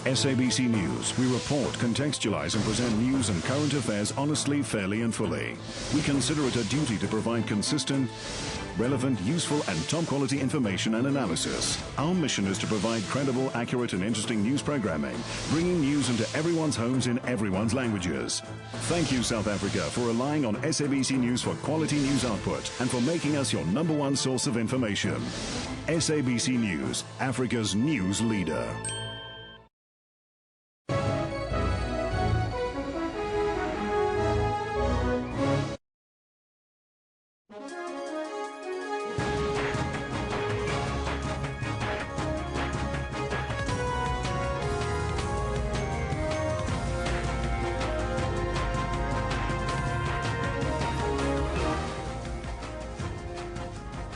SABC News, we report, contextualize and present news and current affairs honestly, fairly and fully. We consider it a duty to provide consistent, relevant, useful and top quality information and analysis. Our mission is to provide credible, accurate and interesting news programming, bringing news into everyone's homes in everyone's languages. Thank you, South Africa, for relying on SABC News for quality news output and for making us your #1 source of information. SABC News, Africa's news leader.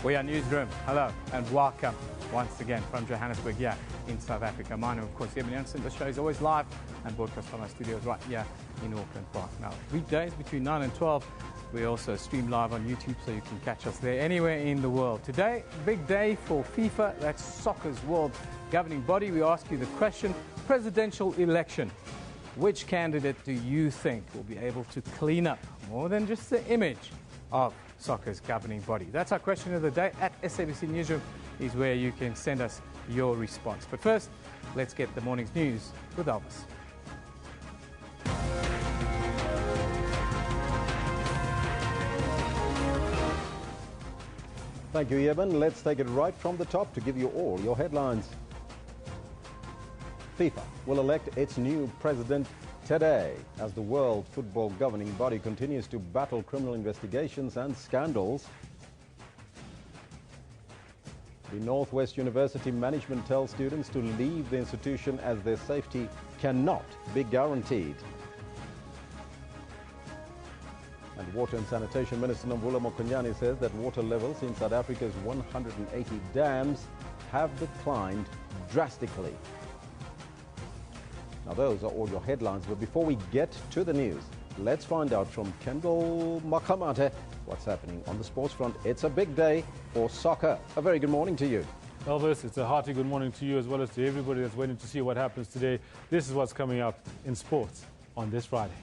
We are Newsroom. Hello and welcome once again from Johannesburg here in South Africa. My name, of course, Eben Jansen. The show is always live and broadcast from our studios right here in Auckland Park. Now, weekdays between 9 and 12, we also stream live on YouTube, so you can catch us there anywhere in the world. Today, big day for FIFA, that's soccer's world governing body. We ask you the question, presidential election. Which candidate do you think will be able to clean up more than just the image of soccer's governing body? That's our question of the day. At SABC Newsroom is where you can send us your response. But first, let's get the morning's news with Elvis. Thank you, Eben. Let's take it right from the top to give you all your headlines. FIFA will elect its new president today, as the World Football governing body continues to battle criminal investigations and scandals. The Northwest University management tells students to leave the institution as their safety cannot be guaranteed. And Water and Sanitation Minister Nomvula Mokonyane says that water levels in South Africa's 180 dams have declined drastically. Now, those are all your headlines, but before we get to the news, let's find out from Kendall Makamate what's happening on the sports front. It's a big day for soccer. A very good morning to you. Elvis, it's a hearty good morning to you as well as to everybody that's waiting to see what happens today. This is what's coming up in sports on this Friday.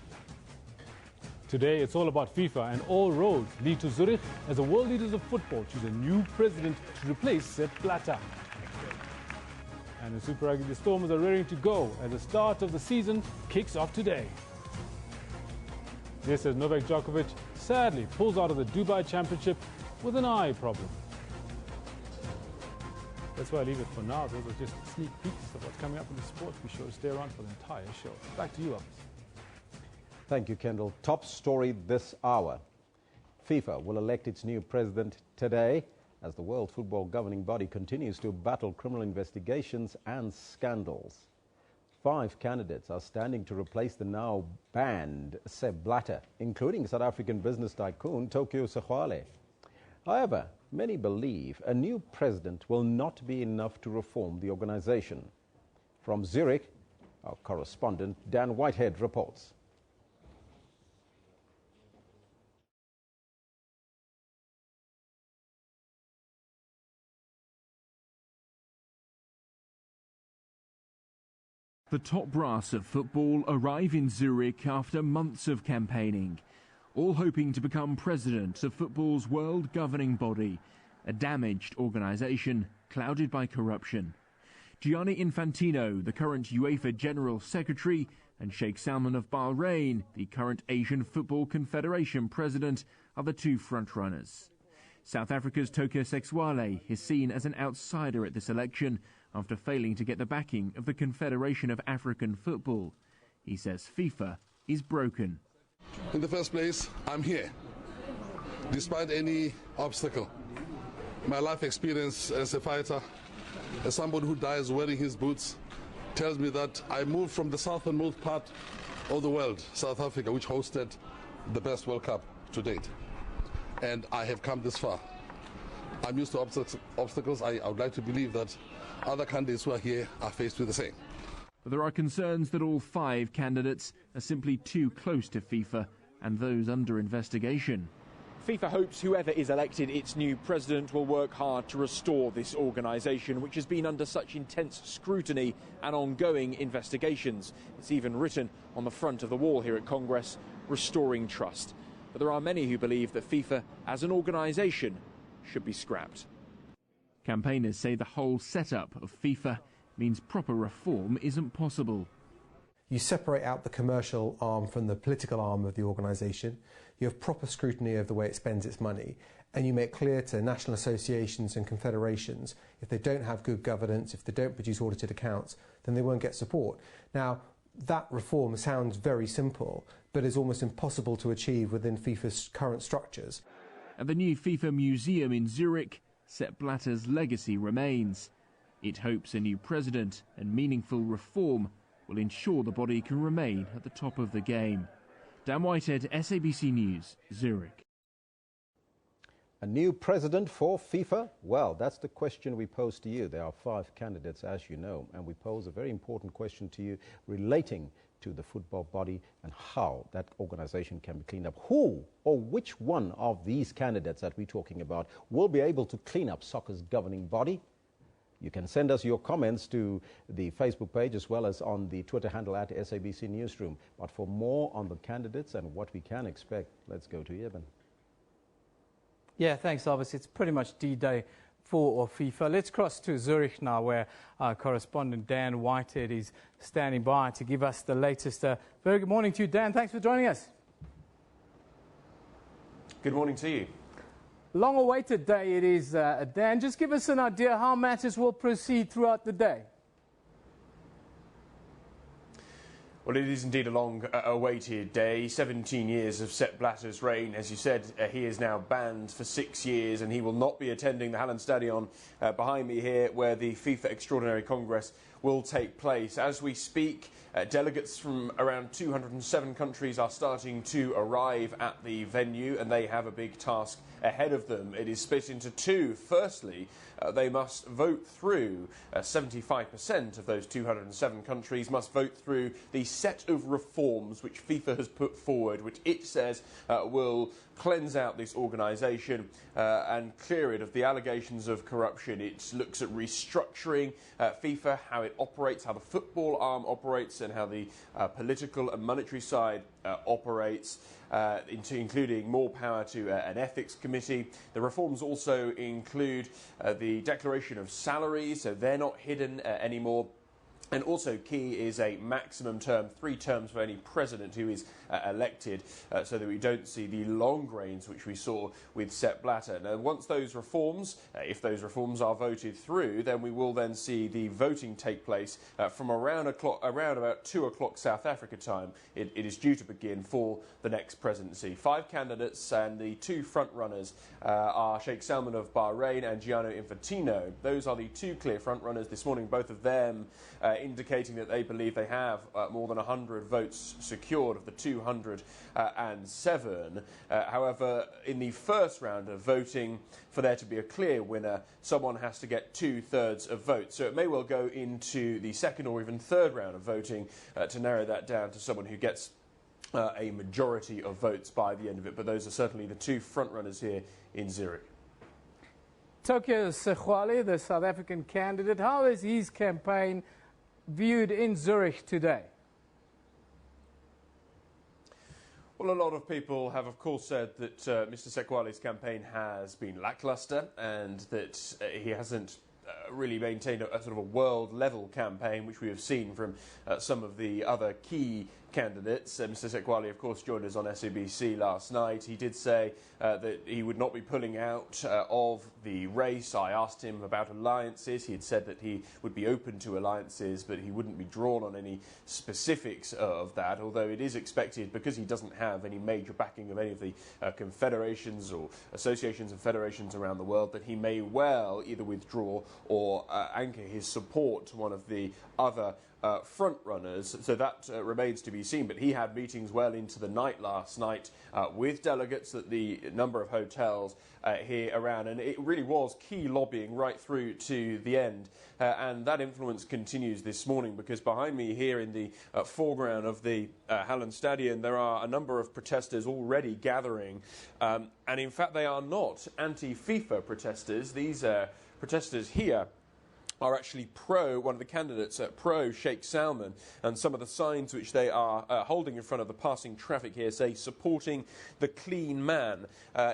Today, it's all about FIFA, and all roads lead to Zurich as the world leaders of football choose a new president to replace Sepp Blatter. And in Super Rugby, the Stormers are ready to go as the start of the season kicks off today. This as Novak Djokovic sadly pulls out of the Dubai Championship with an eye problem. That's why I leave it for now. Those are just sneak peeks of what's coming up in the sports. Be sure to stay around for the entire show. Back to you, Elvis. Thank you, Kendall. Top story this hour. FIFA will elect its new president today, as the World Football governing body continues to battle criminal investigations and scandals. 5 candidates are standing to replace the now banned Sepp Blatter, including South African business tycoon Tokyo Sexwale. However, many believe a new president will not be enough to reform the organization. From Zurich, our correspondent Dan Whitehead reports. The top brass of football arrive in Zurich after months of campaigning, all hoping to become president of football's world governing body, a damaged organisation clouded by corruption. Gianni Infantino, the current UEFA General Secretary, and Sheikh Salman of Bahrain, the current Asian Football Confederation President, are the 2 frontrunners. South Africa's Tokyo Sexwale is seen as an outsider at this election, after failing to get the backing of the Confederation of African Football. He says FIFA is broken. In the first place, I'm here, despite any obstacle. My life experience as a fighter, as somebody who dies wearing his boots, tells me that I moved from the southernmost part of the world, South Africa, which hosted the best World Cup to date. And I have come this far. I'm used to obstacles. I would like to believe that other candidates who are here are faced with the same. There are concerns that all 5 candidates are simply too close to FIFA and those under investigation. FIFA hopes whoever is elected its new president will work hard to restore this organisation, which has been under such intense scrutiny and ongoing investigations. It's even written on the front of the wall here at Congress, restoring trust. But there are many who believe that FIFA as an organisation should be scrapped. Campaigners say the whole setup of FIFA means proper reform isn't possible. You separate out the commercial arm from the political arm of the organisation, you have proper scrutiny of the way it spends its money, and you make clear to national associations and confederations if they don't have good governance, if they don't produce audited accounts, then they won't get support. Now, that reform sounds very simple, but is almost impossible to achieve within FIFA's current structures. At the new FIFA museum in Zurich, Sepp Blatter's legacy remains. It hopes a new president and meaningful reform will ensure the body can remain at the top of the game. Dan Whitehead, SABC News, Zurich. A new president for FIFA? Well, that's the question we pose to you. There are 5 candidates, as you know, and we pose a very important question to you relating to the football body and how that organization can be cleaned up. Who or which one of these candidates that we're talking about will be able to clean up soccer's governing body? You can send us your comments to the Facebook page as well as on the Twitter handle at SABC Newsroom. But for more on the candidates and what we can expect, let's go to Eben. Yeah, thanks, Elvis. It's pretty much D-Day for FIFA. Let's cross to Zurich now, where our correspondent Dan Whitehead is standing by to give us the latest. Very good morning to you, Dan. Thanks for joining us. Good morning to you. Long-awaited day it is, Dan. Just give us an idea how matters will proceed throughout the day. Well, it is indeed a long-awaited day. 17 years of Sepp Blatter's reign. As you said, he is now banned for 6 years, and he will not be attending the Hallenstadion behind me here, where the FIFA Extraordinary Congress will take place. As we speak, delegates from around 207 countries are starting to arrive at the venue, and they have a big task ahead of them. It is split into 2. Firstly, they must vote through, 75% of those 207 countries must vote through the set of reforms which FIFA has put forward, which it says will cleanse out this organisation and clear it of the allegations of corruption. It looks at restructuring FIFA, how it operates, how the football arm operates, and how the political and monetary side operates, including more power to an ethics committee. The reforms also include the declaration of salaries, so they're not hidden anymore. And also key is a maximum term, 3 terms for any president who is elected, so that we don't see the long reigns which we saw with Sepp Blatter. Now, once those reforms, if those reforms are voted through, then we will then see the voting take place from around about 2 o'clock South Africa time. It is due to begin for the next presidency. 5 candidates, and the 2 front runners are Sheikh Salman of Bahrain and Gianni Infantino. Those are the 2 clear front runners this morning, both of them indicating that they believe they have more than 100 votes secured of the 207. However, in the first round of voting, for there to be a clear winner, someone has to get 2/3 of votes. So it may well go into the second or even third round of voting to narrow that down to someone who gets a majority of votes by the end of it. But those are certainly the 2 front runners here in Zurich. Tokyo Sekhwali, the South African candidate, how is his campaign viewed in Zurich today? Well, a lot of people have, of course, said that Mr. Sekhwali's campaign has been lacklustre and that he hasn't really maintained a sort of a world-level campaign, which we have seen from some of the other key candidates. Mr. Sekhwali, of course, joined us on SABC last night. He did say that he would not be pulling out of the race. I asked him about alliances. He had said that he would be open to alliances, but he wouldn't be drawn on any specifics of that, although it is expected, because he doesn't have any major backing of any of the confederations or associations and federations around the world, that he may well either withdraw or or anchor his support to one of the other front runners, so that remains to be seen. But he had meetings well into the night last night with delegates at the number of hotels here around, and it really was key lobbying right through to the end. And that influence continues this morning, because behind me here in the foreground of the Hallenstadion there are a number of protesters already gathering, and in fact they are not anti-FIFA protesters. These protesters here are actually one of the candidates pro Sheikh Salman, and some of the signs which they are holding in front of the passing traffic here say supporting the clean man,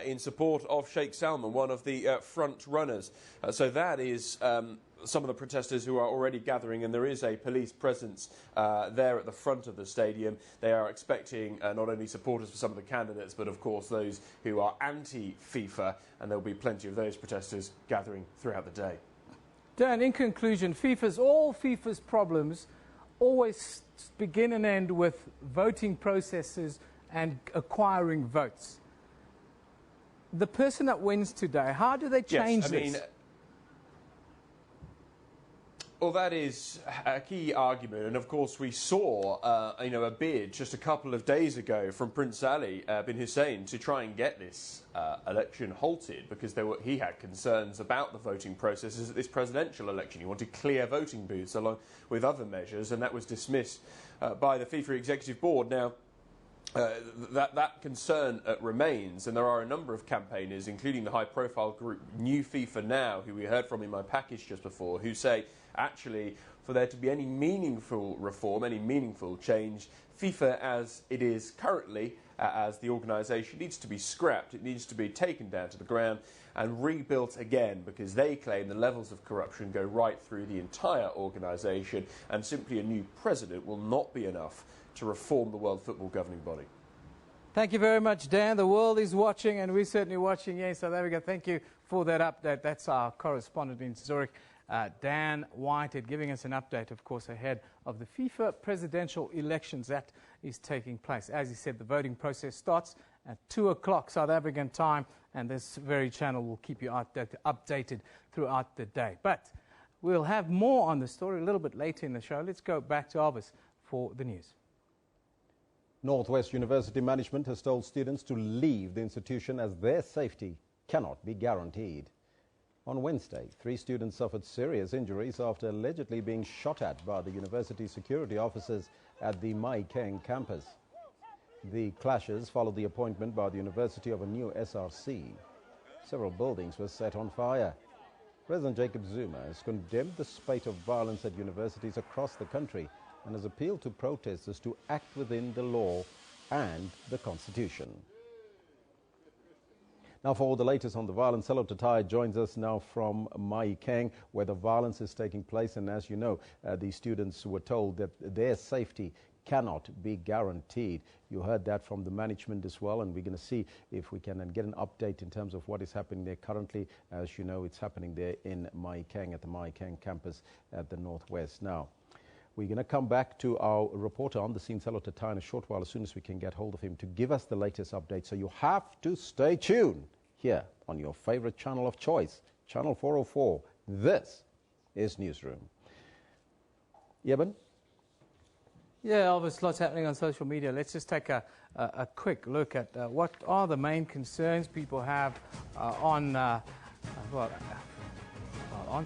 in support of Sheikh Salman, one of the front runners. So that is some of the protesters who are already gathering, and there is a police presence there at the front of the stadium. They are expecting not only supporters for some of the candidates, but of course those who are anti-FIFA, and there will be plenty of those protesters gathering throughout the day. Dan, in conclusion, all FIFA's problems always begin and end with voting processes and acquiring votes. The person that wins today, how do they change this? Well, that is a key argument, and of course we saw a bid just a couple of days ago from Prince Ali bin Hussein to try and get this election halted, because he had concerns about the voting processes at this presidential election. He wanted clear voting booths along with other measures, and that was dismissed by the FIFA Executive Board. Now, that concern remains, and there are a number of campaigners, including the high-profile group New FIFA Now, who we heard from in my package just before, who say, actually, for there to be any meaningful reform, any meaningful change, FIFA as it is currently, as the organisation, needs to be scrapped. It needs to be taken down to the ground and rebuilt again, because they claim the levels of corruption go right through the entire organisation, and simply a new president will not be enough to reform the World Football Governing Body. Thank you very much, Dan. The world is watching, and we're certainly watching here in South Africa. Thank you for that update. That's our correspondent in Zurich, Dan Whitehead, giving us an update, of course, ahead of the FIFA presidential elections that is taking place. As he said, the voting process starts at 2 o'clock South African time, and this very channel will keep you updated throughout the day. But we'll have more on the story a little bit later in the show. Let's go back to Elvis for the news. Northwest University management has told students to leave the institution as their safety cannot be guaranteed. On Wednesday, 3 students suffered serious injuries after allegedly being shot at by the university security officers at the Mahikeng campus. The clashes followed the appointment by the university of a new SRC. Several buildings were set on fire. President Jacob Zuma has condemned the spate of violence at universities across the country and has appealed to protesters to act within the law and the Constitution. Now, for all the latest on the violence, SELLO TATAI joins us now from Mahikeng, where the violence is taking place. And as you know, the students were told that their safety cannot be guaranteed. You heard that from the management as well, and we're going to see if we can get an update in terms of what is happening there currently. As you know, it's happening there in Mahikeng, at the Mahikeng campus at the Northwest. Now, we're going to come back to our reporter on the scene, SELLO TATAI, in a short while, as soon as we can get hold of him, to give us the latest update. So you have to stay tuned here on your favorite channel of choice, Channel 404. This is Newsroom. Yeben? Yeah, Elvis, lots happening on social media. Let's just take a quick look at what are the main concerns people have on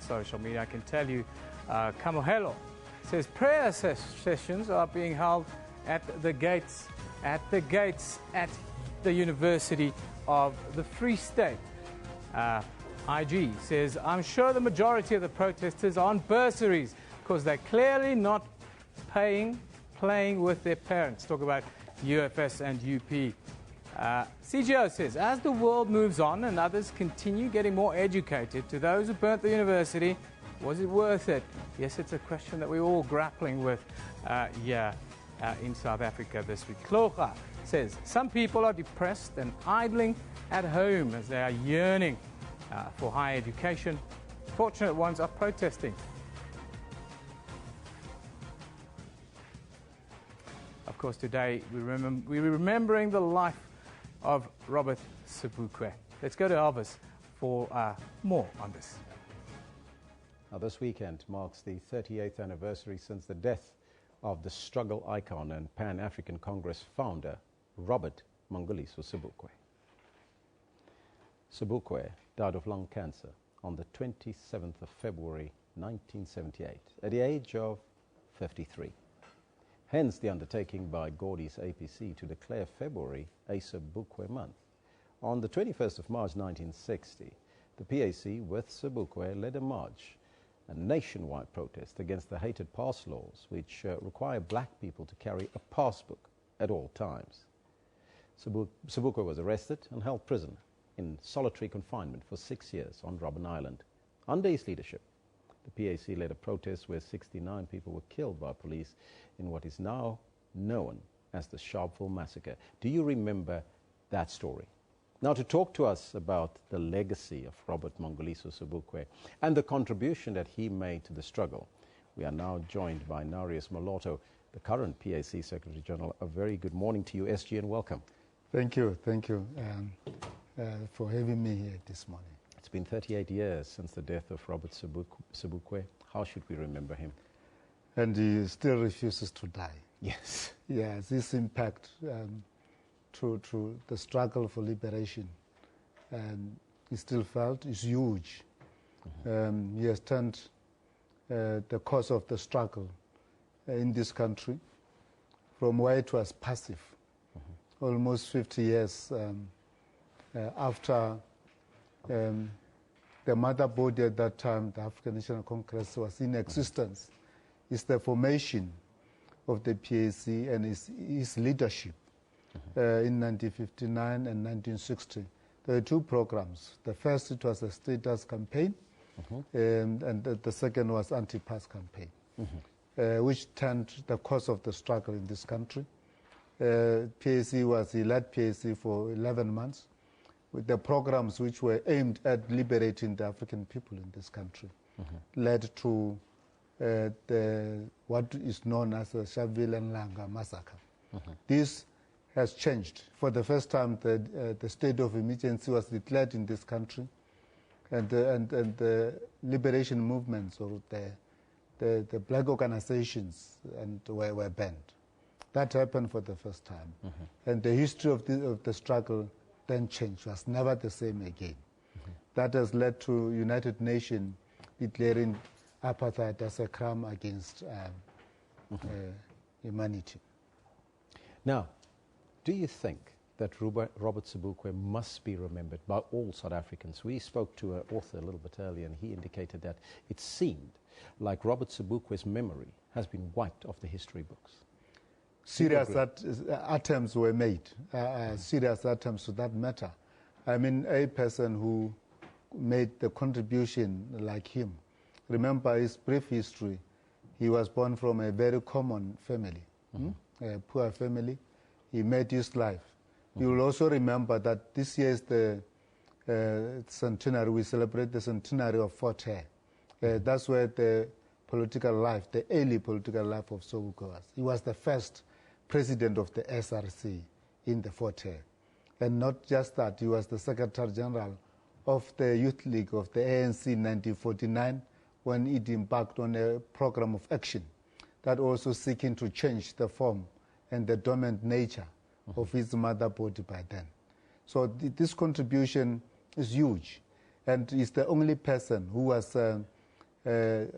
social media. I can tell you, Kamohelo says prayer sessions are being held at the gates at the University of the Free State. IG says, I'm sure the majority of the protesters are on bursaries because they're clearly not playing with their parents. Talk about UFS and UP. CGO says, as the world moves on and others continue getting more educated, to those who burnt the university, was it worth it? Yes, it's a question that we're all grappling with in South Africa this week. Klocha says, some people are depressed and idling at home as they are yearning for higher education. Fortunate ones are protesting. Of course, today we're remembering the life of Robert Sobukwe. Let's go to Elvis for more on this. Now, this weekend marks the 38th anniversary since the death of the struggle icon and Pan-African Congress founder, Robert Mangaliso Sobukwe. Sobukwe died of lung cancer on the 27th of February 1978 at the age of 53. Hence the undertaking by Gordy's APC to declare February a Sobukwe month. On the 21st of March 1960, the PAC with Sobukwe led a march, a nationwide protest against the hated pass laws which require black people to carry a passbook at all times. Sobukwe was arrested and held prisoner in solitary confinement for 6 years on Robben Island. Under his leadership, the PAC led a protest where 69 people were killed by police in what is now known as the Sharpeville Massacre. Do you remember that story? Now, to talk to us about the legacy of Robert Mangaliso Sobukwe and the contribution that he made to the struggle, we are now joined by Narius Moloto, the current PAC Secretary General. A very good morning to you, SG, and welcome. Thank you for having me here this morning. It's been 38 years since the death of Robert Sobukwe. How should we remember him? And he still refuses to die. Yes. Yes, his impact to the struggle for liberation is still felt, is huge. He has turned the course of the struggle in this country from where it was passive, almost 50 years after the mother body at that time, the African National Congress, was in existence. It's the formation of the PAC and his leadership in 1959 and 1960. There were two programs. The first, it was a status campaign, and the second was anti-pass campaign, which turned the course of the struggle in this country. He led PAC for 11 months with the programs which were aimed at liberating the African people in this country, led to what is known as the Sharpeville and Langa massacre. This has changed. For the first time, the state of emergency was declared in this country, and the liberation movements or the black organizations were banned. That happened for the first time. And the history of the struggle then changed, was never the same again. That has led to United Nations declaring apartheid as a crime against humanity. Now, do you think that Robert Sobukwe must be remembered by all South Africans? We spoke to an author a little bit earlier, and he indicated that it seemed like Robert Sobukwe's memory has been wiped off the history books. Serious attempts were made, serious attempts to that matter. I mean, a person who made the contribution like him, remember his brief history. He was born from a very common family, a poor family. He made his life. You will also remember that this year is the centenary. We celebrate the centenary of WHITEHEAD. That's where the political life, the early political life of Sobukwe was. He was the first president of the SRC in the WHITEHEAD. And not just that, he was the Secretary General of the Youth League of the ANC in 1949 when it embarked on a program of action that also seeking to change the form and the dominant nature of his mother body by then. So this contribution is huge, and he's the only person who was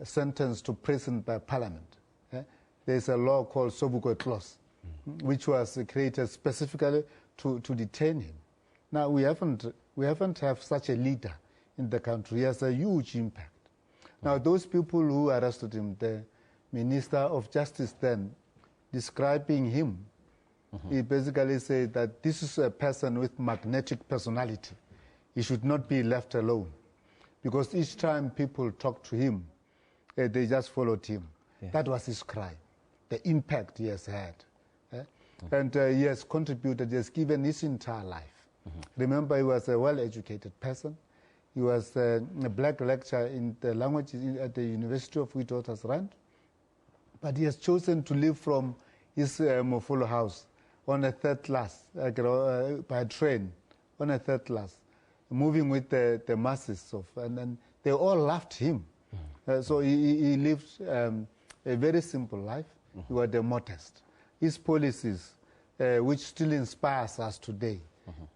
sentenced to prison by Parliament. There's a law called Sobukwe Clause, which was created specifically to detain him. Now we haven't have such a leader in the country. He has a huge impact. Now those people who arrested him, the Minister of Justice then, describing him, he basically said that this is a person with magnetic personality. He should not be left alone, because each time people talked to him, they just followed him. Yeah. That was his crime, the impact he has had. And he has contributed, he has given his entire life. Remember, he was a well-educated person. He was a black lecturer in the languages at the University of Witwatersrand. But he has chosen to live from his Mofolo house on a third class, by train, on a third class, moving with the masses and then they all loved him. So he lived a very simple life. He was modest. His policies, which still inspires us today,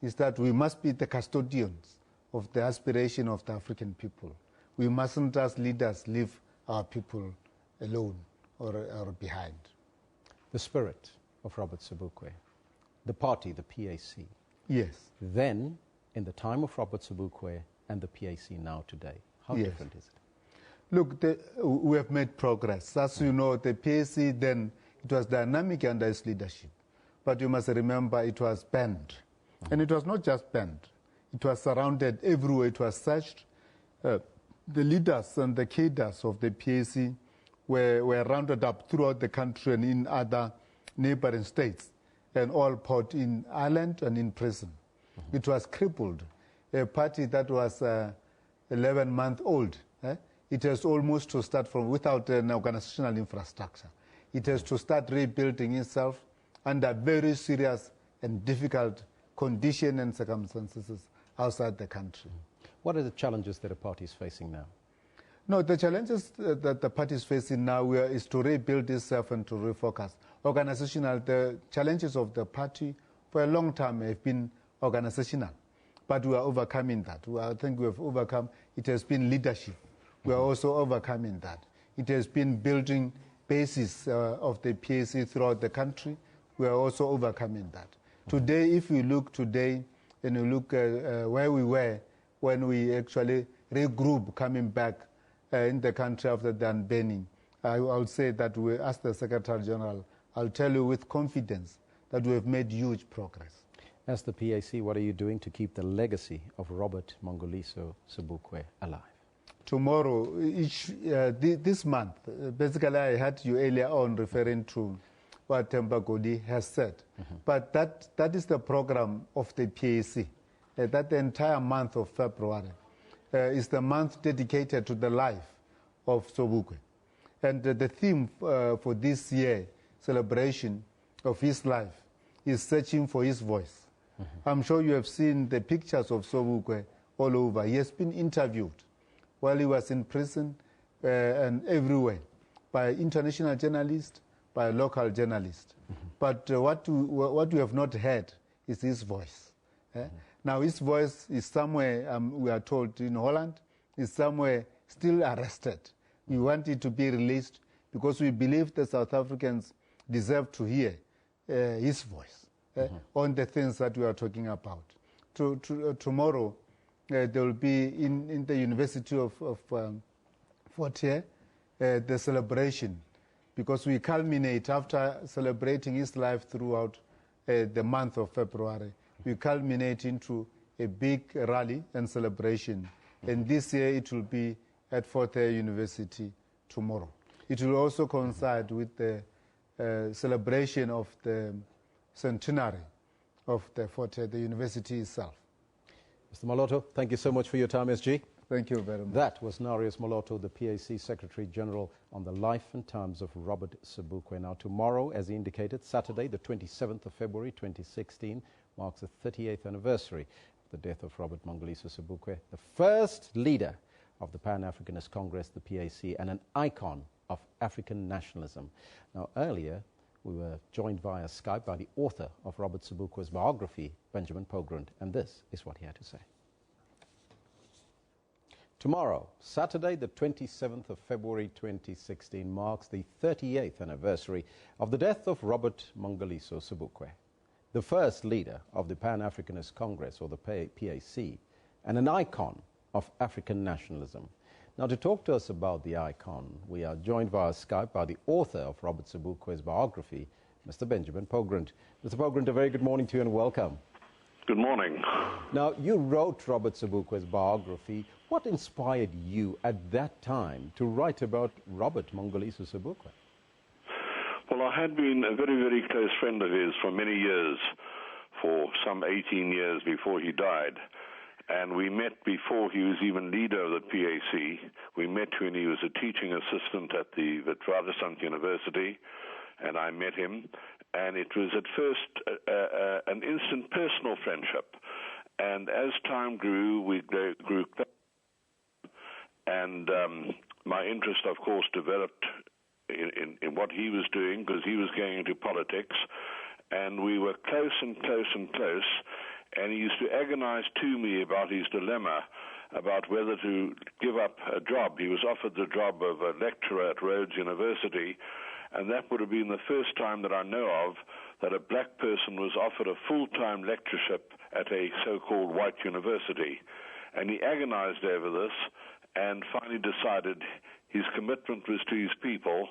is that we must be the custodians of the aspiration of the African people. We mustn't, as leaders, leave our people alone or behind. The spirit of Robert Sobukwe, the party, the PAC. Yes. Then, in the time of Robert Sobukwe and the PAC now today, how different is it? Look, we have made progress. As you know, the PAC then, it was dynamic under its leadership. But you must remember it was banned. And it was not just banned. It was surrounded everywhere. It was searched. The leaders and the cadres of the PAC were rounded up throughout the country and in other neighboring states, and all put in Ireland and in prison. It was crippled. A party that was 11-month-old, it has almost to start from without an organizational infrastructure. It has to start rebuilding itself under very serious and difficult conditions and circumstances outside the country. What are the challenges that the party is facing now? No, the challenges that the party is facing now is to rebuild itself and to refocus. Organizational, the challenges of the party for a long time have been organizational, but we are overcoming that. I think we have overcome, it has been leadership. We are also overcoming that. It has been building bases of the PAC throughout the country. We are also overcoming that. Today, if you look today, and you look where we were when we actually regroup coming back in the country after the unbanning, I will say that we, as the Secretary General, I'll tell you with confidence that we have made huge progress. As the PAC, what are you doing to keep the legacy of Robert Mangaliso Sobukwe alive? Tomorrow, this month, basically I had you earlier on referring to what Godi has said. But that is the program of the PAC. That the entire month of February is the month dedicated to the life of Sobukwe. And the theme for this year, celebration of his life, is searching for his voice. I'm sure you have seen the pictures of Sobukwe all over. He has been interviewed while he was in prison and everywhere by international journalists, by local journalists. But what we have not heard is his voice. Now his voice is somewhere, we are told in Holland, is somewhere still arrested. We want it to be released because we believe the South Africans deserve to hear his voice on the things that we are talking about. Tomorrow, there will be in the University of Fort Hare the celebration, because we culminate after celebrating his life throughout the month of February. We culminate into a big rally and celebration. And this year it will be at Fort Hare University tomorrow. It will also coincide with the celebration of the centenary of the Fort Hare, the university itself. Mr. Moloto, thank you so much for your time, SG. Thank you very much. That was Narius Moloto, the PAC Secretary General, on the life and times of Robert Sobukwe. Now, tomorrow, as he indicated, Saturday, the 27th of February, 2016, marks the 38th anniversary of the death of Robert Mangaliso Sobukwe, the first leader of the Pan-Africanist Congress, the PAC, and an icon of African nationalism. Now, earlier, we were joined via Skype by the author of Robert Sobukwe's biography, Benjamin Pogrund, and this is what he had to say. Tomorrow, Saturday, the 27th of February 2016, marks the 38th anniversary of the death of Robert Mangaliso Sobukwe, the first leader of the Pan-Africanist Congress, or the PAC, and an icon of African nationalism. Now, to talk to us about the icon, we are joined via Skype by the author of Robert Sobukwe's biography, Mr. Benjamin Pogrund. Mr. Pogrund, a very good morning to you and welcome. Good morning. Now, you wrote Robert Sobukwe's biography. What inspired you at that time to write about Robert Mangaliso Sobukwe? Well, I had been a very, very close friend of his for many years, for some 18 years before he died. And we met before he was even leader of the PAC. We met when he was a teaching assistant at the Witwatersrand University, and I met him. And it was at first an instant personal friendship. And as time grew, we grew close. And my interest, of course, developed in what he was doing, because he was going into politics, and we were close and close and close, and he used to agonize to me about his dilemma about whether to give up a job. He was offered the job of a lecturer at Rhodes University, and that would have been the first time that I know of that a black person was offered a full-time lectureship at a so-called white university. And he agonized over this and finally decided his commitment was to his people,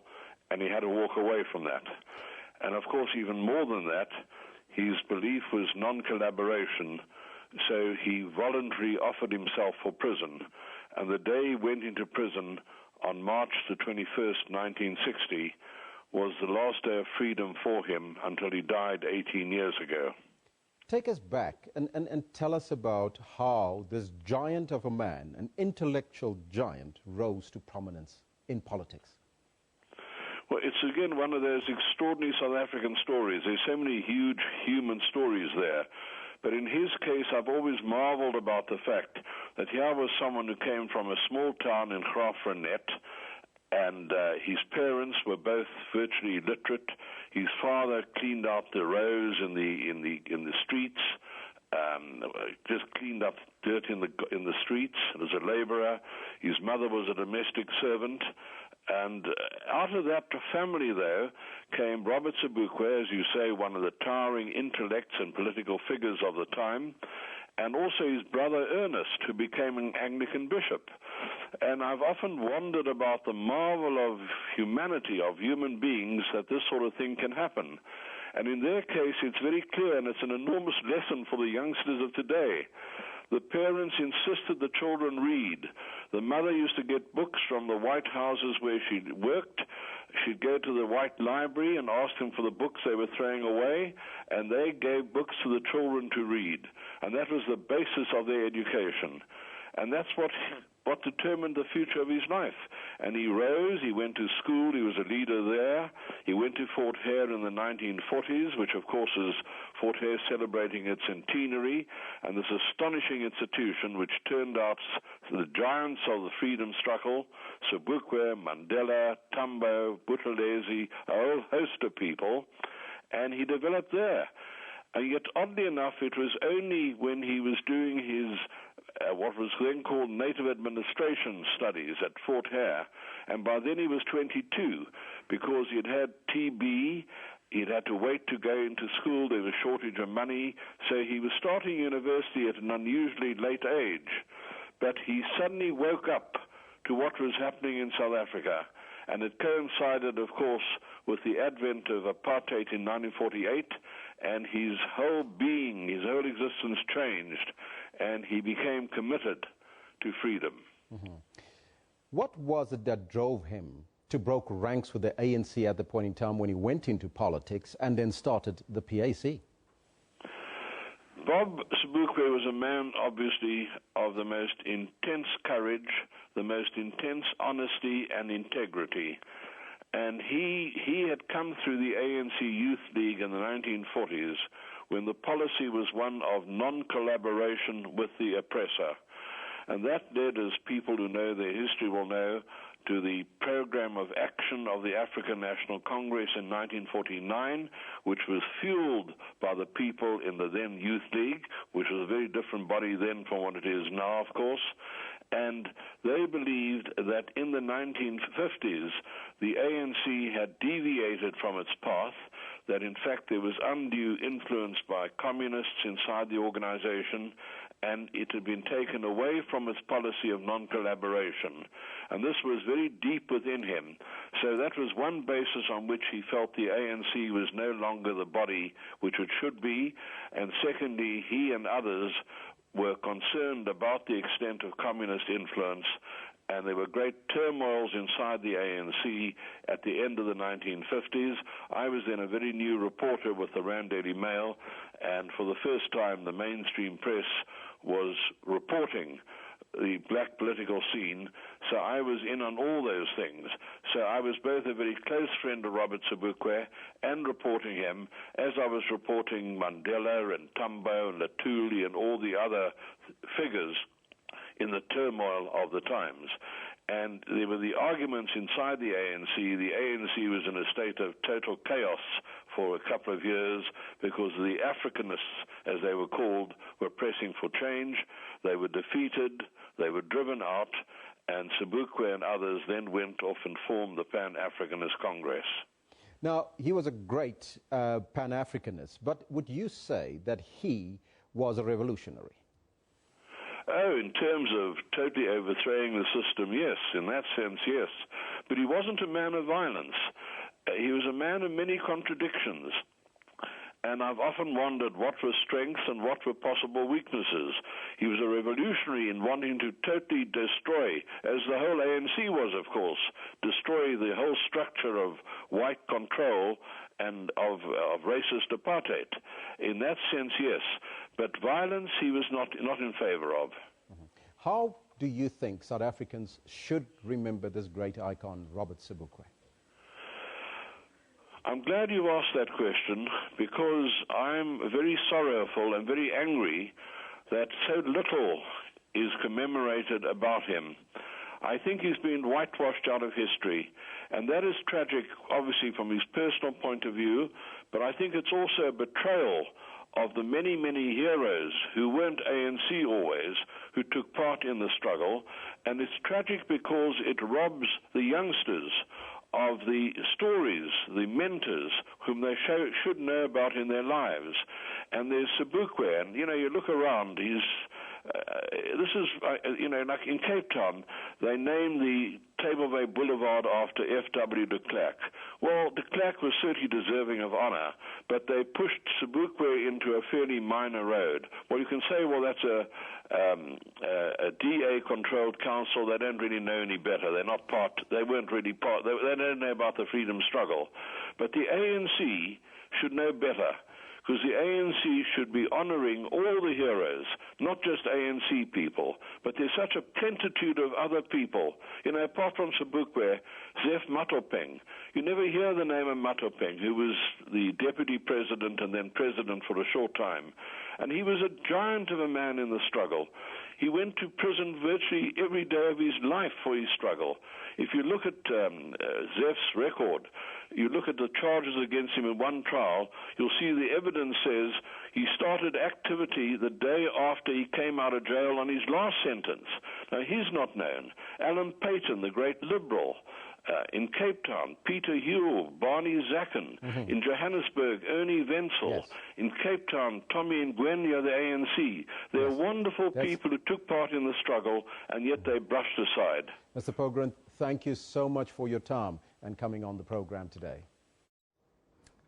and he had to walk away from that. And of course, even more than that, his belief was non-collaboration, so he voluntarily offered himself for prison. And the day he went into prison on March the 21st, 1960, was the last day of freedom for him until he died 18 years ago. Take us back and tell us about how this giant of a man, an intellectual giant, rose to prominence in politics. Well, it's again one of those extraordinary South African stories. There's so many huge human stories there. But in his case, I've always marveled about the fact that here was someone who came from a small town in Graaff-Reinet, and his parents were both virtually illiterate. His father cleaned out the rows in the streets, just cleaned up dirt in the streets as a laborer. His mother was a domestic servant. And out of that family, though, came Robert Sobukwe, as you say, one of the towering intellects and political figures of the time, and also his brother Ernest, who became an Anglican bishop. And I've often wondered about the marvel of humanity, of human beings, that this sort of thing can happen. And in their case, it's very clear, and it's an enormous lesson for the youngsters of today. The parents insisted the children read. The mother used to get books from the white houses where she worked. She'd go to the white library and ask them for the books they were throwing away, and they gave books to the children to read. And that was the basis of their education. And that's what determined the future of his life. And he rose, he went to school, he was a leader there. He went to Fort Hare in the 1940s, which of course is Fort Hare celebrating its centenary, and this astonishing institution which turned out the giants of the freedom struggle, Sobukwe, Mandela, Tambo, Buthelezi, a whole host of people, and he developed there. And yet, oddly enough, it was only when he was doing his what was then called Native Administration Studies at Fort Hare, and by then he was 22, because he'd had TB, he'd had to wait to go into school, there was a shortage of money, so he was starting university at an unusually late age. But he suddenly woke up to what was happening in South Africa, and it coincided, of course, with the advent of apartheid in 1948, and his whole being, his whole existence changed, and he became committed to freedom. Mm-hmm. What was it that drove him to broke ranks with the ANC at the point in time when he went into politics and then started the PAC? Bob Sobukwe was a man, obviously, of the most intense courage, the most intense honesty and integrity. And he had come through the ANC Youth League in the 1940s when the policy was one of non-collaboration with the oppressor. And that led, as people who know their history will know, to the program of action of the African National Congress in 1949, which was fueled by the people in the then Youth League, which was a very different body then from what it is now, of course. And they believed that in the 1950s, the ANC had deviated from its path, that in fact there was undue influence by communists inside the organization, and it had been taken away from its policy of non-collaboration. And this was very deep within him. So that was one basis on which he felt the ANC was no longer the body which it should be. And secondly, he and others were concerned about the extent of communist influence, and there were great turmoils inside the ANC at the end of the 1950s. I was then a very new reporter with the Rand Daily Mail, and for the first time the mainstream press was reporting the black political scene, so I was in on all those things. So I was both a very close friend of Robert Sobukwe and reporting him, as I was reporting Mandela and Tambo and Latuli and all the other figures in the turmoil of the times. And there were the arguments inside the ANC. The ANC was in a state of total chaos for a couple of years because the Africanists, as they were called, were pressing for change. They were defeated, they were driven out, and Sobukwe and others then went off and formed the Pan-Africanist Congress. Now, he was a great Pan-Africanist, but would you say that he was a revolutionary? Oh, in terms of totally overthrowing the system, yes. In that sense, yes. But he wasn't a man of violence. He was a man of many contradictions. And I've often wondered what were strengths and what were possible weaknesses. He was a revolutionary in wanting to totally destroy, as the whole ANC was, of course, destroy the whole structure of white control and of racist apartheid. In that sense, yes. But violence he was not in favor of. How do you think South Africans should remember this great icon, Robert Sobukwe? I'm glad you asked that question, because I'm very sorrowful and very angry that so little is commemorated about him. I think he's been whitewashed out of history, and that is tragic, obviously, from his personal point of view, but I think it's also a betrayal of the many, many heroes who weren't ANC always, who took part in the struggle, and it's tragic because it robs the youngsters of the stories, the mentors, whom they should know about in their lives. And there's Sobukwe, and, you know, you look around, this is, like in Cape Town, they named the Table Bay Boulevard after F.W. de Klerk. Well, de Klerk was certainly deserving of honor, but they pushed Sobukwe into a fairly minor road. Well, you can say, well, that's a DA-controlled council. They don't really know any better. They're not part, they weren't really part, they don't know about the freedom struggle. But the ANC should know better, because the ANC should be honoring all the heroes, not just ANC people, but there's such a plentitude of other people. You know, apart from Sobukwe, Zef Matopeng. You never hear the name of Matopeng, who was the deputy president and then president for a short time. And he was a giant of a man in the struggle. He went to prison virtually every day of his life for his struggle. If you look at Zef's record, you look at the charges against him in one trial, you'll see the evidence says he started activity the day after he came out of jail on his last sentence. Now, he's not known. Alan Paton, the great liberal, in Cape Town, Peter Huel, Barney Zacken, in Johannesburg, Ernie Wenzel, Yes. in Cape Town, Tommy Ngwenya, the ANC. They're wonderful people who took part in the struggle, and yet they brushed aside. Mr. Pogren, thank you so much for your time and coming on the program today.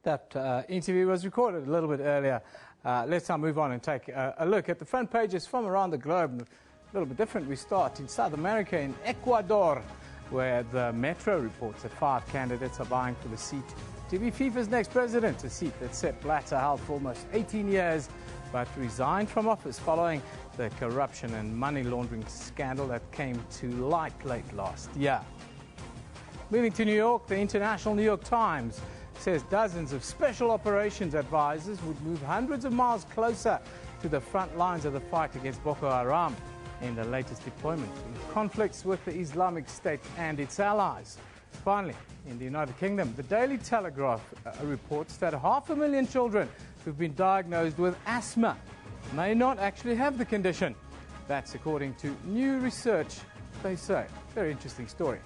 That interview was recorded a little bit earlier. Let's now move on and take a look at the front pages from around the globe. A little bit different. We start in South America, in Ecuador, where the Metro reports that 5 candidates are vying for the seat to be FIFA's next president, a seat that Sepp Blatter held for almost 18 years, but resigned from office following the corruption and money laundering scandal that came to light late last year. Moving to New York, the International New York Times says dozens of special operations advisors would move hundreds of miles closer to the front lines of the fight against Boko Haram in the latest deployment in conflicts with the Islamic State and its allies. Finally, in the United Kingdom, the Daily Telegraph reports that 500,000 children who've been diagnosed with asthma may not actually have the condition. That's according to new research, they say. Very interesting story.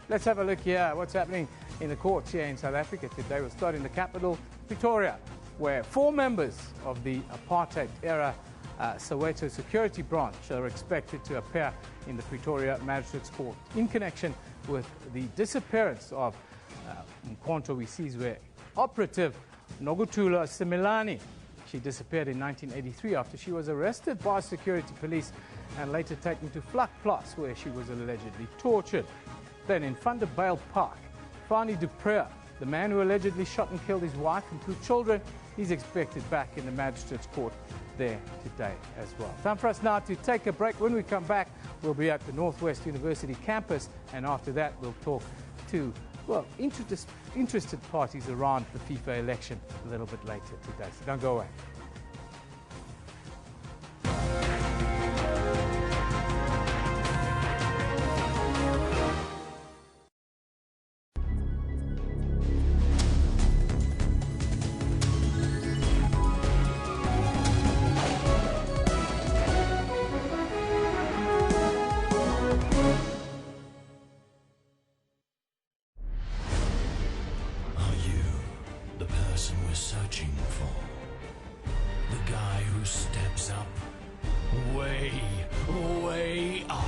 Let's have a look here at what's happening in the courts here in South Africa today. We'll start in the capital, Pretoria, where 4 members of the apartheid-era Soweto security branch are expected to appear in the Pretoria Magistrates Court in connection with the disappearance of Mkhonto Wisizwe operative Nogutula Similani. She disappeared in 1983 after she was arrested by security police and later taken to Vlakplaas, where she was allegedly tortured. Then in Vanderbijl Park, Fani Dupré, the man who allegedly shot and killed his wife and 2 children, he's expected back in the Magistrates Court there today as well. Time for us now to take a break. When we come back, we'll be at the Northwest University campus, and after that we'll talk to, well, interested parties around the FIFA election a little bit later today. So don't go away. way up.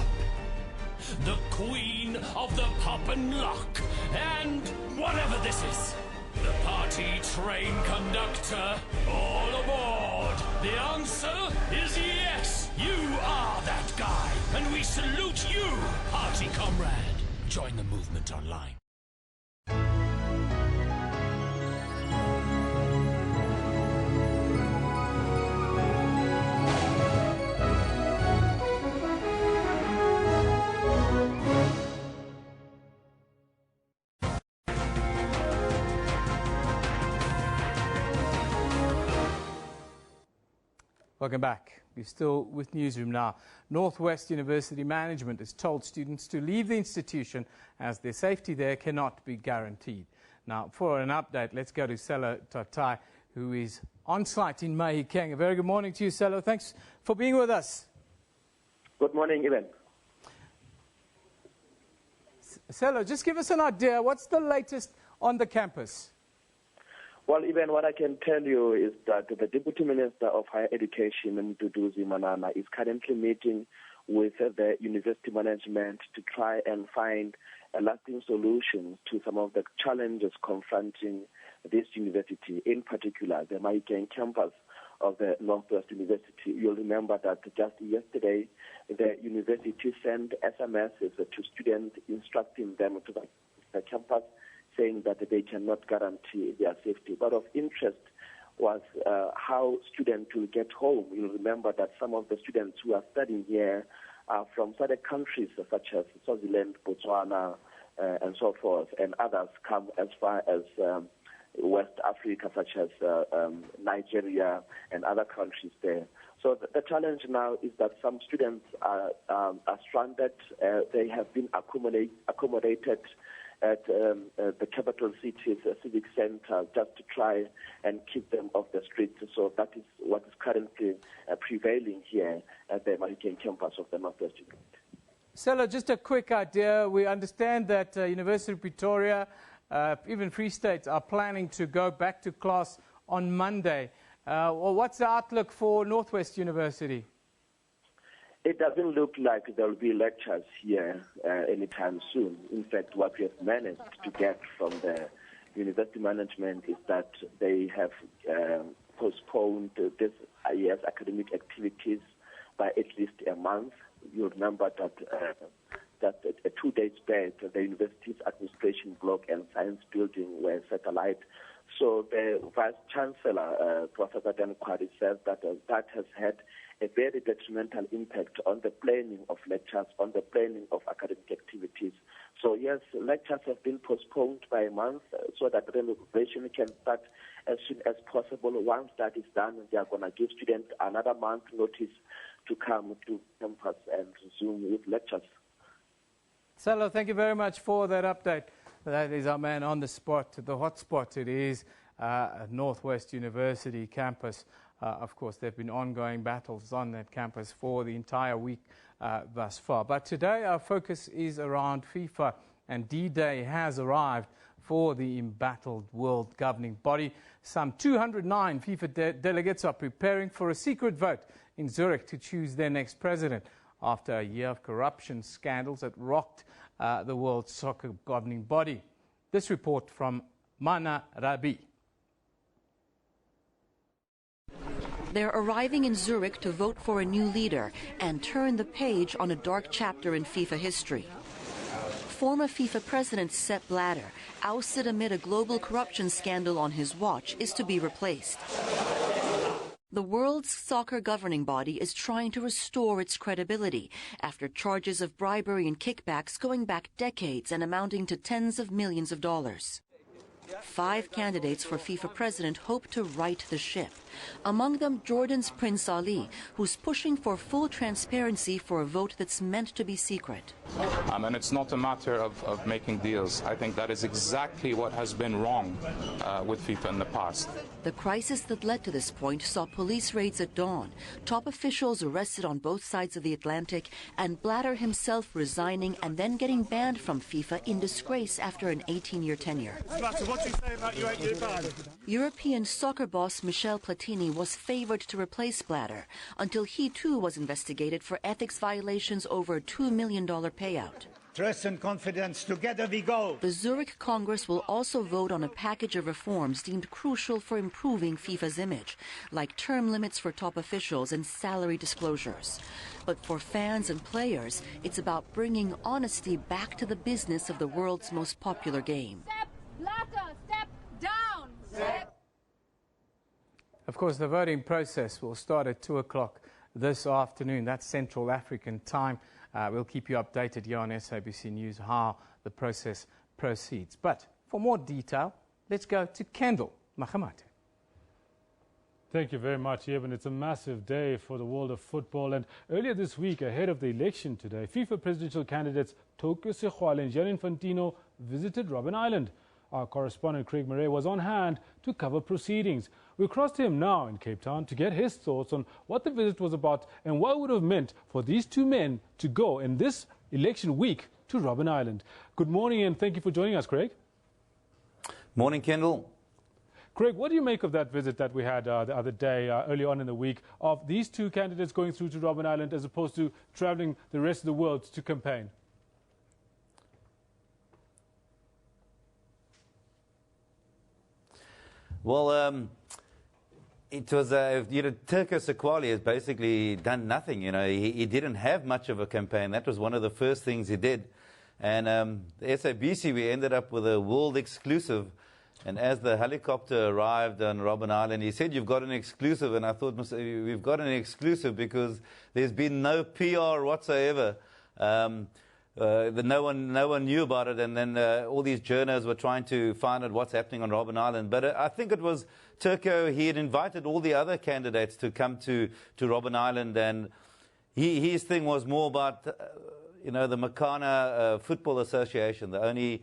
The Queen of the Pop and Lock, and whatever this is. The party train conductor, all aboard. The answer is yes, you are that guy, and we salute you, party comrade. Join the movement online. Welcome back. You're still with Newsroom now. Northwest University management has told students to leave the institution as their safety there cannot be guaranteed. Now, for an update, let's go to SELLO TATAI, who is on site in Mahikeng. A very good morning to you, SELLO. Thanks for being with us. Good morning, Ivan. SELLO, just give us an idea. What's the latest on the campus? Well, even what I can tell you is that the Deputy Minister of Higher Education, Mduduzi Manana, is currently meeting with the university management to try and find a lasting solution to some of the challenges confronting this university, in particular the Mahikeng campus of the Northwest University. You'll remember that just yesterday, the university sent SMSs to students instructing them to the campus, saying that they cannot guarantee their safety. But of interest was how students will get home. You'll remember that some of the students who are studying here are from certain countries such as Swaziland, Botswana, and so forth, and others come as far as West Africa, such as Nigeria and other countries there. So the challenge now is that some students are stranded. They have been accommodated at the capital city's civic center just to try and keep them off the streets. So that is what is currently prevailing here at the Mahikeng campus of the Northwest University. SELLO, just a quick idea. We understand that University of Pretoria, even Free State, are planning to go back to class on Monday. Well, what's the outlook for Northwest University? It doesn't look like there will be lectures here anytime soon. In fact, what we have managed to get from the university management is that they have postponed this year's academic activities by at least a month. You'll remember that 2 days back, the university's administration block and science building were set alight. So the Vice-Chancellor, Professor Dan Kwadi, says that that has had a very detrimental impact on the planning of lectures, on the planning of academic activities. So yes, lectures have been postponed by a month so that renovation can start as soon as possible. Once that is done, they are going to give students another month notice to come to campus and resume with lectures. SELLO, thank you very much for that update. That is our man on the spot, the hot spot. It is Northwest University campus. Of course, there have been ongoing battles on that campus for the entire week thus far. But today our focus is around FIFA, and D-Day has arrived for the embattled world governing body. Some 209 FIFA delegates are preparing for a secret vote in Zurich to choose their next president after a year of corruption scandals that rocked the world soccer governing body. This report from Mana Rabi. They're arriving in Zurich to vote for a new leader and turn the page on a dark chapter in FIFA history. Former FIFA president Sepp Blatter, ousted amid a global corruption scandal on his watch, is to be replaced. The world's soccer governing body is trying to restore its credibility after charges of bribery and kickbacks going back decades and amounting to tens of millions of dollars. 5 candidates for FIFA president hope to right the ship. Among them, Jordan's Prince Ali, who's pushing for full transparency for a vote that's meant to be secret. And it's not a matter of making deals. I think that is exactly what has been wrong with FIFA in the past. The crisis that led to this point saw police raids at dawn, top officials arrested on both sides of the Atlantic, and Blatter himself resigning and then getting banned from FIFA in disgrace after an 18-year tenure. what you say about you ain't your time. European soccer boss Michel Platini was favored to replace Blatter until he too was investigated for ethics violations over a $2 million payout. Trust and confidence, together we go. The Zurich Congress will also vote on a package of reforms deemed crucial for improving FIFA's image, like term limits for top officials and salary disclosures. But for fans and players, it's about bringing honesty back to the business of the world's most popular game. Step, Blatter, step down. Step. Of course, the voting process will start at 2 o'clock this afternoon. That's Central African time. We'll keep you updated here on SABC News how the process proceeds. But for more detail, let's go to Kendall Mahamate. Thank you very much, Eben. It's a massive day for the world of football. And earlier this week, ahead of the election today, FIFA presidential candidates Tokyo Sekgwale and Gianni Infantino visited Robben Island. Our correspondent Craig Murray was on hand to cover proceedings. We crossed him now in Cape Town to get his thoughts on what the visit was about and what it would have meant for these two men to go in this election week to Robben Island. Good morning and thank you for joining us, Craig. Morning, Kendall. Craig, what do you make of that visit that we had the other day, early on in the week, of these two candidates going through to Robben Island as opposed to traveling the rest of the world to campaign? Well, it was, Tokyo Sekgwale has basically done nothing. He didn't have much of a campaign. That was one of the first things he did. And the SABC, we ended up with a world exclusive. And as the helicopter arrived on Robben Island, he said, "You've got an exclusive." And I thought, we've got an exclusive because there's been no PR whatsoever. No one knew about it, and then all these journalists were trying to find out what's happening on Robben Island. But I think it was Turco. He had invited all the other candidates to come to Robben Island, and his thing was more about, the Makana Football Association, the only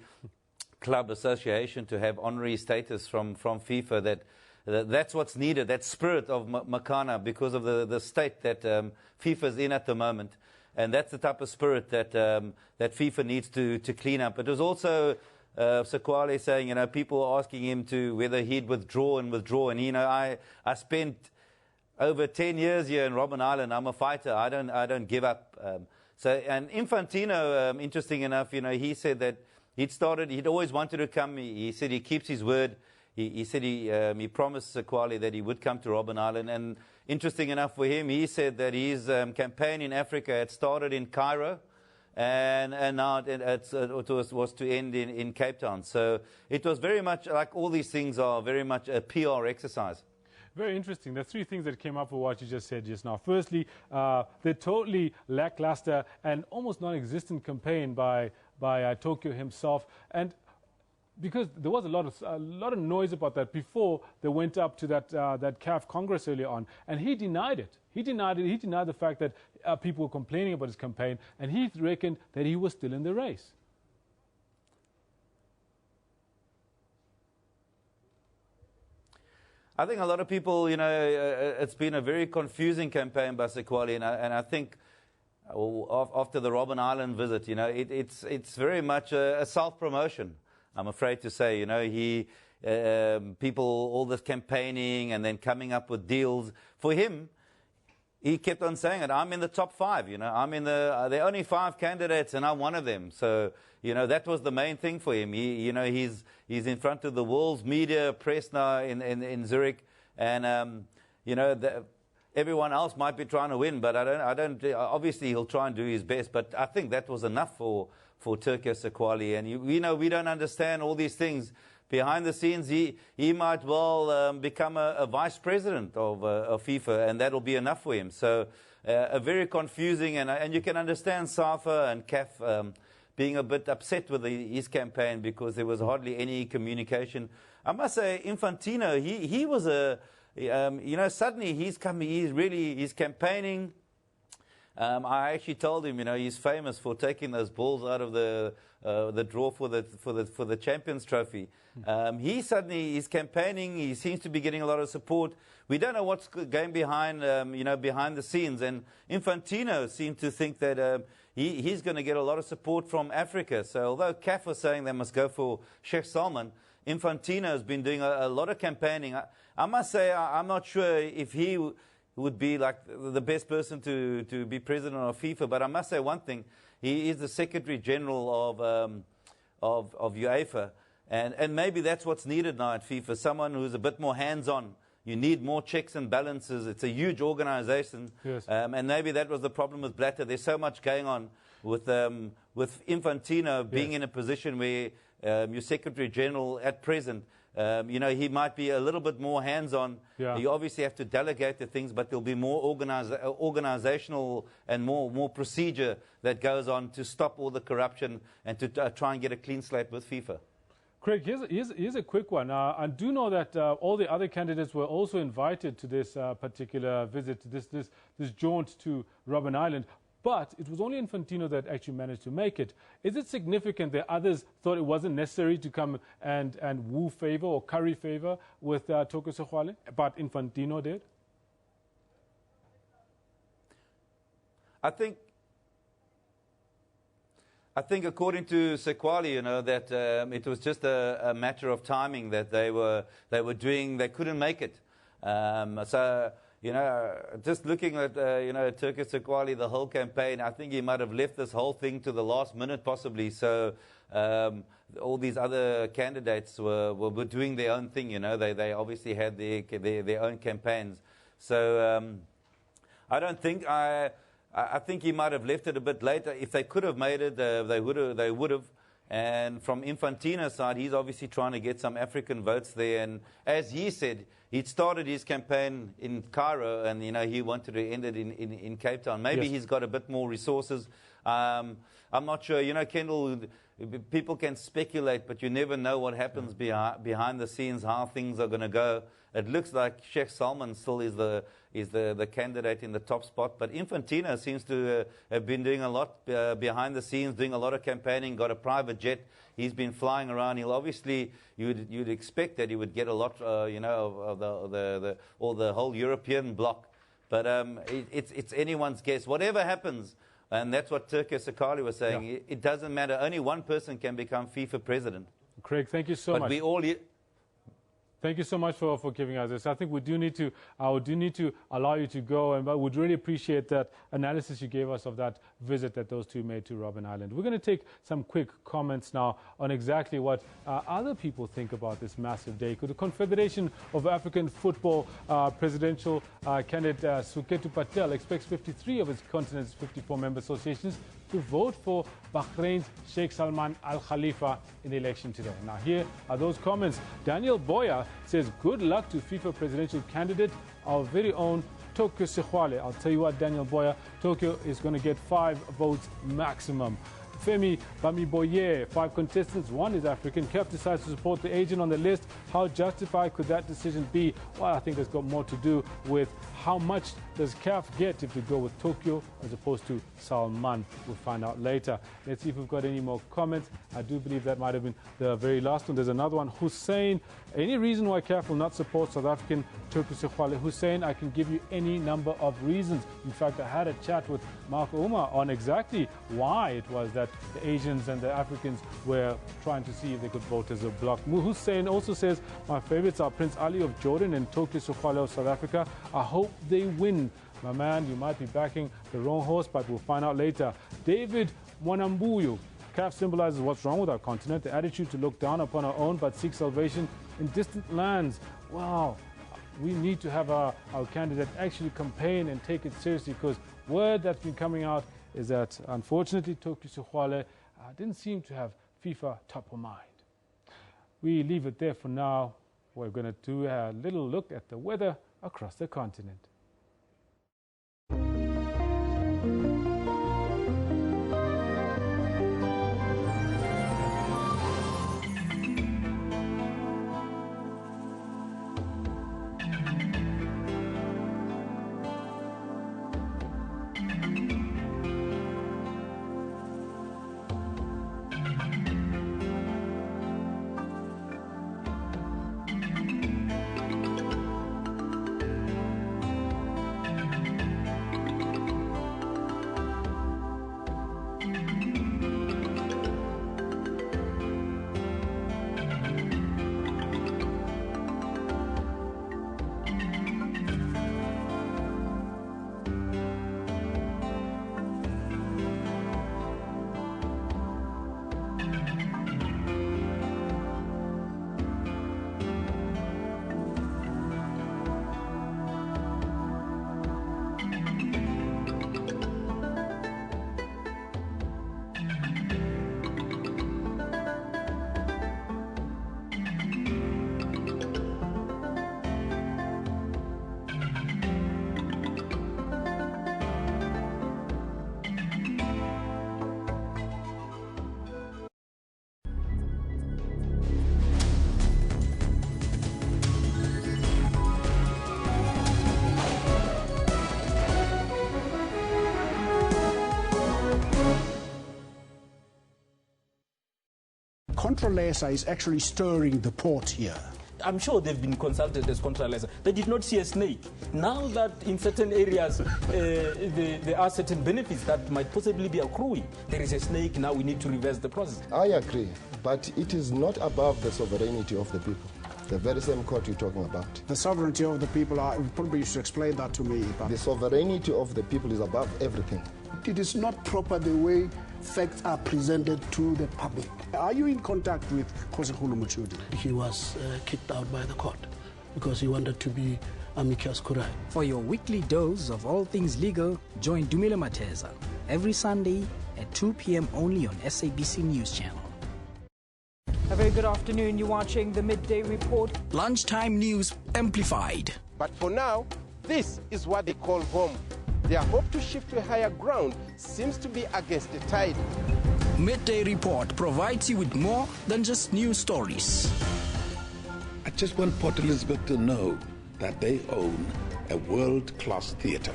club association to have honorary status from FIFA. That's what's needed, that spirit of Makana, because of the state that FIFA's in at the moment. And that's the type of spirit that FIFA needs to clean up. It was also Sekgwale saying, people are asking him to whether he'd withdraw. And, I spent over 10 years here in Robben Island. I'm a fighter. I don't give up. And Infantino, interesting enough, he said that he'd always wanted to come. He said he keeps his word. He said he promised Sekgwale that he would come to Robben Island. And interesting enough for him, he said that his campaign in Africa had started in Cairo, and now it was to end in Cape Town. So it was very much like all these things are very much a PR exercise. Very interesting. There are three things that came up with what you just said just now. Firstly, the totally lackluster and almost non-existent campaign by Tokyo himself, and because there was a lot of noise about that before they went up to that CAF Congress earlier on, and he denied it. He denied the fact that people were complaining about his campaign, and he reckoned that he was still in the race. I think a lot of people, it's been a very confusing campaign by Sekgwale, and I think after the Robben Island visit, it's very much a self-promotion. I'm afraid to say, people, all this campaigning and then coming up with deals. For him, he kept on saying it. I'm in the top 5, I'm in there are only 5 candidates and I'm one of them. So, that was the main thing for him. He's in front of the world's media, press now in Zurich. And, everyone else might be trying to win, but I don't, obviously he'll try and do his best. But I think that was enough for Tokyo Sekgwale. And we don't understand all these things. Behind the scenes, he might well become a vice president of FIFA, and that'll be enough for him. So a very confusing, and you can understand SAFA and CAF being a bit upset with his campaign because there was hardly any communication. I must say, Infantino, he was suddenly he's campaigning. I actually told him, he's famous for taking those balls out of the draw for the Champions Trophy. He's campaigning. He seems to be getting a lot of support. We don't know what's going behind the scenes. And Infantino seemed to think that he's going to get a lot of support from Africa. So although CAF was saying they must go for Sheikh Salman, Infantino has been doing a lot of campaigning. I must say, I'm not sure if he would be like the best person to be president of FIFA, but I must say one thing. He is the Secretary General of UEFA, and maybe that's what's needed now at FIFA, someone who's a bit more hands-on. You need more checks and balances. It's a huge organization. Yes. And maybe that was the problem with Blatter. There's so much going on with Infantino being in a position where your Secretary General at present, he might be a little bit more hands-on. Yeah. You obviously have to delegate the things, but there'll be more organizational and more procedure that goes on to stop all the corruption and to try and get a clean slate with FIFA. Craig, here's a quick one. I do know that all the other candidates were also invited to this particular visit, this jaunt to Robben Island, but it was only Infantino that actually managed to make it. Is it significant that others thought it wasn't necessary to come and woo favor or curry favor with Toko Sexwale, but Infantino did? I think according to Sexwale, that it was just a matter of timing that they couldn't make it. Just looking at, Turkish Sexwale, the whole campaign, I think he might have left this whole thing to the last minute possibly. So all these other candidates were doing their own thing, They obviously had their own campaigns. So I don't think... I think he might have left it a bit later. If they could have made it, they would have. And from Infantino's side, he's obviously trying to get some African votes there. And as he said, he'd started his campaign in Cairo, and he wanted to end it in Cape Town. Maybe he's got a bit more resources. I'm not sure. Kendall, people can speculate, but you never know what happens behind the scenes, how things are going to go. It looks like Sheikh Salman still is the candidate in the top spot, but Infantino seems to have been doing a lot behind the scenes, doing a lot of campaigning, got a private jet. He's been flying around. He'll obviously, you'd expect that he would get a lot, of the whole European bloc. But it's anyone's guess. Whatever happens, and that's what Turkish Sexwale was saying. It doesn't matter. Only one person can become FIFA president. Craig, thank you so much. Thank you so much for giving us this. I think I do need to allow you to go, and I would really appreciate that analysis you gave us of that visit that those two made to Robben Island. We're going to take some quick comments now on exactly what other people think about this massive day. The Confederation of African Football presidential candidate Suketu Patel expects 53 of its continent's 54 member associations to vote for Bahrain's Sheikh Salman Al Khalifa in the election today. Now here are those comments. Daniel Boya says, good luck to FIFA presidential candidate, our very own Toko Sexwale. I'll tell you what, Daniel Boya, Tokyo is going to get 5 votes maximum. Femi Bamiboye, 5 contestants, 1 is African. CAF decides to support the agent on the list. How justified could that decision be? Well, I think it's got more to do with how much does CAF get if we go with Tokyo as opposed to Salman. We'll find out later. Let's see if we've got any more comments. I do believe that might have been the very last one. There's another one. Hussein, any reason why CAF will not support South African Toko Sexwale? Hussein, I can give you any number of reasons. In fact, I had a chat with Mark Omar on exactly why it was that the Asians and the Africans were trying to see if they could vote as a bloc. Hussein also says, my favorites are Prince Ali of Jordan and Toko Sexwale of South Africa. I hope they win. My man, you might be backing the wrong horse, but we'll find out later. David Mwanambuyu, CAF symbolizes what's wrong with our continent, the attitude to look down upon our own but seek salvation in distant lands. Wow, we need to have our candidate actually campaign and take it seriously, because word that's been coming out is that, unfortunately, Toko Sexwale didn't seem to have FIFA top of mind. We leave it there for now. We're going to do a little look at the weather across the continent. Contra-Lesa is actually stirring the pot here. I'm sure they've been consulted as Contra-Lesa. They did not see a snake. Now that in certain areas there are certain benefits that might possibly be accruing, there is a snake, now we need to reverse the process. I agree, but it is not above the sovereignty of the people. The very same court you're talking about. The sovereignty of the people, probably you should explain that to me. The sovereignty of the people is above everything. It is not proper the way facts are presented to the public. Are you in contact with Kgosigolo Motshodi? He was kicked out by the court because he wanted to be amicus curiae. For your weekly dose of all things legal, join Dumile Mateza every Sunday at 2 p.m. only on SABC News Channel. A very good afternoon. You're watching the Midday Report. Lunchtime news amplified. But for now, this is what they call home. Their hope to shift to a higher ground seems to be against the tide. Midday Report provides you with more than just news stories. I just want Port Elizabeth to know that they own a world-class theatre.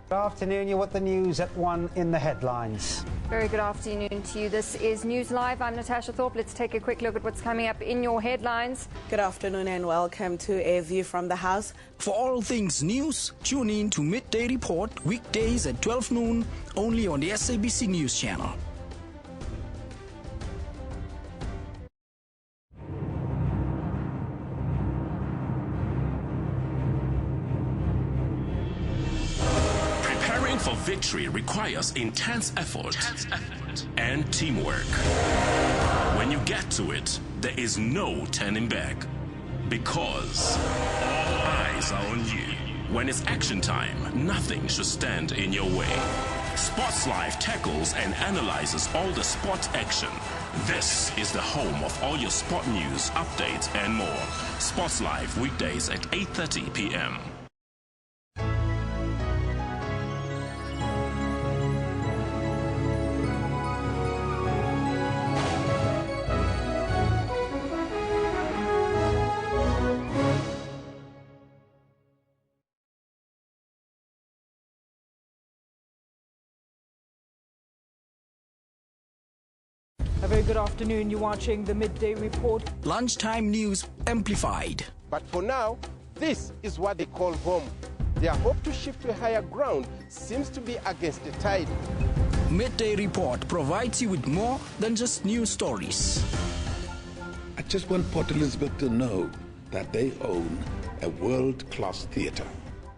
Good afternoon. You're with the news at 1 in the headlines. Very good afternoon to you. This is News Live. I'm Natasha Thorpe. Let's take a quick look at what's coming up in your headlines. Good afternoon and welcome to A View from the House. For all things news, tune in to Midday Report weekdays at 12 noon only on the SABC News Channel. For victory requires intense effort and teamwork. When you get to it, there is no turning back because all eyes are on you. When it's action time, nothing should stand in your way. Sports Live tackles and analyzes all the sport action. This is the home of all your sport news, updates, and more. Sports Live weekdays at 8:30 p.m. A very good afternoon. You're watching the Midday Report. Lunchtime news amplified. But for now, this is what they call home. Their hope to shift to a higher ground seems to be against the tide. Midday Report provides you with more than just news stories. I just want Port Elizabeth to know that they own a world-class theatre.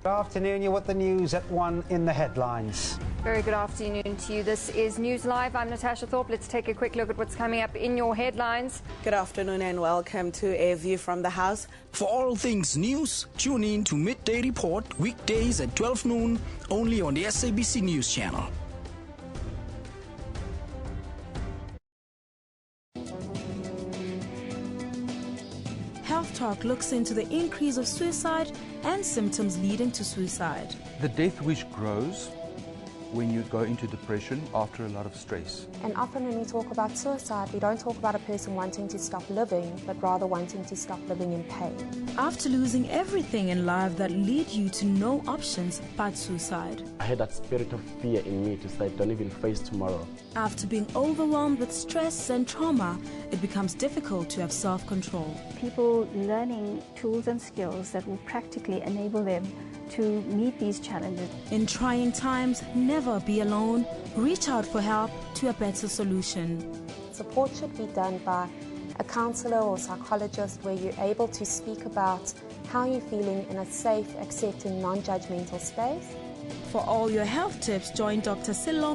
Good afternoon. You're with the news at 1 in the headlines. Very good afternoon to you. This is News Live. I'm Natasha Thorpe. Let's take a quick look at what's coming up in your headlines. Good afternoon and welcome to A View from the House. For all things news, tune in to Midday Report weekdays at 12 noon only on the SABC News Channel. Health Talk looks into the increase of suicide and symptoms leading to suicide. The death wish grows when you go into depression after a lot of stress. And often when we talk about suicide, we don't talk about a person wanting to stop living, but rather wanting to stop living in pain. After losing everything in life that lead you to no options but suicide. I had that spirit of fear in me to say, don't even face tomorrow. After being overwhelmed with stress and trauma, it becomes difficult to have self-control. People learning tools and skills that will practically enable them to meet these challenges. In trying times, never be alone. Reach out for help to a better solution. Support should be done by a counsellor or psychologist where you're able to speak about how you're feeling in a safe, accepting, non-judgmental space. For all your health tips, join Dr. SELLO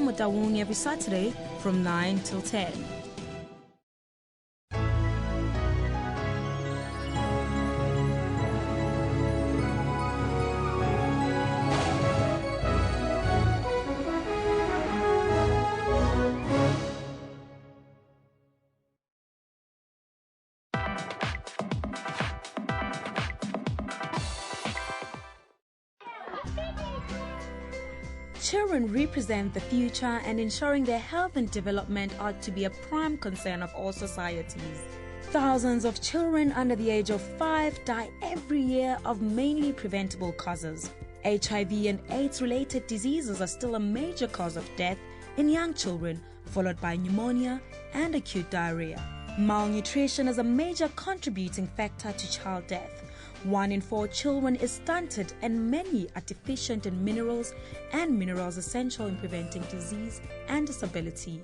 every Saturday from 9 till 10. Children represent the future, and ensuring their health and development ought to be a prime concern of all societies. Thousands of children under the age of 5 die every year of mainly preventable causes. HIV and AIDS-related diseases are still a major cause of death in young children, followed by pneumonia and acute diarrhea. Malnutrition is a major contributing factor to child death. 1 in 4 children is stunted, and many are deficient in minerals and minerals essential in preventing disease and disability.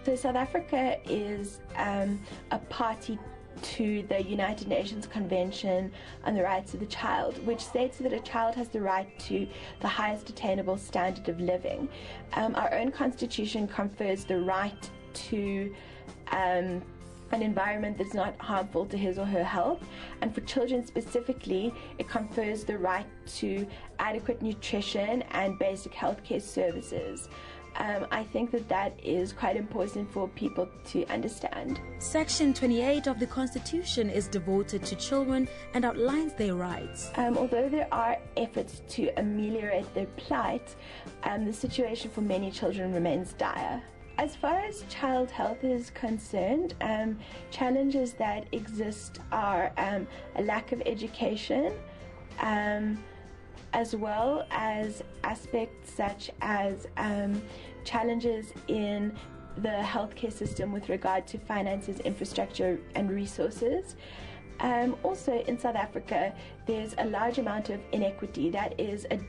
So South Africa is a party to the United Nations Convention on the Rights of the Child, which states that a child has the right to the highest attainable standard of living. Our own constitution confers the right to an environment that's not harmful to his or her health, and for children specifically, it confers the right to adequate nutrition and basic healthcare services. I think that is quite important for people to understand. Section 28 of the Constitution is devoted to children and outlines their rights. Although there are efforts to ameliorate their plight, the situation for many children remains dire. As far as child health is concerned, challenges that exist are a lack of education, as well as aspects such as challenges in the healthcare system with regard to finances, infrastructure and resources. Also in South Africa, there's a large amount of inequity. That is a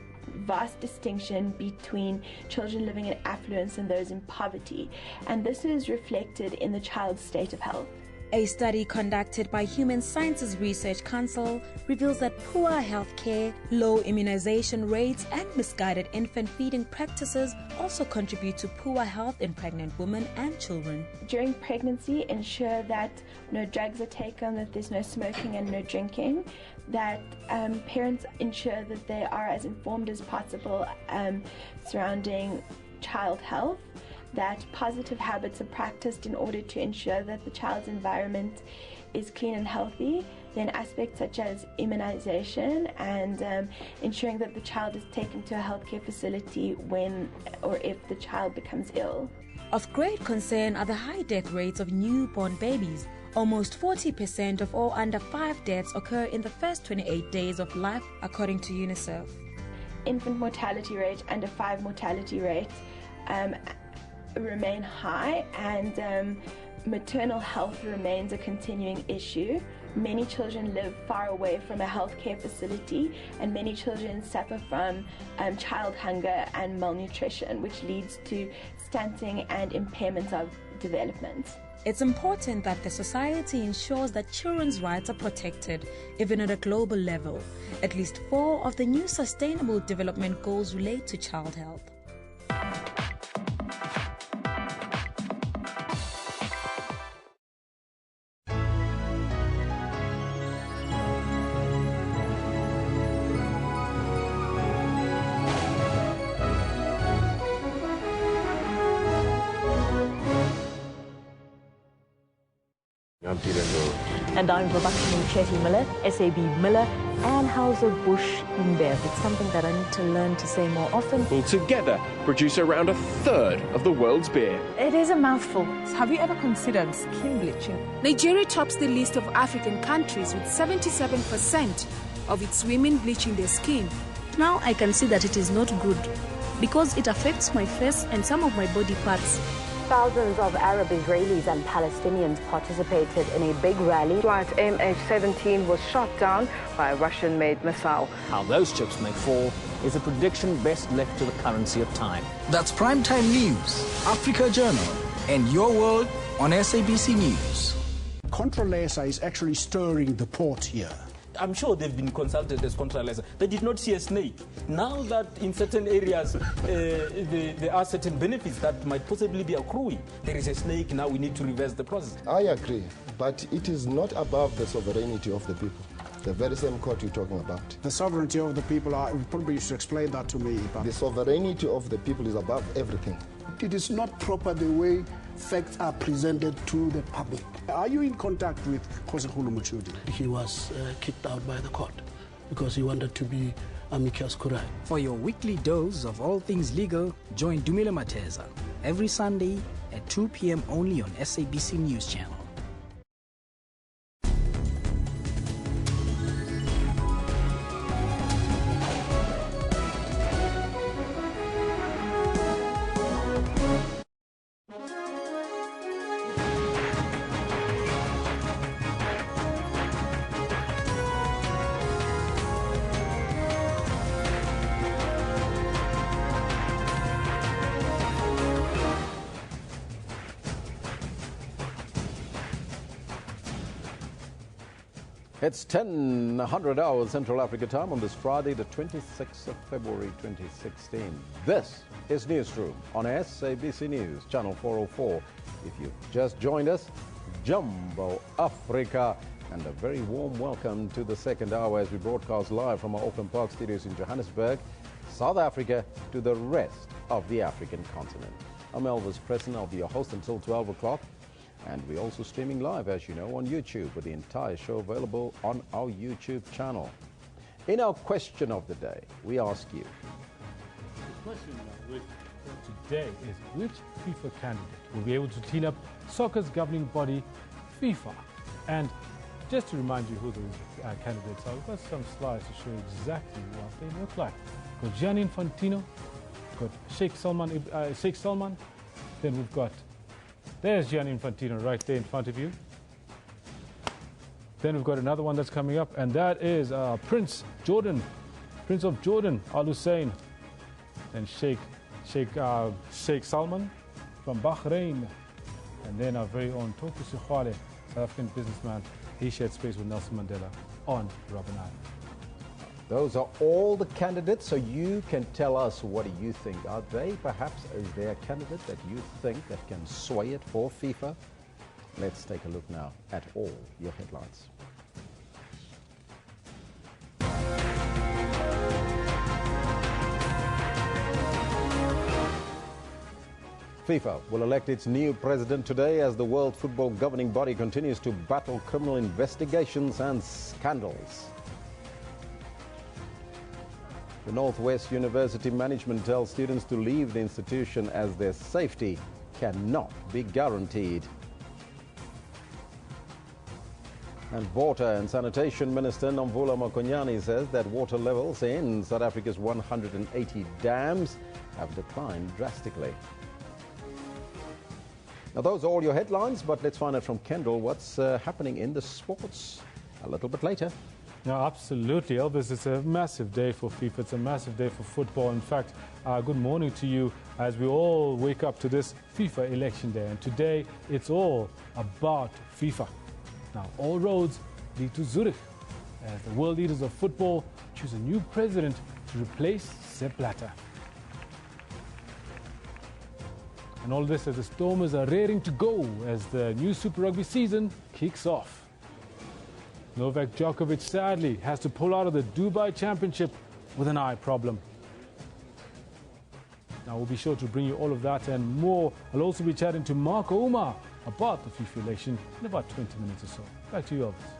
vast distinction between children living in affluence and those in poverty, and this is reflected in the child's state of health. A study conducted by Human Sciences Research Council reveals that poor health care, low immunization rates, and misguided infant feeding practices also contribute to poor health in pregnant women and children. During pregnancy, ensure that no drugs are taken, that there's no smoking and no drinking, that parents ensure that they are as informed as possible surrounding child health, that positive habits are practiced in order to ensure that the child's environment is clean and healthy. Then aspects such as immunization and ensuring that the child is taken to a healthcare facility when or if the child becomes ill. Of great concern are the high death rates of newborn babies. Almost 40% of all under 5 deaths occur in the first 28 days of life, according to UNICEF. Infant mortality rate, under 5 mortality rate remain high, and maternal health remains a continuing issue. Many children live far away from a healthcare facility, and many children suffer from child hunger and malnutrition, which leads to stunting and impairment of development. It's important that the society ensures that children's rights are protected, even at a global level. At least 4 of the new Sustainable Development Goals relate to child health. I'm Peter Ndoro. And I'm Babakini Chetty Miller, SAB Miller, and Hauser Bush InBev. It's something that I need to learn to say more often. Will together produce around a third of the world's beer. It is a mouthful. Have you ever considered skin bleaching? Nigeria tops the list of African countries with 77% of its women bleaching their skin. Now I can see that it is not good because it affects my face and some of my body parts. Thousands of Arab Israelis and Palestinians participated in a big rally. Flight MH17 was shot down by a Russian-made missile. How those chips may fall is a prediction best left to the currency of time. That's Primetime News, Africa Journal, and Your World on SABC News. Controlesa is actually stirring the pot here. I'm sure they've been consulted as Contralesa. They did not see a snake. Now that in certain areas there are certain benefits that might possibly be accruing, there is a snake, now we need to reverse the process. I agree, but it is not above the sovereignty of the people. The very same court you're talking about. The sovereignty of the people, probably you should explain that to me. The sovereignty of the people is above everything. It is not proper the way facts are presented to the public. Are you in contact with Khosekgolo Motshodi? He was kicked out by the court because he wanted to be amicus curiae. For your weekly dose of all things legal, join Dumile Mateza every Sunday at 2 p.m. only on SABC News Channel. It's 10:00 hours Central Africa time on this Friday, the 26th of February 2016. This is Newsroom on SABC News, Channel 404. If you've just joined us, Jumbo Africa, and a very warm welcome to the second hour as we broadcast live from our Auckland Park studios in Johannesburg, South Africa, to the rest of the African continent. I'm Elvis Preston. I'll be your host until 12 o'clock. And we're also streaming live, as you know, on YouTube, with the entire show available on our YouTube channel. In our question of the day, we ask you. The question for today is, which FIFA candidate will be able to clean up soccer's governing body, FIFA? And just to remind you who those candidates are, we've got some slides to show exactly what they look like. We've got Gianni Infantino, we've got Sheikh Salman, then we've got, there's Gianni Infantino right there in front of you. Then we've got another one that's coming up, and that is Prince of Jordan, Al Hussein, and Sheikh Salman from Bahrain, and then our very own Toku Sikhwale, South African businessman. He shared space with Nelson Mandela on Robben Island. Those are all the candidates, so you can tell us, what do you think? Are they perhaps, is there a candidate that you think that can sway it for FIFA? Let's take a look now at all your headlines. FIFA will elect its new president today as the World Football governing body continues to battle criminal investigations and scandals. The Northwest University management tells students to leave the institution as their safety cannot be guaranteed. And Water and Sanitation Minister Nomvula Mokonyane says that water levels in South Africa's 180 dams have declined drastically. Now, those are all your headlines, but let's find out from Kendall what's happening in the sports a little bit later. No, absolutely, Elvis. It's a massive day for FIFA. It's a massive day for football. In fact, good morning to you as we all wake up to this FIFA election day. And today, it's all about FIFA. Now, all roads lead to Zurich as the world leaders of football choose a new president to replace Sepp Blatter. And all this as the Stormers are raring to go as the new Super Rugby season kicks off. Novak Djokovic sadly has to pull out of the Dubai Championship with an eye problem. Now we'll be sure to bring you all of that and more. I'll also be chatting to Mark Omar about the FIFA election in about 20 minutes or so. Back to you, Elvis.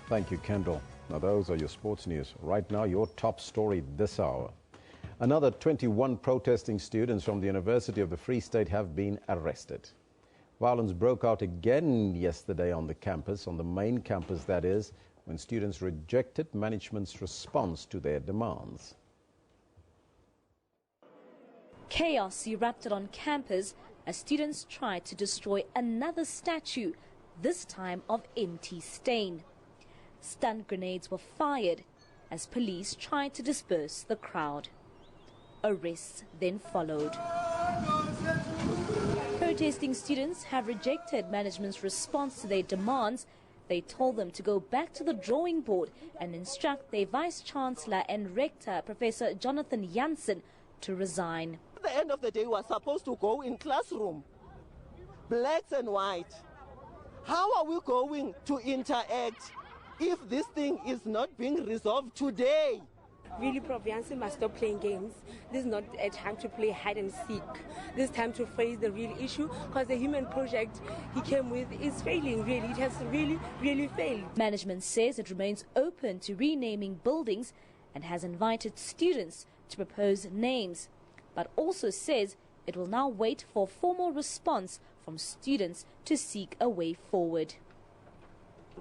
Thank you, Kendall. Now those are your sports news. Right now, your top story this hour. Another 21 protesting students from the University of the Free State have been arrested. Violence broke out again yesterday on the campus, on the main campus that is, when students rejected management's response to their demands. Chaos erupted on campus as students tried to destroy another statue, this time of MT Steyn. Stun grenades were fired as police tried to disperse the crowd. Arrests then followed. Protesting students have rejected management's response to their demands. They told them to go back to the drawing board and instruct their Vice-Chancellor and Rector, Professor Jonathan Jansen, to resign. At the end of the day, we are supposed to go in classroom, blacks and white. How are we going to interact if this thing is not being resolved today? Really, Prof. Jansen must stop playing games. This is not a time to play hide and seek. This is time to face the real issue, because the human project he came with is failing, really. It has really failed. Management says it remains open to renaming buildings and has invited students to propose names, but also says it will now wait for a formal response from students to seek a way forward.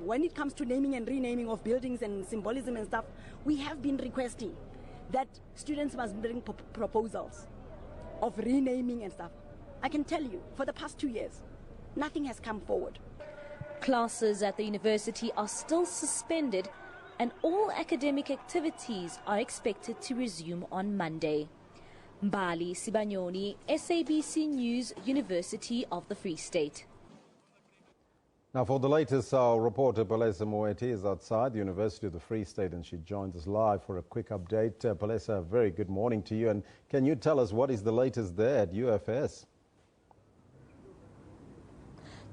When it comes to naming and renaming of buildings and symbolism and stuff, we have been requesting that students must bring proposals of renaming and stuff. I can tell you, for the past 2 years, nothing has come forward. Classes at the university are still suspended and all academic activities are expected to resume on Monday. Mbali Sibanyoni, SABC News, University of the Free State. Now, for the latest, our reporter Palesa Moeti is outside the University of the Free State, and she joins us live for a quick update. Palesa, very good morning to you, and can you tell us what is the latest there at UFS?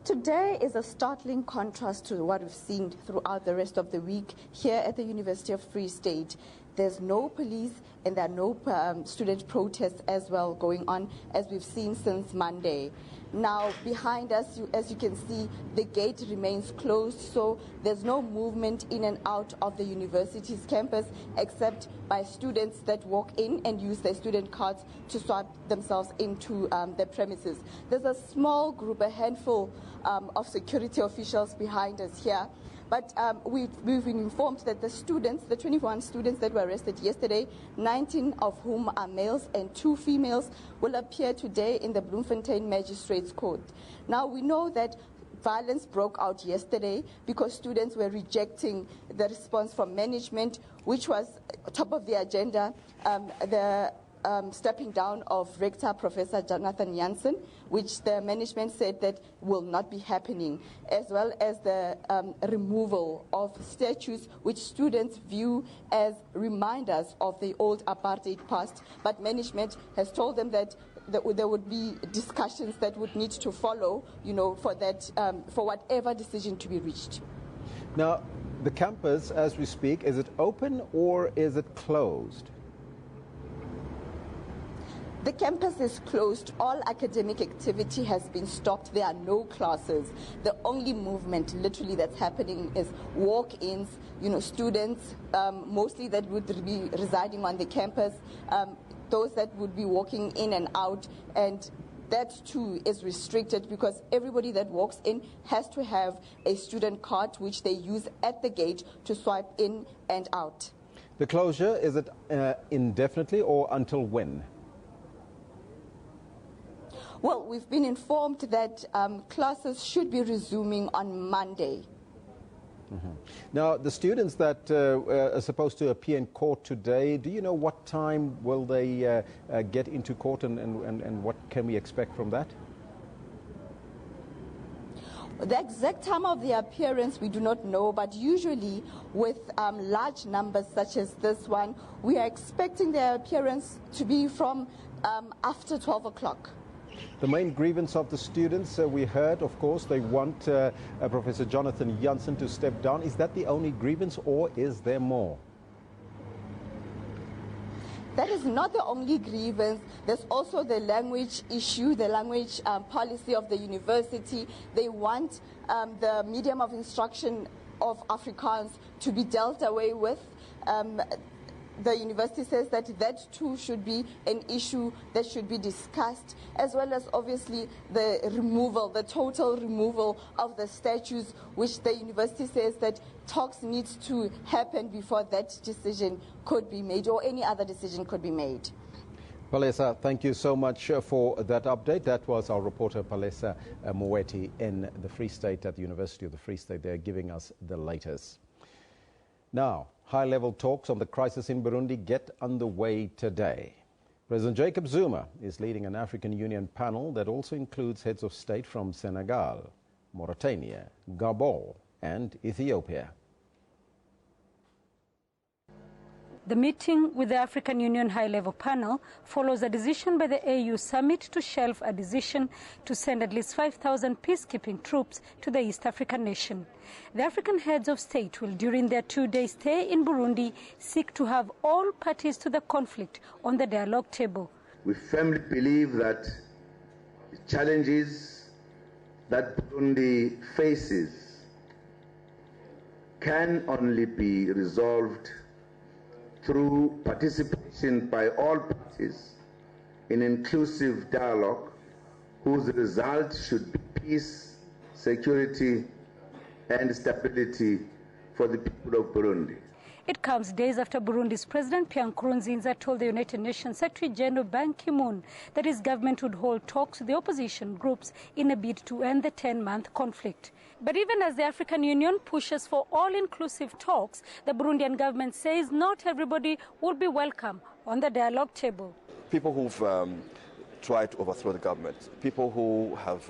Today is a startling contrast to what we've seen throughout the rest of the week here at the University of Free State. There's no police and there are no student protests as well going on, as we've seen since Monday. Now, behind us, as you can see, the gate remains closed, so there's no movement in and out of the university's campus except by students that walk in and use their student cards to swipe themselves into the premises. There's a small group, a handful of security officials behind us here. But we've been informed that the students, the 21 students that were arrested yesterday, 19 of whom are males and 2 females, will appear today in the Bloemfontein Magistrates Court. Now, we know that violence broke out yesterday because students were rejecting the response from management, which was top of the agenda, stepping down of Rector Professor Jonathan Jansen, which the management said that will not be happening, as well as the removal of statues which students view as reminders of the old apartheid past. But management has told them that there would be discussions that would need to follow, for that, for whatever decision to be reached. Now, the campus, as we speak, is it open or is it closed? The campus is closed. All academic activity has been stopped. There are no classes. The only movement literally that's happening is walk-ins, students mostly that would be residing on the campus, those that would be walking in and out, and that too is restricted because everybody that walks in has to have a student card which they use at the gate to swipe in and out. The closure, is it indefinitely or until when? Well, we've been informed that classes should be resuming on Monday. Mm-hmm. Now, the students that are supposed to appear in court today, do you know what time will they get into court and what can we expect from that? The exact time of the appearance we do not know, but usually with large numbers such as this one, we are expecting their appearance to be from after 12 o'clock. The main grievance of the students, we heard, of course, they want Professor Jonathan Jansen to step down. Is that the only grievance or is there more? That is not the only grievance. There's also the language issue, the language policy of the university. They want the medium of instruction of Afrikaans to be dealt away with. The university says that too should be an issue that should be discussed, as well as obviously the total removal of the statues, which the university says that talks need to happen before that decision could be made or any other decision could be made. Palesa, thank you so much for that update. That was our reporter Palesa Moeti in the Free State at the University of the Free State. They're giving us the latest. Now, high-level talks on the crisis in Burundi get underway today. President Jacob Zuma is leading an African Union panel that also includes heads of state from Senegal, Mauritania, Gabon, and Ethiopia. The meeting with the African Union high-level panel follows a decision by the AU summit to shelve a decision to send at least 5,000 peacekeeping troops to the East African nation. The African heads of state will, during their 2-day stay in Burundi, seek to have all parties to the conflict on the dialogue table. We firmly believe that the challenges that Burundi faces can only be resolved through participation by all parties in inclusive dialogue whose result should be peace, security, and stability for the people of Burundi. It comes days after Burundi's President Pierre Nkurunziza told the United Nations Secretary General Ban Ki-moon that his government would hold talks with the opposition groups in a bid to end the 10-month conflict. But even as the African Union pushes for all-inclusive talks, the Burundian government says not everybody will be welcome on the dialogue table. People who've tried to overthrow the government, people who have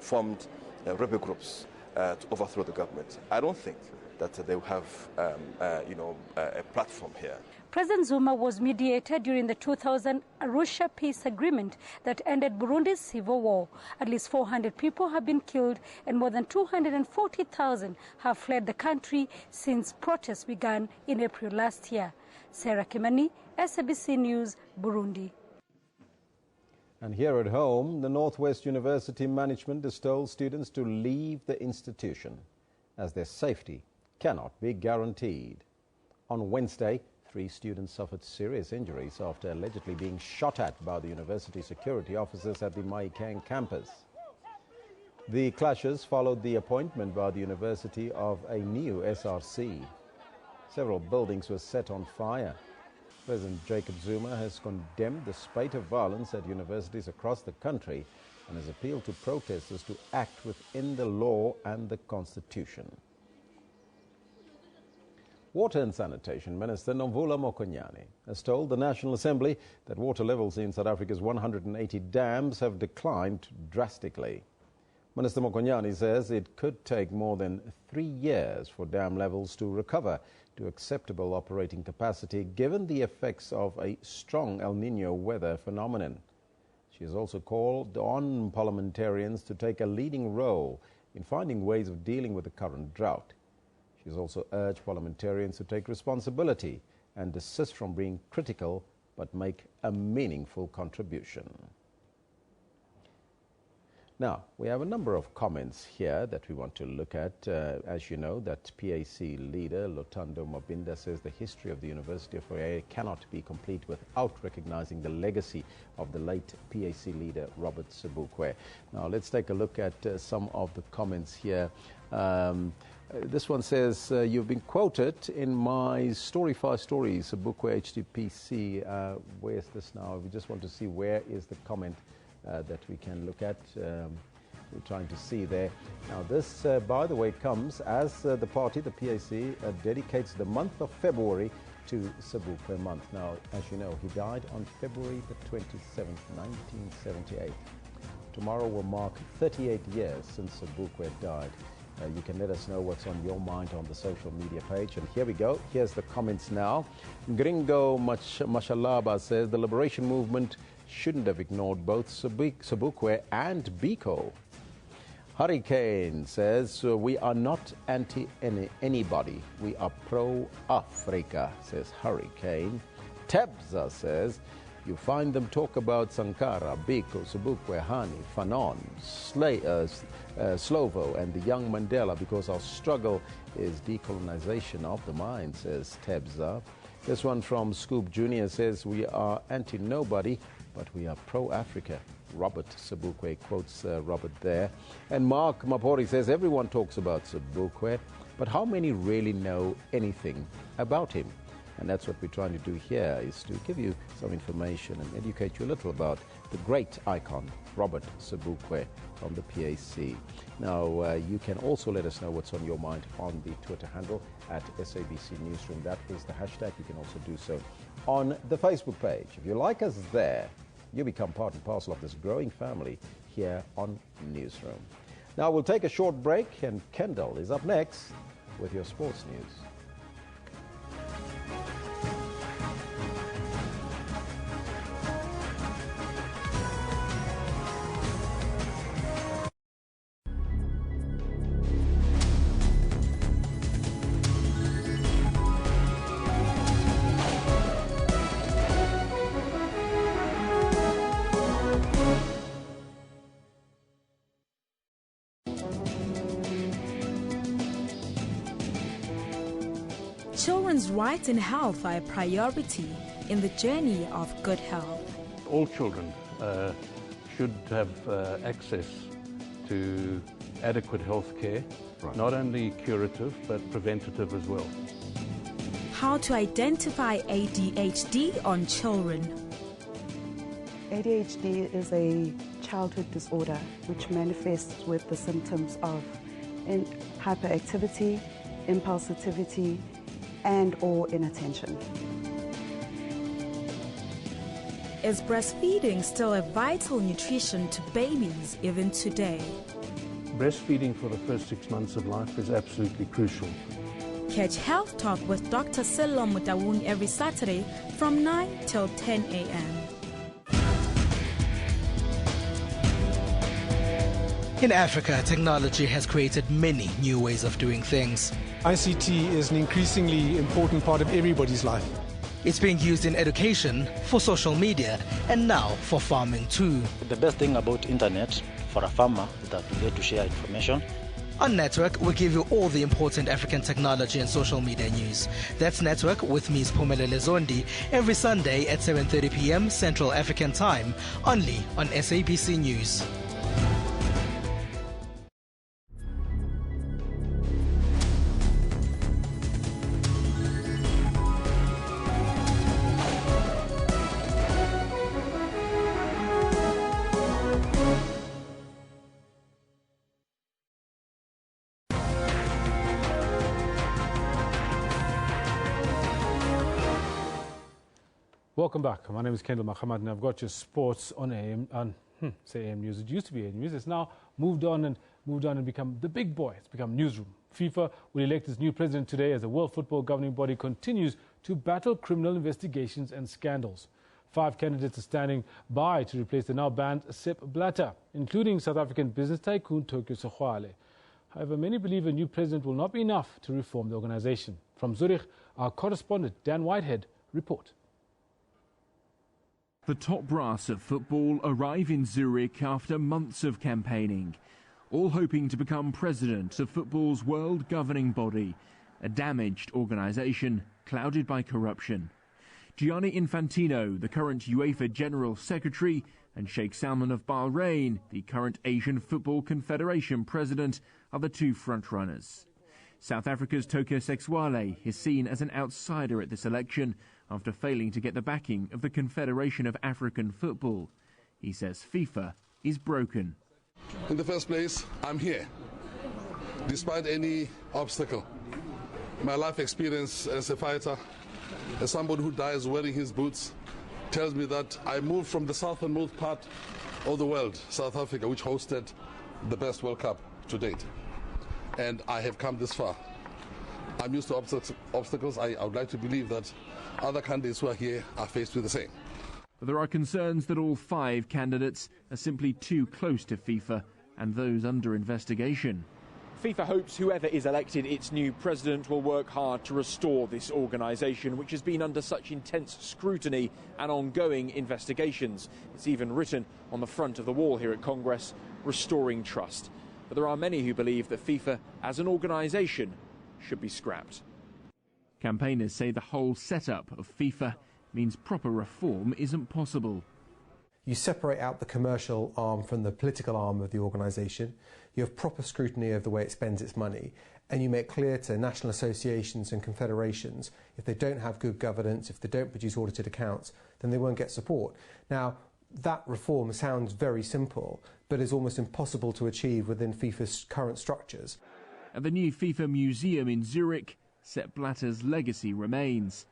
formed rebel groups, to overthrow the government. I don't think that they will have, a platform here. President Zuma was mediator during the 2000 Arusha peace agreement that ended Burundi's civil war. At least 400 people have been killed and more than 240,000 have fled the country since protests began in April last year. Sarah Kimani, SABC News, Burundi. And here at home, the Northwest University management has told students to leave the institution as their safety cannot be guaranteed. On Wednesday, 3 students suffered serious injuries after allegedly being shot at by the university security officers at the Mahikeng campus. The clashes followed the appointment by the university of a new SRC. Several buildings were set on fire. President Jacob Zuma has condemned the spate of violence at universities across the country and has appealed to protesters to act within the law and the Constitution. Water and Sanitation Minister Nomvula Mokonyane has told the National Assembly that water levels in South Africa's 180 dams have declined drastically. Minister Mokonyane says it could take more than 3 years for dam levels to recover to acceptable operating capacity, given the effects of a strong El Niño weather phenomenon. She has also called on parliamentarians to take a leading role in finding ways of dealing with the current drought. She has also urged parliamentarians to take responsibility and desist from being critical, but make a meaningful contribution. Now, we have a number of comments here that we want to look at. As you know, that PAC leader, Lotando Mabinda, says the history of the University of Hawaii cannot be complete without recognizing the legacy of the late PAC leader, Robert Sobukwe. Now, let's take a look at some of the comments here. This one says, you've been quoted in my Story 5 Stories, Sobukwe HTPC. Where's this now? We just want to see where is the comment that we can look at. We're trying to see there. Now this, by the way, comes as the party, the PAC, dedicates the month of February to Sobukwe month. Now, as you know, he died on February the 27th, 1978. Tomorrow will mark 38 years since Sobukwe died. You can let us know what's on your mind on the social media page. And here we go. Here's the comments now. Gringo Mashalaba says the liberation movement shouldn't have ignored both Sobukwe and Biko. Hurricane says we are not anti-anybody. We are pro-Africa, says Hurricane. Tebza says you find them talk about Sankara, Biko, Sobukwe, Hani, Fanon, Slovo, and the young Mandela because our struggle is decolonization of the mind, says Tebza. This one from Scoop Jr. says we are anti-nobody, but we are pro-Africa. Robert Sobukwe quotes Robert there. And Mark Mapori says everyone talks about Sobukwe, but how many really know anything about him? And that's what we're trying to do here, is to give you some information and educate you a little about the great icon, Robert Sobukwe from the PAC. Now, you can also let us know what's on your mind on the Twitter handle at SABC Newsroom. That is the hashtag. You can also do so on the Facebook page. If you like us there, you become part and parcel of this growing family here on Newsroom. Now, we'll take a short break, and Kendall is up next with your sports news. Children's rights and health are a priority in the journey of good health. All children should have access to adequate health care, not only curative but preventative as well. How to identify ADHD on children. ADHD is a childhood disorder which manifests with the symptoms of hyperactivity, impulsivity, and or inattention. Is breastfeeding still a vital nutrition to babies even today? breastfeeding for the first 6 months of life is absolutely crucial. Catch Health Talk with Dr. SELLO Mutawun every Saturday from 9 till 10 a.m. In Africa, technology has created many new ways of doing things. ICT is an increasingly important part of everybody's life. It's being used in education, for social media, and now for farming too. The best thing about internet for a farmer is that we get to share information. On Network, we give you all the important African technology and social media news. That's Network with me, Spumelele Zondi, every Sunday at 7:30 p.m. Central African Time, only on SABC News. Welcome back. My name is Kendall Mahamat, and I've got your sports on AM News. It used to be AM News. It's now moved on and become the big boy. It's become Newsroom. FIFA will elect its new president today as the World Football governing body continues to battle criminal investigations and scandals. 5 candidates are standing by to replace the now banned Sepp Blatter, including South African business tycoon Tokyo Sexwale. However, many believe a new president will not be enough to reform the organization. From Zurich, our correspondent Dan Whitehead reports. The top brass of football arrive in Zurich after months of campaigning, all hoping to become president of football's world governing body, a damaged organisation clouded by corruption. Gianni Infantino, the current UEFA General Secretary, and Sheikh Salman of Bahrain, the current Asian Football Confederation president, are the 2 frontrunners. South Africa's Tokyo Sexwale is seen as an outsider at this election after failing to get the backing of the Confederation of African Football. He says FIFA is broken. In the first place, I'm here, despite any obstacle. My life experience as a fighter, as somebody who dies wearing his boots, tells me that I moved from the southernmost part of the world, South Africa, which hosted the best World Cup to date. And I have come this far. I'm used to obstacles. I would like to believe that other candidates who are here are faced with the same. But there are concerns that all 5 candidates are simply too close to FIFA and those under investigation. FIFA hopes whoever is elected its new president will work hard to restore this organisation, which has been under such intense scrutiny and ongoing investigations. It's even written on the front of the wall here at Congress, restoring trust. But there are many who believe that FIFA as an organisation should be scrapped. Campaigners say the whole setup of FIFA means proper reform isn't possible. You separate out the commercial arm from the political arm of the organisation, you have proper scrutiny of the way it spends its money, and you make clear to national associations and confederations if they don't have good governance, if they don't produce audited accounts, then they won't get support. Now, that reform sounds very simple, but is almost impossible to achieve within FIFA's current structures. At the new FIFA museum in Zurich, Sepp Blatter's legacy remains.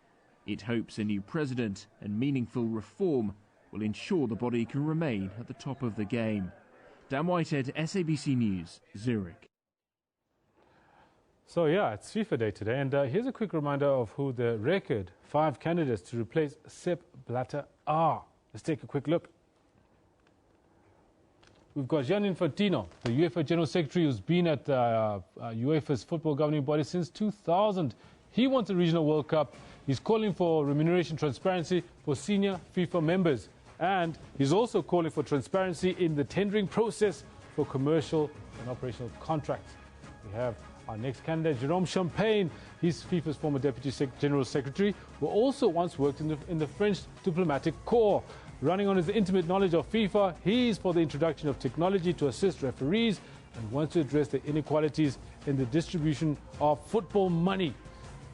It hopes a new president and meaningful reform will ensure the body can remain at the top of the game. Dan Whitehead, SABC News, Zurich. So yeah, it's FIFA Day today, and here's a quick reminder of who the record 5 candidates to replace Sepp Blatter are. Let's take a quick look. We've got Gianni Infantino, the UEFA General Secretary, who's been at UEFA's football governing body since 2000. He wants a regional World Cup. He's calling for remuneration transparency for senior FIFA members. And he's also calling for transparency in the tendering process for commercial and operational contracts. We have our next candidate, Jerome Champagne. He's FIFA's former Deputy General Secretary, who also once worked in the French diplomatic corps. Running on his intimate knowledge of FIFA, he's for the introduction of technology to assist referees and wants to address the inequalities in the distribution of football money.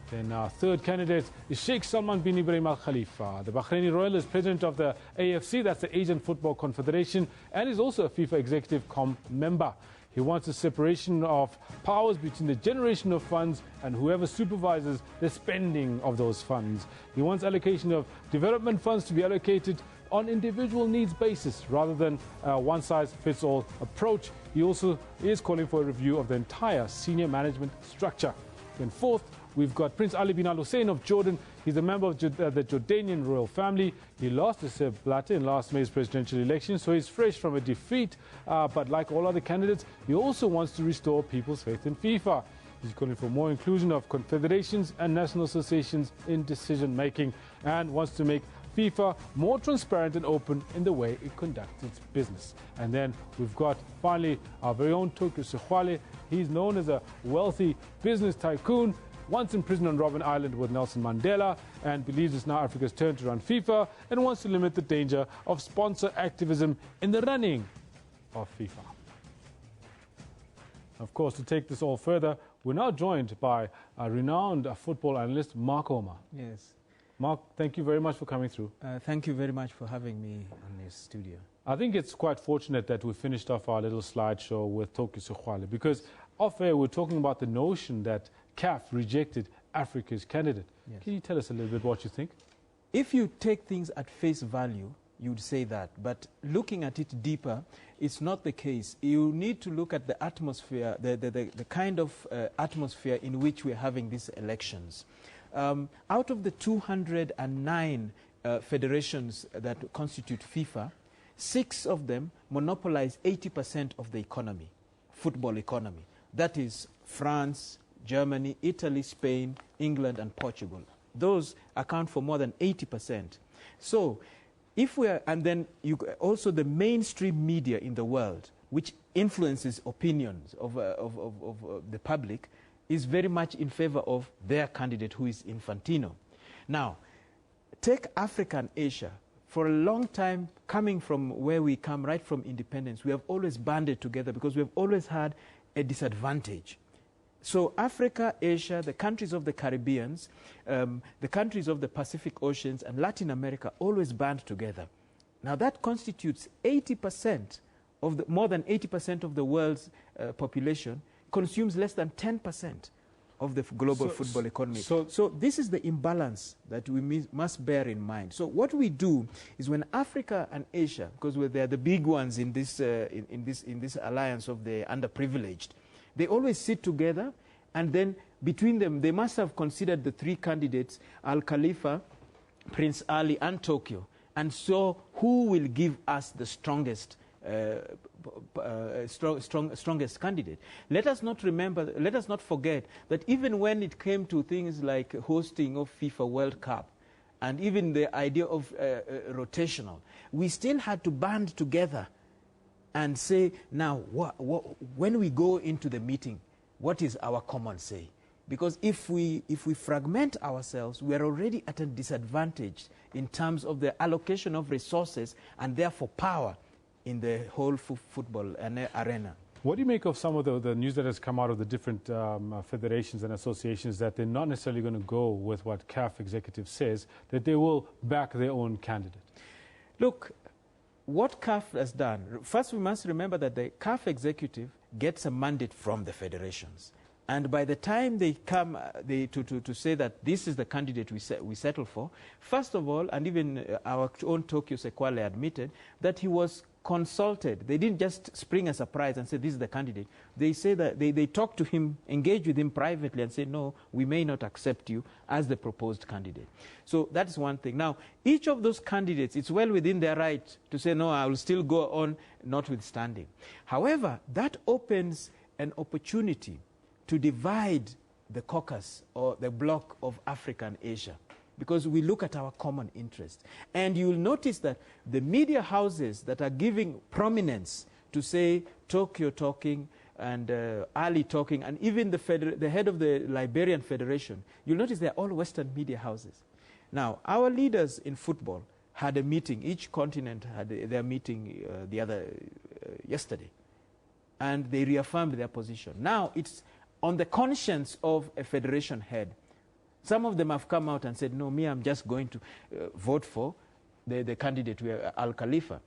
Then our third candidate is Sheikh Salman bin Ibrahim Al Khalifa. The Bahraini royal is president of the AFC, that's the Asian Football Confederation, and is also a FIFA Executive Com member. He wants a separation of powers between the generation of funds and whoever supervises the spending of those funds. He wants allocation of development funds to be allocated on individual needs basis rather than a one-size-fits-all approach. He also is calling for a review of the entire senior management structure. Then fourth, we've got Prince Ali bin Al Hussein of Jordan. He's a member of the Jordanian royal family. He lost to Sepp Blatter in last May's presidential election, so he's fresh from a defeat. But like all other candidates, he also wants to restore people's faith in FIFA. He's calling for more inclusion of confederations and national associations in decision-making and wants to make FIFA more transparent and open in the way it conducts its business. And then we've got, finally, our very own Tokyo Sexwale. He's known as a wealthy business tycoon, once in prison on Robben Island with Nelson Mandela, and believes it's now Africa's turn to run FIFA and wants to limit the danger of sponsor activism in the running of FIFA. Of course, to take this all further, we're now joined by a renowned football analyst, Mark Omar. Yes. Mark, thank you very much for coming through. Thank you very much for having me on this studio. I think it's quite fortunate that we finished off our little slideshow with Tokyo Sexwale, because off air we're talking about the notion that CAF rejected Africa's candidate. Yes. Can you tell us a little bit what you think? If you take things at face value, you'd say that. But looking at it deeper, it's not the case. You need to look at the atmosphere, the kind of atmosphere in which we're having these elections. Out of the 209 federations that constitute FIFA, 6 of them monopolize 80% of the economy, football economy. That is France, Germany, Italy, Spain, England, and Portugal. Those account for more than 80%. So, if we are, and then also the mainstream media in the world, which influences opinions of the public, is very much in favor of their candidate, who is Infantino. Now, take Africa and Asia. For a long time, coming from where we come, right from independence, we have always banded together because we have always had a disadvantage. So Africa, Asia, the countries of the Caribbean, the countries of the Pacific Oceans, and Latin America always band together. Now that constitutes 80% of the, more than 80% of the world's population consumes less than 10% of the global football economy. So this is the imbalance that we must bear in mind. So what we do is, when Africa and Asia, because they're the big ones in this alliance of the underprivileged, they always sit together, and then between them they must have considered the 3 candidates, Al Khalifa, Prince Ali, and Tokyo, and so who will give us the strongest strongest candidate. Let us not forget that even when it came to things like hosting of FIFA World Cup, and even the idea of rotational, we still had to band together and say, now, when we go into the meeting, what is our common say? Because if we fragment ourselves, we are already at a disadvantage in terms of the allocation of resources and therefore power in the whole football arena. What do you make of some of the news that has come out of the different federations and associations, that they're not necessarily going to go with what CAF executive says, that they will back their own candidate? Look, what CAF has done, first we must remember that the CAF executive gets a mandate from the federations. And by the time they come to say that this is the candidate we settle for, first of all, and even our own Tokyo Sexwale admitted that he was consulted. They didn't just spring a surprise and say this is the candidate. They say that they talked to him, engaged with him privately, and said, no, we may not accept you as the proposed candidate. So that's one thing. Now, each of those candidates, it's well within their right to say, no, I will still go on, notwithstanding. However, that opens an opportunity to divide the caucus or the bloc of Africa and Asia, because we look at our common interest. And you'll notice that the media houses that are giving prominence to, say, Tokyo talking and Ali talking, and even the head of the Liberian Federation, you'll notice they're all Western media houses. Now, our leaders in football had a meeting. Each continent had their meeting yesterday, and they reaffirmed their position. Now, it's on the conscience of a federation head. Some of them have come out and said, no, I'm just going to vote for the candidate, Al Khalifa.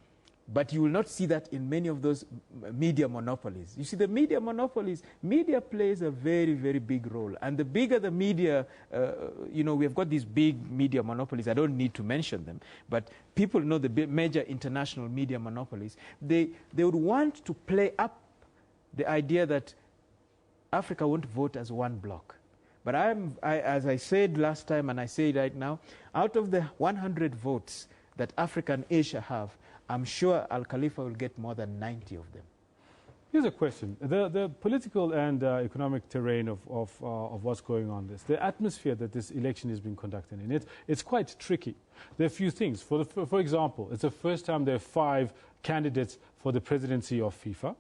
But you will not see that in many of those media monopolies. You see, the media monopolies, media plays a very, very big role. And the bigger the media, you know, we have got these big media monopolies. I don't need to mention them. But people know the major international media monopolies. They would want to play up the idea that Africa won't vote as one bloc. But as I said last time, and I say it right now, out of the 100 votes that Africa and Asia have, I'm sure Al Khalifa will get more than 90 of them. Here's a question. The political and economic terrain of what's going on, the atmosphere that this election is being conducted in, it's quite tricky. There are a few things. For example, it's the first time there are 5 candidates for the presidency of FIFA.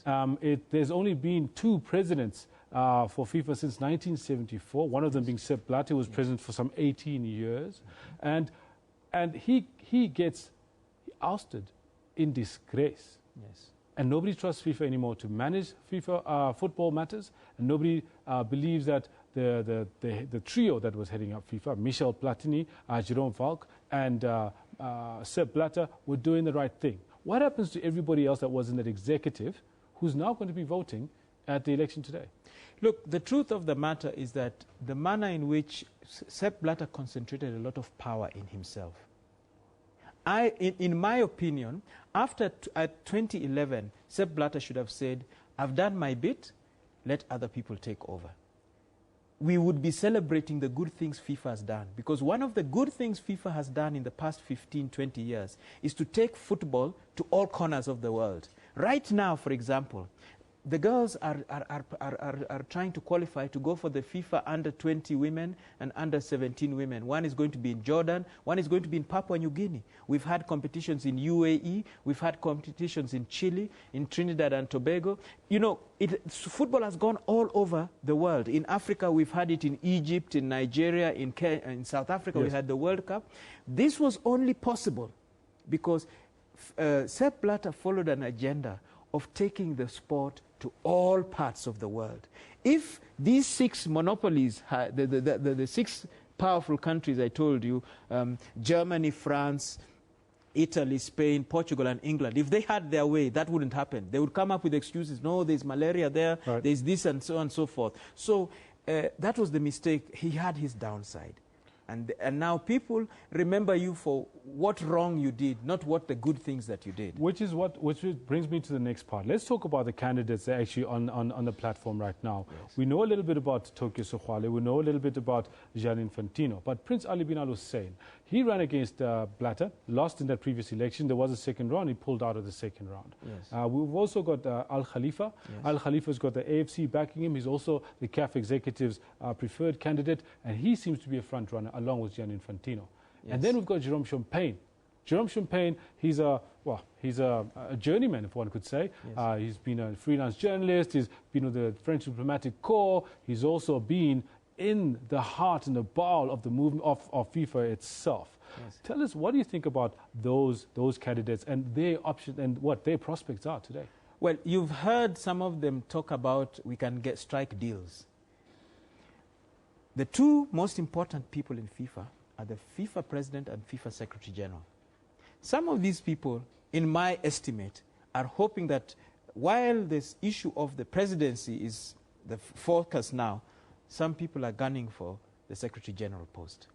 Yes. There's only been 2 presidents for FIFA since 1974, one of them being Sepp Blatter, who was president for some 18 years. And he gets ousted in disgrace. Yes. And nobody trusts FIFA anymore to manage FIFA football matters, and nobody believes that the trio that was heading up FIFA, Michel Platini, Jérôme Valk, and Sepp Blatter, were doing the right thing. What happens to everybody else that was in that executive who's now going to be voting at the election today? Look, the truth of the matter is that the manner in which Sepp Blatter concentrated a lot of power in himself. In my opinion, after 2011, Sepp Blatter should have said, I've done my bit, let other people take over. We would be celebrating the good things FIFA has done, because one of the good things FIFA has done in the past 15, 20 years is to take football to all corners of the world. Right now, for example, the girls are trying to qualify to go for the FIFA under-20 women and under-17 women. One is going to be in Jordan, one is going to be in Papua New Guinea. We've had competitions in UAE, we've had competitions in Chile, in Trinidad and Tobago. You know, football has gone all over the world. In Africa, we've had it in Egypt, in Nigeria, in South Africa, yes. We had the World Cup. This was only possible because Sepp Blatter followed an agenda of taking the sport to all parts of the world. If these 6 monopolies, the 6 powerful countries I told you, Germany, France, Italy, Spain, Portugal and England, if they had their way, that wouldn't happen. They would come up with excuses. No, there's malaria there, right. There's this and so on and so forth. So that was the mistake. He had his downside. And now people remember you for what wrong you did, not what the good things that you did. Which brings me to the next part. Let's talk about the candidates that are actually on the platform right now. Yes. We know a little bit about Tokyo Sexwale, we know a little bit about Gianni Infantino, but Prince Ali bin Al Hussein, he ran against Blatter, lost in that previous election. There was a second round, he pulled out of the second round. Yes. We've also got Al Khalifa. Yes. Al Khalifa's got the AFC backing him. He's also the CAF executive's preferred candidate, and he seems to be a front runner along with Gianni Infantino. Yes. And then we've got Jérôme Champagne. Jérôme Champagne, he's a journeyman, if one could say. Yes. He's been a freelance journalist. He's been with the French diplomatic corps. He's also been in the heart and the bowel of the movement of FIFA itself. Yes. Tell us, what do you think about those candidates and their options and what their prospects are today? Well, you've heard some of them talk about we can strike deals. The 2 most important people in FIFA are the FIFA president and FIFA secretary general. Some of these people, in my estimate, are hoping that while this issue of the presidency is the focus now, some people are gunning for the secretary general post.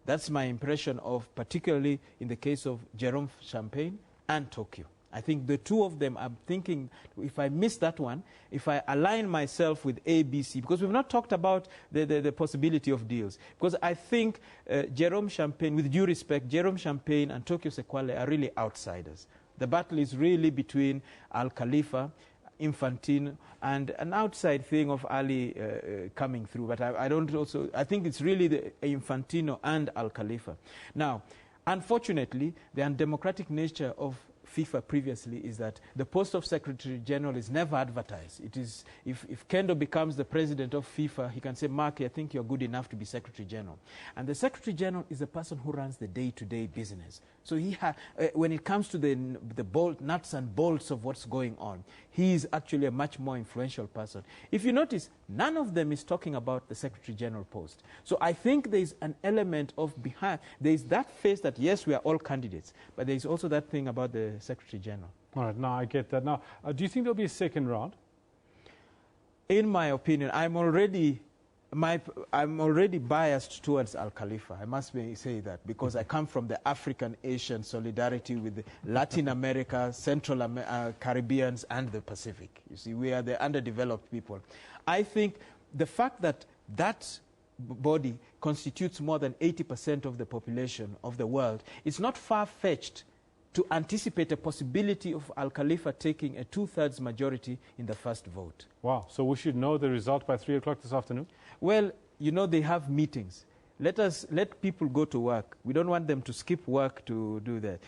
That's my impression of, particularly in the case of Jérôme Champagne and Tokyo. I think the 2 of them, I'm thinking, if I miss that one, if I align myself with ABC, because we've not talked about the possibility of deals, because I think Jérôme Champagne, with due respect, Jérôme Champagne and Tokyo Sexwale are really outsiders. The battle is really between Al Khalifa, Infantino, and an outside thing of Ali coming through. But I think it's really the Infantino and Al Khalifa. Now, unfortunately, the undemocratic nature of FIFA previously is that the post of Secretary General is never advertised. It is, if Kendo becomes the president of FIFA, he can say, Mark, I think you're good enough to be Secretary General. And the Secretary General is the person who runs the day-to-day business. So when it comes to the nuts and bolts of what's going on, he is actually a much more influential person. If you notice, none of them is talking about the Secretary General post. So I think there's an element of behind. There's that phase that, yes, we are all candidates, but there's also that thing about the Secretary General. All right, now I get that. Now, do you think there'll be a second round? In my opinion, I'm already biased towards Al Khalifa. I must say that, because I come from the African-Asian solidarity with Latin America, Central Caribbeans, and the Pacific. You see, we are the underdeveloped people. I think the fact that that body constitutes more than 80% of the population of the world, it's not far-fetched to anticipate a possibility of Al Khalifa taking a 2/3 majority in the first vote. Wow. So we should know the result by 3 o'clock this afternoon? Well, you know, they have meetings. Let people go to work. We don't want them to skip work to do that.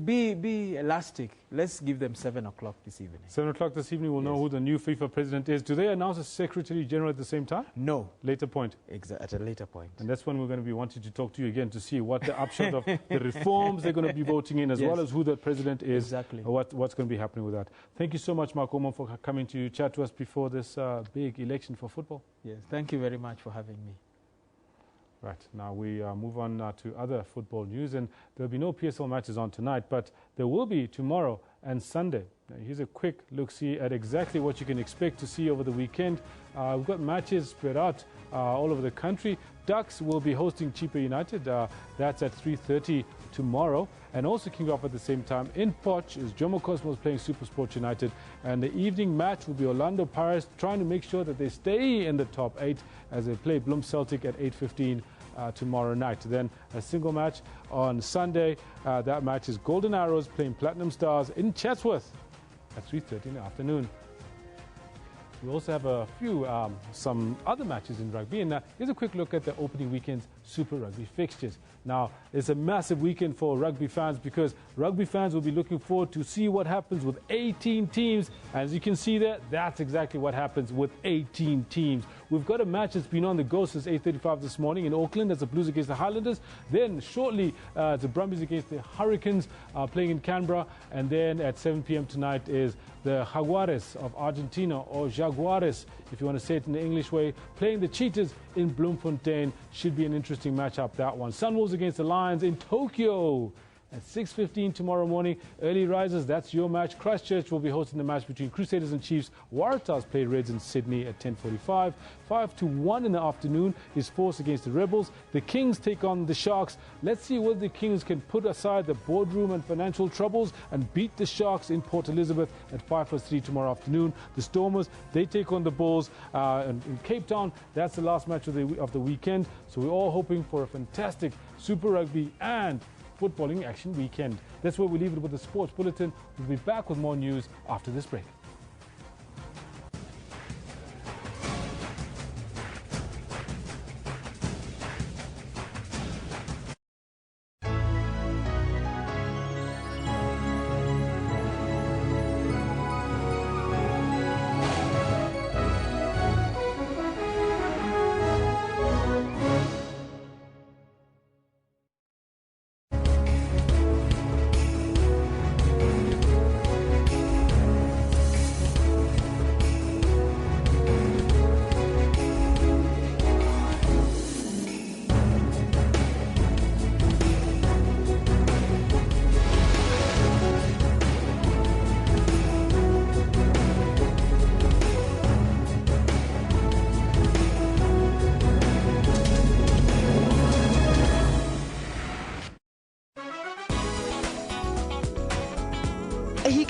Be elastic. Let's give them 7 o'clock this evening. 7 o'clock this evening, we'll know who the new FIFA president is. Do they announce a Secretary General at the same time? No. Later point? At a later point. And that's when we're going to be wanting to talk to you again to see what the upshot of the reforms they're going to be voting in, as well as who the president is. Exactly. What's going to be happening with that. Thank you so much, Mark Oman, for coming to chat to us before this big election for football. Yes, thank you very much for having me. Right, now we move on to other football news, and there'll be no PSL matches on tonight, but there will be tomorrow and Sunday. Now, here's a quick look-see at exactly what you can expect to see over the weekend. We've got matches spread out all over the country. Ducks will be hosting Chipa United. That's at 3:30 tomorrow. And also kicking off at the same time in Potch is Jomo Cosmos playing SuperSport United. And the evening match will be Orlando Pirates trying to make sure that they stay in the top 8 as they play Bloem Celtic at 8:15 tomorrow night. Then a single match on Sunday. That match is Golden Arrows playing Platinum Stars in Chatsworth at 3:30 in the afternoon. We also have a few, some other matches in rugby. And here's a quick look at the opening weekend's Super Rugby fixtures. Now, it's a massive weekend for rugby fans because rugby fans will be looking forward to see what happens with 18 teams. As you can see there, that's exactly what happens with 18 teams. We've got a match that's been on the go since 8:35 this morning in Auckland. That's the Blues against the Highlanders. Then shortly, the Brumbies against the Hurricanes playing in Canberra. And then at 7 p.m. tonight is the Jaguares of Argentina, or Jaguares, if you want to say it in the English way, playing the Cheetahs in Bloemfontein. Should be an interesting matchup, that one. Sunwolves against the Lions in Tokyo at 6:15 tomorrow morning. Early risers, that's your match. Christchurch will be hosting the match between Crusaders and Chiefs. Waratahs play Reds in Sydney at 10:45. 5 to 1 in the afternoon is Force against the Rebels. The Kings take on the Sharks. Let's see whether the Kings can put aside the boardroom and financial troubles and beat the Sharks in Port Elizabeth at 5:3 tomorrow afternoon. The Stormers, they take on the Bulls in Cape Town. That's the last match of the weekend. So we're all hoping for a fantastic Super Rugby and footballing action weekend. That's where we leave it with the Sports Bulletin. We'll be back with more news after this break.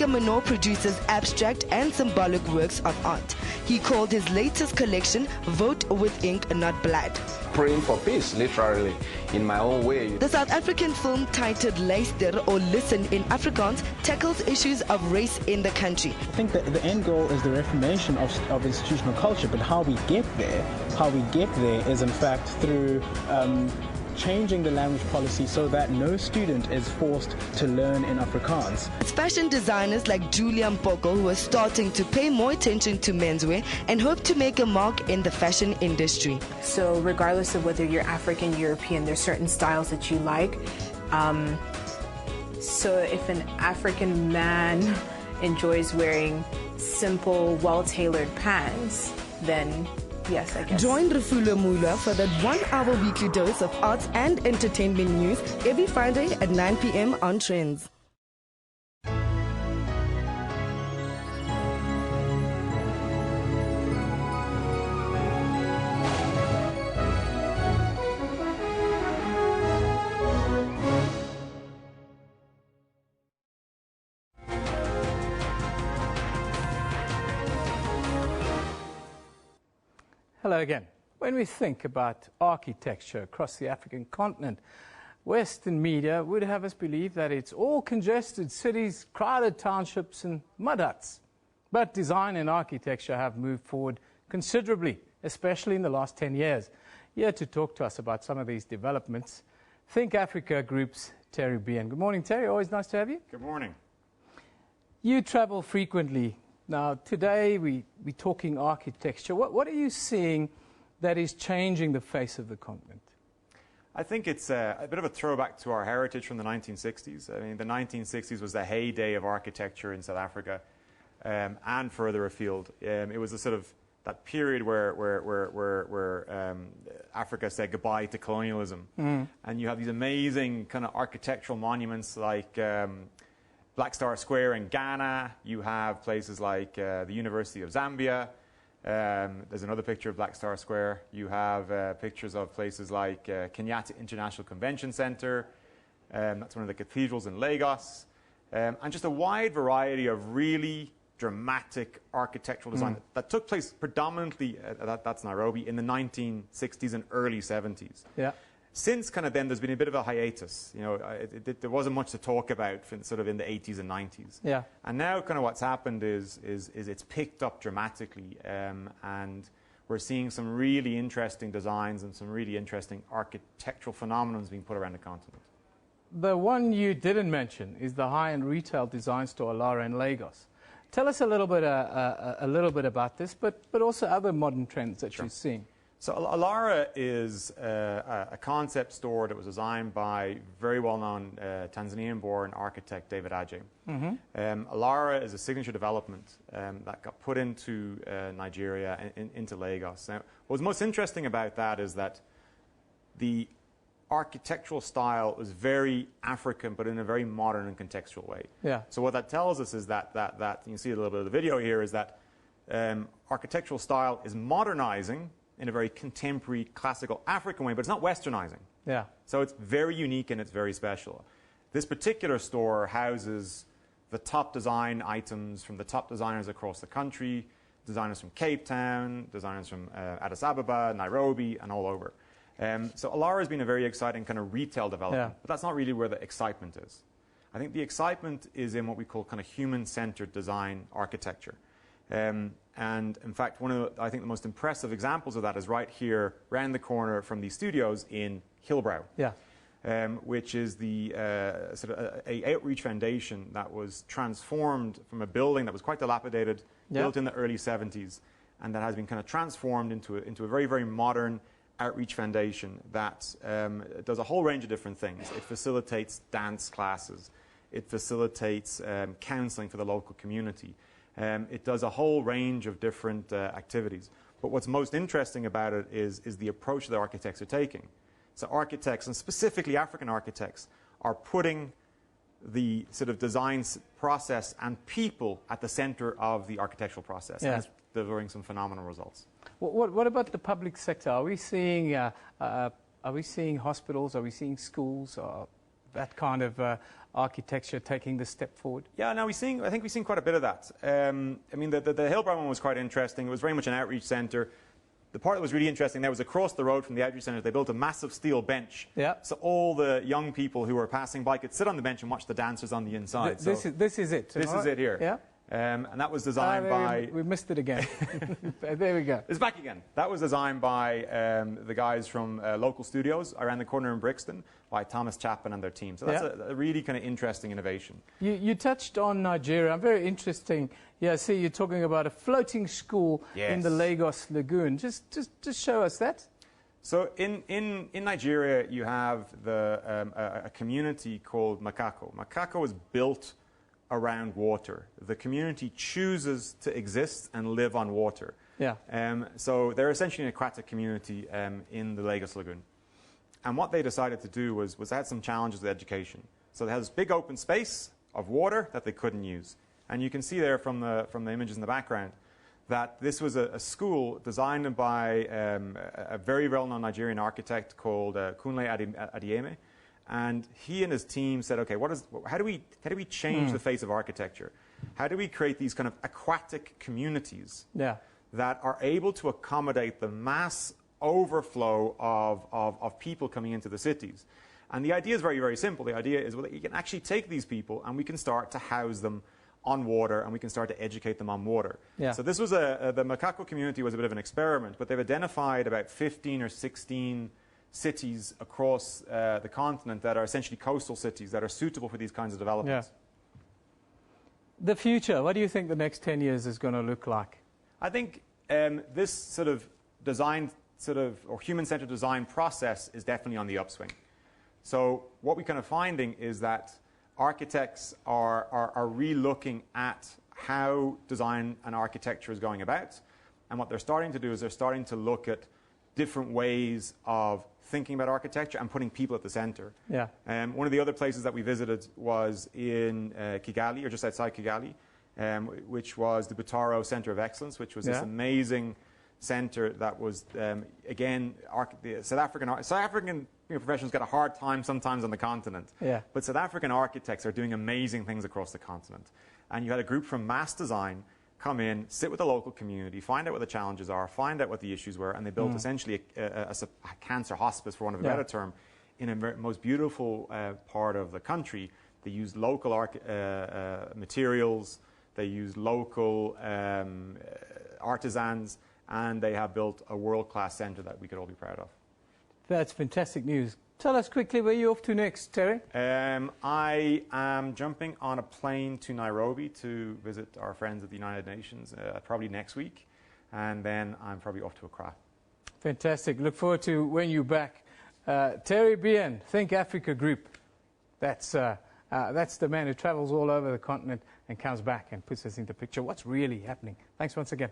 Mano produces abstract and symbolic works of art. He called his latest collection Vote with Ink, Not Blood. Praying for peace, literally, in my own way. The South African film titled Luister or Listen in Afrikaans tackles issues of race in the country. I think that the end goal is the reformation of institutional culture, but how we get there is in fact through changing the language policy so that no student is forced to learn in Afrikaans. It's fashion designers like Julia Mpoko who are starting to pay more attention to menswear and hope to make a mark in the fashion industry. So regardless of whether you're African, European, there's certain styles that you like. So if an African man enjoys wearing simple, well-tailored pants, then yes, I guess. Join Refulo Mula for that 1-hour weekly dose of arts and entertainment news every Friday at 9 p.m. on Trends. Hello again. When we think about architecture across the African continent, Western media would have us believe that it's all congested cities, crowded townships and mud huts. But design and architecture have moved forward considerably, especially in the last 10 years. Here to talk to us about some of these developments, Think Africa Group's Terry Bien. Good morning, Terry. Always nice to have you. Good morning. You travel frequently. Now, today we're talking architecture. What are you seeing that is changing the face of the continent? I think it's a bit of a throwback to our heritage from the 1960s. I mean, the 1960s was the heyday of architecture in South Africa and further afield. It was a sort of that period where Africa said goodbye to colonialism. Mm. And you have these amazing kind of architectural monuments like Black Star Square in Ghana. You have places like the University of Zambia. There's another picture of Black Star Square. You have pictures of places like Kenyatta International Convention Center. That's one of the cathedrals in Lagos. And just a wide variety of really dramatic architectural design that took place predominantly, that's Nairobi, in the 1960s and early 70s. Yeah. Since kind of then, there's been a bit of a hiatus. You know, there wasn't much to talk about sort of in the 80s and 90s. Yeah. And now kind of what's happened is it's picked up dramatically, and we're seeing some really interesting designs and some really interesting architectural phenomena being put around the continent. The one you didn't mention is the high-end retail design store Alara in Lagos. Tell us a little bit about this, but also other modern trends that you're seeing. So Alara is a concept store that was designed by very well-known Tanzanian-born architect David Adjaye. Mm-hmm. Alara is a signature development that got put into Nigeria, into Lagos. Now, what's most interesting about that is that the architectural style is very African, but in a very modern and contextual way. Yeah. So what that tells us is that you can see a little bit of the video here, is that architectural style is modernizing in a very contemporary, classical African way, but it's not westernizing. Yeah. So it's very unique and it's very special. This particular store houses the top design items from the top designers across the country, designers from Cape Town, designers from Addis Ababa, Nairobi, and all over. So Alara has been a very exciting kind of retail development, but that's not really where the excitement is. I think the excitement is in what we call kind of human-centered design architecture. And in fact, one of the, I think the most impressive examples of that is right here, around the corner from these studios in Hillbrow, which is the sort of a outreach foundation that was transformed from a building that was quite dilapidated, built in the early 70s, and that has been kind of transformed into a very, very modern outreach foundation that does a whole range of different things. It facilitates dance classes. It facilitates counseling for the local community. It does a whole range of different activities. But what's most interesting about it is the approach that architects are taking. So architects, and specifically African architects, are putting the sort of design process and people at the center of the architectural process. Yeah. And it's delivering some phenomenal results. What about the public sector? Are we seeing hospitals? Are we seeing schools? Or that kind of architecture taking the step forward? Yeah, no, I think we've seen quite a bit of that. I mean, the Hillbrow one was quite interesting. It was very much an outreach centre. The part that was really interesting there was across the road from the outreach centre, they built a massive steel bench. Yeah. So all the young people who were passing by could sit on the bench and watch the dancers on the inside. This is it. This is it here. Yeah. And that was designed by... We missed it again. There we go. It's back again. That was designed by the guys from local studios around the corner in Brixton, by Thomas Chapman and their team. So that's a really kind of interesting innovation. You touched on Nigeria. Very interesting. Yeah, see, you're talking about a floating school in the Lagos Lagoon. Just show us that. So in Nigeria, you have a community called Makako. Makako is built around water. The community chooses to exist and live on water. Yeah. So they're essentially an aquatic community in the Lagos Lagoon. And what they decided to do was they had some challenges with education. So they had this big open space of water that they couldn't use. And you can see there from the images in the background that this was a school designed by a very well-known Nigerian architect called Kunle Adieme. And he and his team said, okay, how do we change the face of architecture? How do we create these kind of aquatic communities that are able to accommodate the mass overflow of people coming into the cities? And the idea is very, very simple. The idea is, well, you can actually take these people and we can start to house them on water, and we can start to educate them on water. Yeah. So this was the Makako community was a bit of an experiment, but they've identified about 15 or 16 cities across the continent that are essentially coastal cities that are suitable for these kinds of developments. Yeah. The future, what do you think the next 10 years is going to look like? I think this sort of design or human-centered design process is definitely on the upswing. So what we're kind of finding is that architects are re-looking at how design and architecture is going about. And what they're starting to do is they're starting to look at different ways of thinking about architecture and putting people at the center. Yeah. One of the other places that we visited was in Kigali, or just outside Kigali, which was the Butaro Center of Excellence, which was this amazing center that was, again, the South African professionals get a hard time sometimes on the continent. Yeah. But South African architects are doing amazing things across the continent. And you had a group from Mass Design come in, sit with the local community, find out what the challenges are, find out what the issues were, and they built essentially a cancer hospice, for want of a better term, in a most beautiful part of the country. They used local materials, they used local artisans, and they have built a world-class centre that we could all be proud of. That's fantastic news. Tell us quickly where you're off to next, Terry. I am jumping on a plane to Nairobi to visit our friends at the United Nations probably next week, and then I'm probably off to Accra. Fantastic. Look forward to when you're back. Terry Bien, Think Africa Group. That's the man who travels all over the continent and comes back and puts us into picture what's really happening. Thanks once again.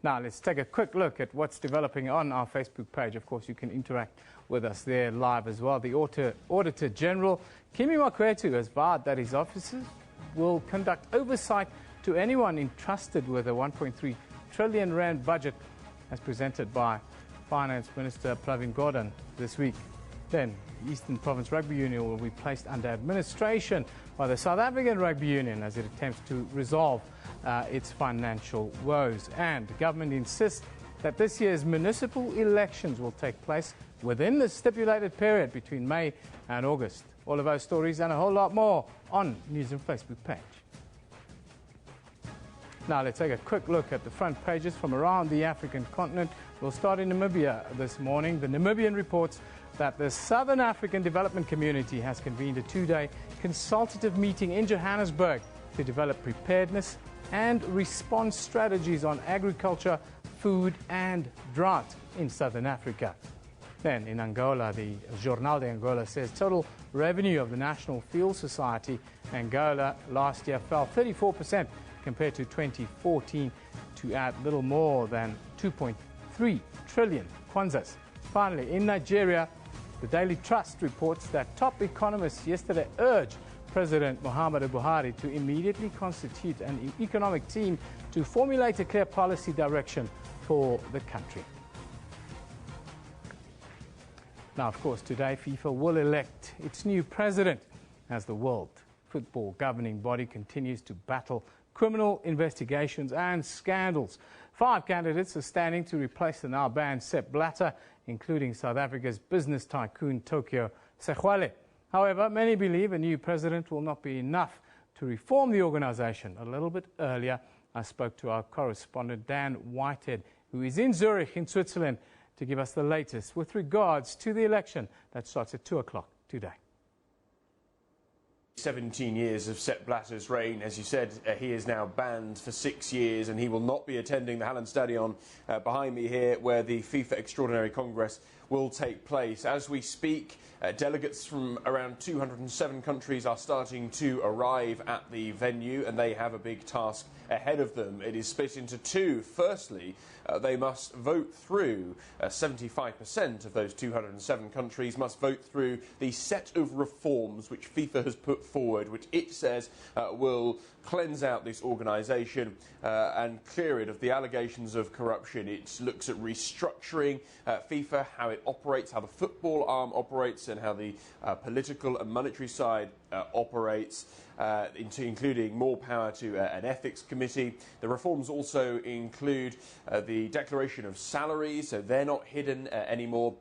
Now, let's take a quick look at what's developing on our Facebook page. Of course, you can interact with us there live as well. The Auditor General, Kimi Makwetu, has vowed that his officers will conduct oversight to anyone entrusted with a 1.3 trillion rand budget, as presented by Finance Minister Pravin Gordhan this week. Then, the Eastern Province Rugby Union will be placed under administration by the South African Rugby Union as it attempts to resolve its financial woes. And the government insists that this year's municipal elections will take place within the stipulated period between May and August. All of those stories and a whole lot more on Newsroom Facebook page. Now let's take a quick look at the front pages from around the African continent. We'll start in Namibia this morning. The Namibian reports that the Southern African Development Community has convened a two-day consultative meeting in Johannesburg to develop preparedness and response strategies on agriculture, food and drought in Southern Africa. Then in Angola, the Jornal de Angola says total revenue of the National Fuel Society Angola last year fell 34% compared to 2014 to add little more than 2.3 trillion kwanzas. Finally, in Nigeria, the Daily Trust reports that top economists yesterday urged President Muhammadu Buhari to immediately constitute an economic team to formulate a clear policy direction for the country. Now, of course, today FIFA will elect its new president as the World Football governing body continues to battle criminal investigations and scandals. 5 candidates are standing to replace the now banned Sepp Blatter, including South Africa's business tycoon Tokyo Sexwale. However, many believe a new president will not be enough to reform the organization. A little bit earlier, I spoke to our correspondent Dan Whitehead, who is in Zurich in Switzerland, to give us the latest with regards to the election that starts at 2 o'clock today. 17 years of Sepp Blatter's reign. As you said, he is now banned for 6 years, and he will not be attending the Hallenstadion behind me here, where the FIFA Extraordinary Congress will take place. As we speak, delegates from around 207 countries are starting to arrive at the venue, and they have a big task ahead of them. It is split into two. Firstly, they must vote through, 75% of those 207 countries must vote through the set of reforms which FIFA has put forward, which it says will cleanse out this organisation and clear it of the allegations of corruption. It looks at restructuring FIFA, how it operates, how the football arm operates, and how the political and monetary side operates, including more power to an ethics committee. The reforms also include the declaration of salaries, so they're not hidden anymore.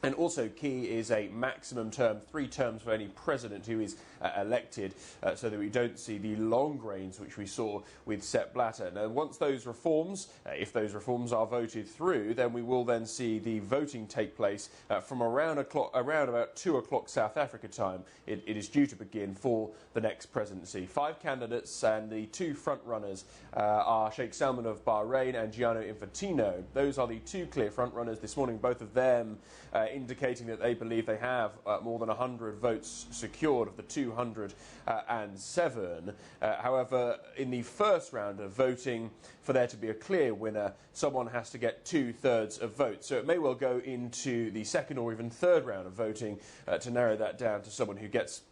And also key is a maximum term, 3 terms for any president who is elected, so that we don't see the long reigns which we saw with Sepp Blatter. Now, once those reforms, if those reforms are voted through, then we will then see the voting take place from around about 2 o'clock South Africa time. It is due to begin for the next presidency. 5 candidates, and the 2 front runners are Sheikh Salman of Bahrain and Gianni Infantino. Those are the 2 clear front runners this morning, both of them indicating that they believe they have more than 100 votes secured of the 207. However, in the first round of voting, for there to be a clear winner, someone has to get 2/3 of votes. So it may well go into the second or even third round of voting to narrow that down to someone who gets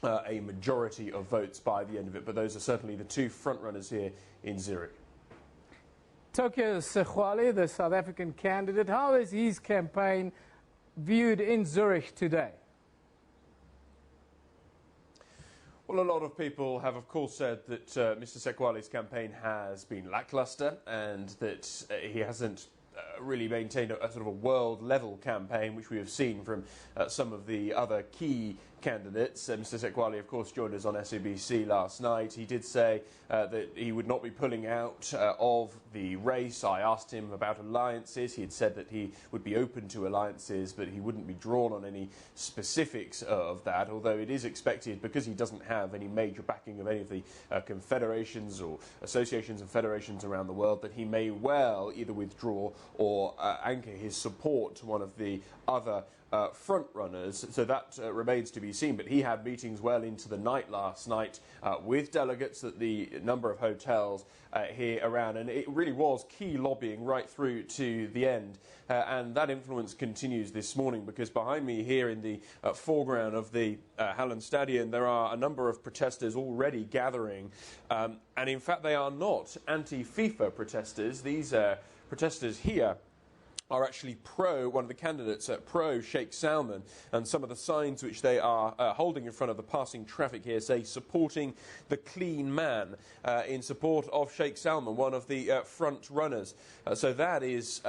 a majority of votes by the end of it. But those are certainly the 2 front runners here in Zurich. Tokyo Sekhwali, the South African candidate, how is his campaign viewed in Zurich today? Well, a lot of people have, of course, said that Mr. Sekhwali's campaign has been lacklustre and that he hasn't really maintained a sort of a world-level campaign, which we have seen from some of the other key candidates. Mr. Sekhwali, of course, joined us on SABC last night. He did say that he would not be pulling out of the race. I asked him about alliances. He had said that he would be open to alliances, but he wouldn't be drawn on any specifics of that, although it is expected, because he doesn't have any major backing of any of the confederations or associations and federations around the world, that he may well either withdraw or anchor his support to one of the other front runners. So that remains to be seen. But he had meetings well into the night last night with delegates at the number of hotels here around, and it really was key lobbying right through to the end. And that influence continues this morning, because behind me here in the foreground of the Hallenstadion there are a number of protesters already gathering, and in fact they are not anti-FIFA protesters. These protesters here are actually one of the candidates pro Sheikh Salman, and some of the signs which they are holding in front of the passing traffic here say supporting the clean man, in support of Sheikh Salman, one of the front runners. So that is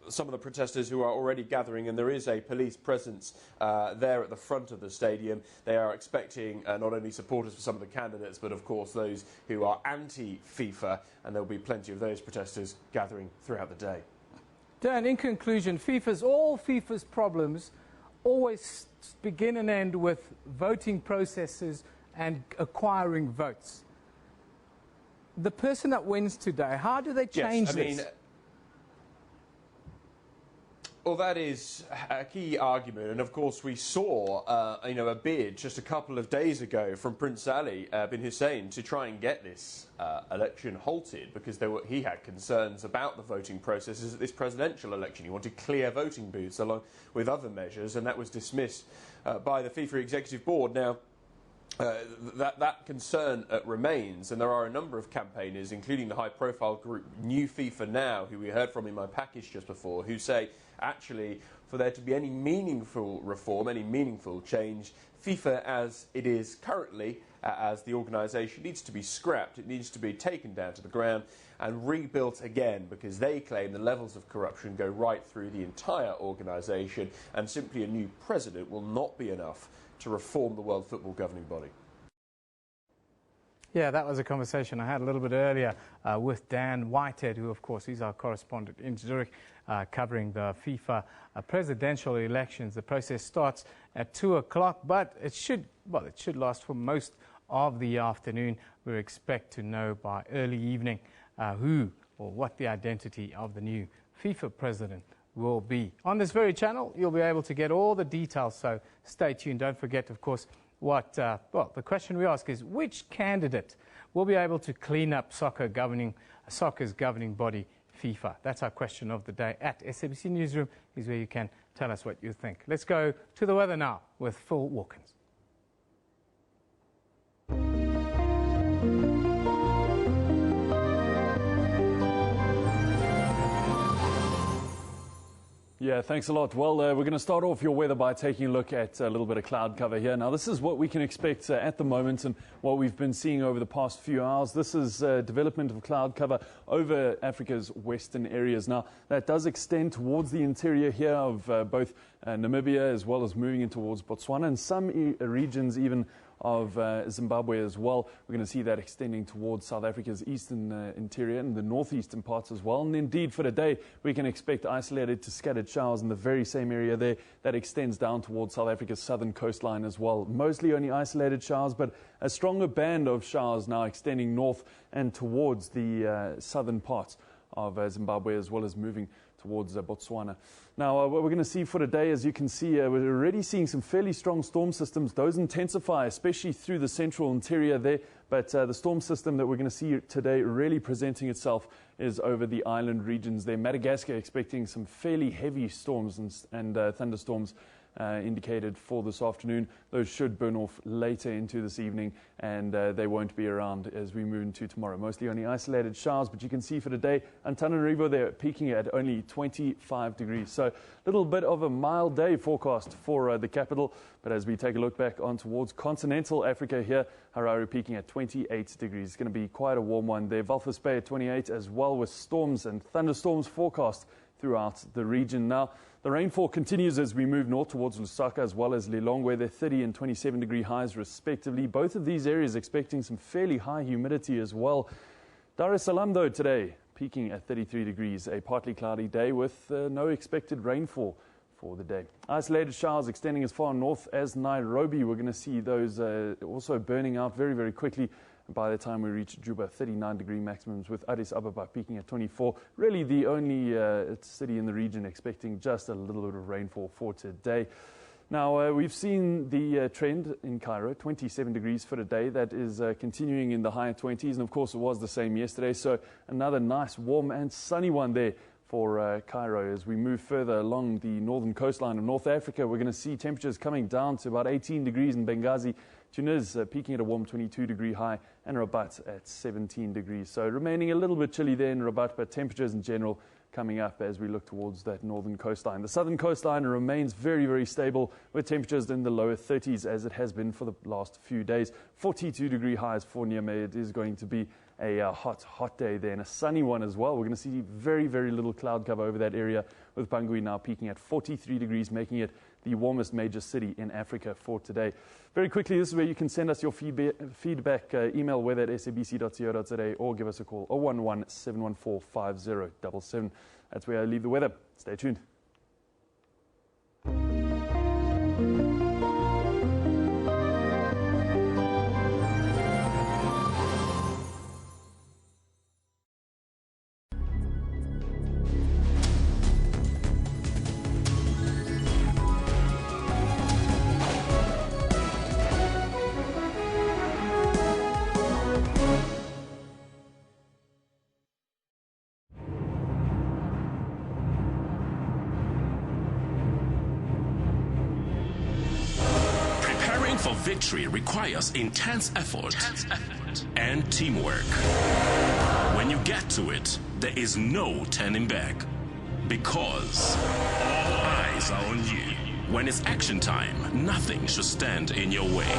some of the protesters who are already gathering, and there is a police presence there at the front of the stadium. They are expecting not only supporters for some of the candidates, but of course those who are anti-FIFA, and there will be plenty of those protesters gathering throughout the day. Dan, in conclusion, all FIFA's problems always begin and end with voting processes and acquiring votes. The person that wins today, how do they change this? Well, that is a key argument, and of course we saw a bid just a couple of days ago from Prince Ali bin Hussein to try and get this election halted, because he had concerns about the voting processes at this presidential election. He wanted clear voting booths along with other measures, and that was dismissed by the FIFA Executive Board. Now, that concern remains, and there are a number of campaigners, including the high-profile group New FIFA Now, who we heard from in my package just before, who say, actually, for there to be any meaningful reform, any meaningful change, FIFA as it is currently, as the organisation, needs to be scrapped. It needs to be taken down to the ground and rebuilt again, because they claim the levels of corruption go right through the entire organisation, and simply a new president will not be enough to reform the World Football Governing Body. Yeah, that was a conversation I had a little bit earlier with Dan Whitehead, who, of course, is our correspondent in Zurich, covering the FIFA presidential elections. The process starts at 2 o'clock, but it should last for most of the afternoon. We expect to know by early evening who or what the identity of the new FIFA president will be. On this very channel, you'll be able to get all the details, so stay tuned. Don't forget, of course, the question we ask is, which candidate will be able to clean up soccer's governing body, FIFA? That's our question of the day. At SABC Newsroom is where you can tell us what you think. Let's go to the weather now with Phil Walkins. Yeah, thanks a lot. Well, we're going to start off your weather by taking a look at a little bit of cloud cover here. Now, this is what we can expect at the moment and what we've been seeing over the past few hours. This is development of cloud cover over Africa's western areas. Now, that does extend towards the interior here of both Namibia as well as moving in towards Botswana and some regions even of Zimbabwe as well. We're going to see that extending towards South Africa's eastern interior and the northeastern parts as well. And indeed, for today, we can expect isolated to scattered showers in the very same area there that extends down towards South Africa's southern coastline as well. Mostly only isolated showers, but a stronger band of showers now extending north and towards the southern parts of Zimbabwe, as well as moving towards Botswana. Now, what we're going to see for today, as you can see, we're already seeing some fairly strong storm systems. Those intensify, especially through the central interior there. But the storm system that we're going to see today really presenting itself is over the island regions there. Madagascar expecting some fairly heavy storms and thunderstorms indicated for this afternoon. Those should burn off later into this evening, and they won't be around as we move into tomorrow. Mostly only isolated showers, but you can see for today, Antananarivo, they're peaking at only 25 degrees. So a little bit of a mild day forecast for the capital. But as we take a look back on towards continental Africa here, Harare peaking at 28 degrees. It's going to be quite a warm one there. Walvis Bay at 28 as well, with storms and thunderstorms forecast throughout the region. Now, the rainfall continues as we move north towards Lusaka as well as Lilongwe. They're 30 and 27 degree highs respectively. Both of these areas expecting some fairly high humidity as well. Dar es Salaam, though, today peaking at 33 degrees. A partly cloudy day with no expected rainfall for the day. Isolated showers extending as far north as Nairobi. We're going to see those also burning out very, very quickly. By the time we reach Juba, 39 degree maximums, with Addis Ababa peaking at 24. Really the only city in the region expecting just a little bit of rainfall for today. Now, we've seen the trend in Cairo, 27 degrees for today. That is continuing in the higher 20s. And of course, it was the same yesterday. So another nice, warm and sunny one there for Cairo. As we move further along the northern coastline of North Africa, we're going to see temperatures coming down to about 18 degrees in Benghazi. Tunis peaking at a warm 22 degree high, and Rabat at 17 degrees. So remaining a little bit chilly there in Rabat, but temperatures in general coming up as we look towards that northern coastline. The southern coastline remains very, very stable, with temperatures in the lower 30s as it has been for the last few days. 42 degree highs for Niamey. It is going to be a hot day there, and a sunny one as well. We're going to see very, very little cloud cover over that area, with Bangui now peaking at 43 degrees, making it the warmest major city in Africa for today. Very quickly, this is where you can send us your feedback, email weather@sabc.co.za, or give us a call, 011-714-5077. That's where I leave the weather. Stay tuned. Victory requires intense effort and teamwork. When you get to it, there is no turning back, because all eyes are on you. When it's action time, nothing should stand in your way.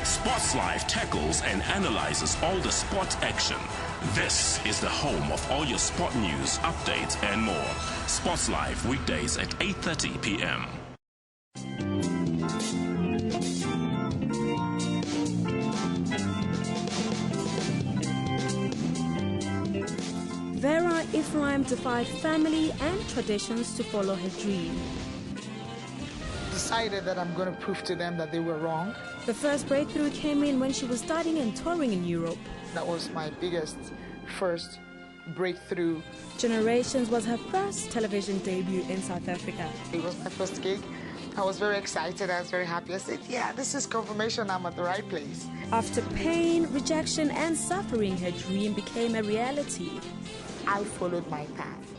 Sports Live tackles and analyzes all the sport action. This is the home of all your sport news, updates, and more. Sports Live weekdays at 8:30 p.m. Vera Ephraim defied family and traditions to follow her dream. Decided that I'm going to prove to them that they were wrong. The first breakthrough came in when she was studying and touring in Europe. That was my first breakthrough. Generations was her first television debut in South Africa. It was my first gig. I was very excited. I was very happy. I said, yeah, this is confirmation I'm at the right place. After pain, rejection, and suffering, her dream became a reality. I followed my path,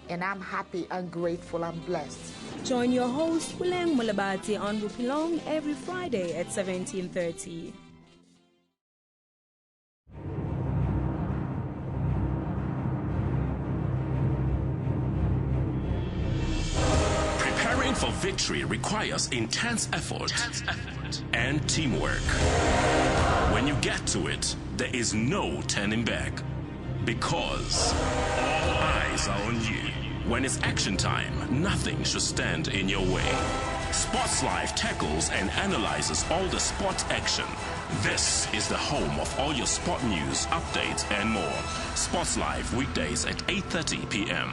and I'm happy and grateful and blessed. Join your host, Wileng Mulabati, on Rupilong every Friday at 17:30. Preparing for victory requires intense effort and teamwork. When you get to it, there is no turning back, because all eyes are on you. When it's action time, nothing should stand in your way. Sports Live tackles and analyzes all the sport action. This is the home of all your sport news, updates, and more. Sports Live weekdays at 8:30 p.m.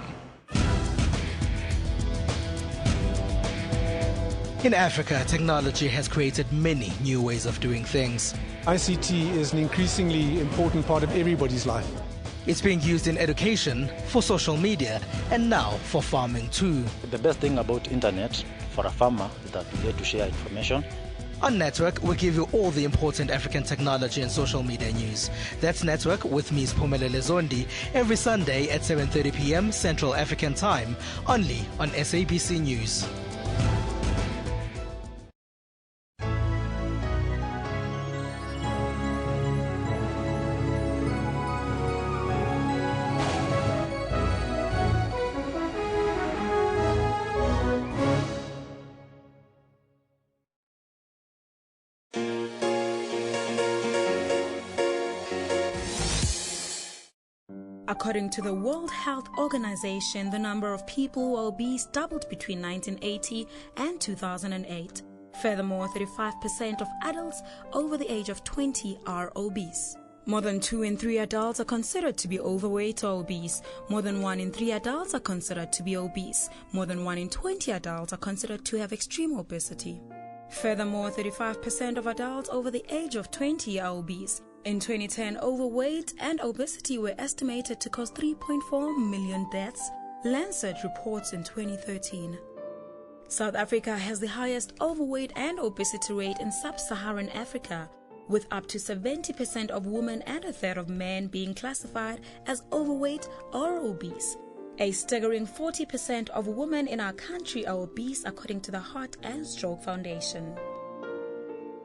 In Africa, technology has created many new ways of doing things. ICT is an increasingly important part of everybody's life. It's being used in education, for social media, and now for farming too. The best thing about internet for a farmer is that you get to share information. On Network, we give you all the important African technology and social media news. That's Network with me, Phumelele Zondi, every Sunday at 7:30 p.m. Central African Time, only on SABC News. According to the World Health Organization, the number of people who are obese doubled between 1980 and 2008. Furthermore, 35% of adults over the age of 20 are obese. More than 2 in 3 adults are considered to be overweight or obese. More than 1 in 3 adults are considered to be obese. More than 1 in 20 adults are considered to have extreme obesity. Furthermore, 35% of adults over the age of 20 are obese. In 2010, overweight and obesity were estimated to cause 3.4 million deaths, Lancet reports in 2013. South Africa has the highest overweight and obesity rate in sub-Saharan Africa, with up to 70% of women and a third of men being classified as overweight or obese. A staggering 40% of women in our country are obese, according to the Heart and Stroke Foundation.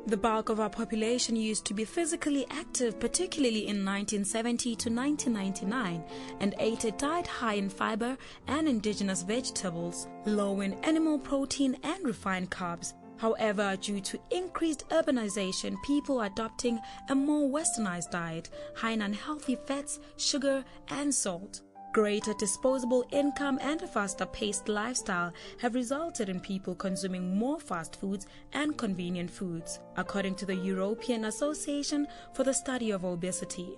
The bulk of our population used to be physically active, particularly in 1970 to 1999, and ate a diet high in fiber and indigenous vegetables, low in animal protein and refined carbs. However, due to increased urbanization, people are adopting a more westernized diet, high in unhealthy fats, sugar, and salt. Greater disposable income and a faster-paced lifestyle have resulted in people consuming more fast foods and convenient foods, according to the European Association for the Study of Obesity.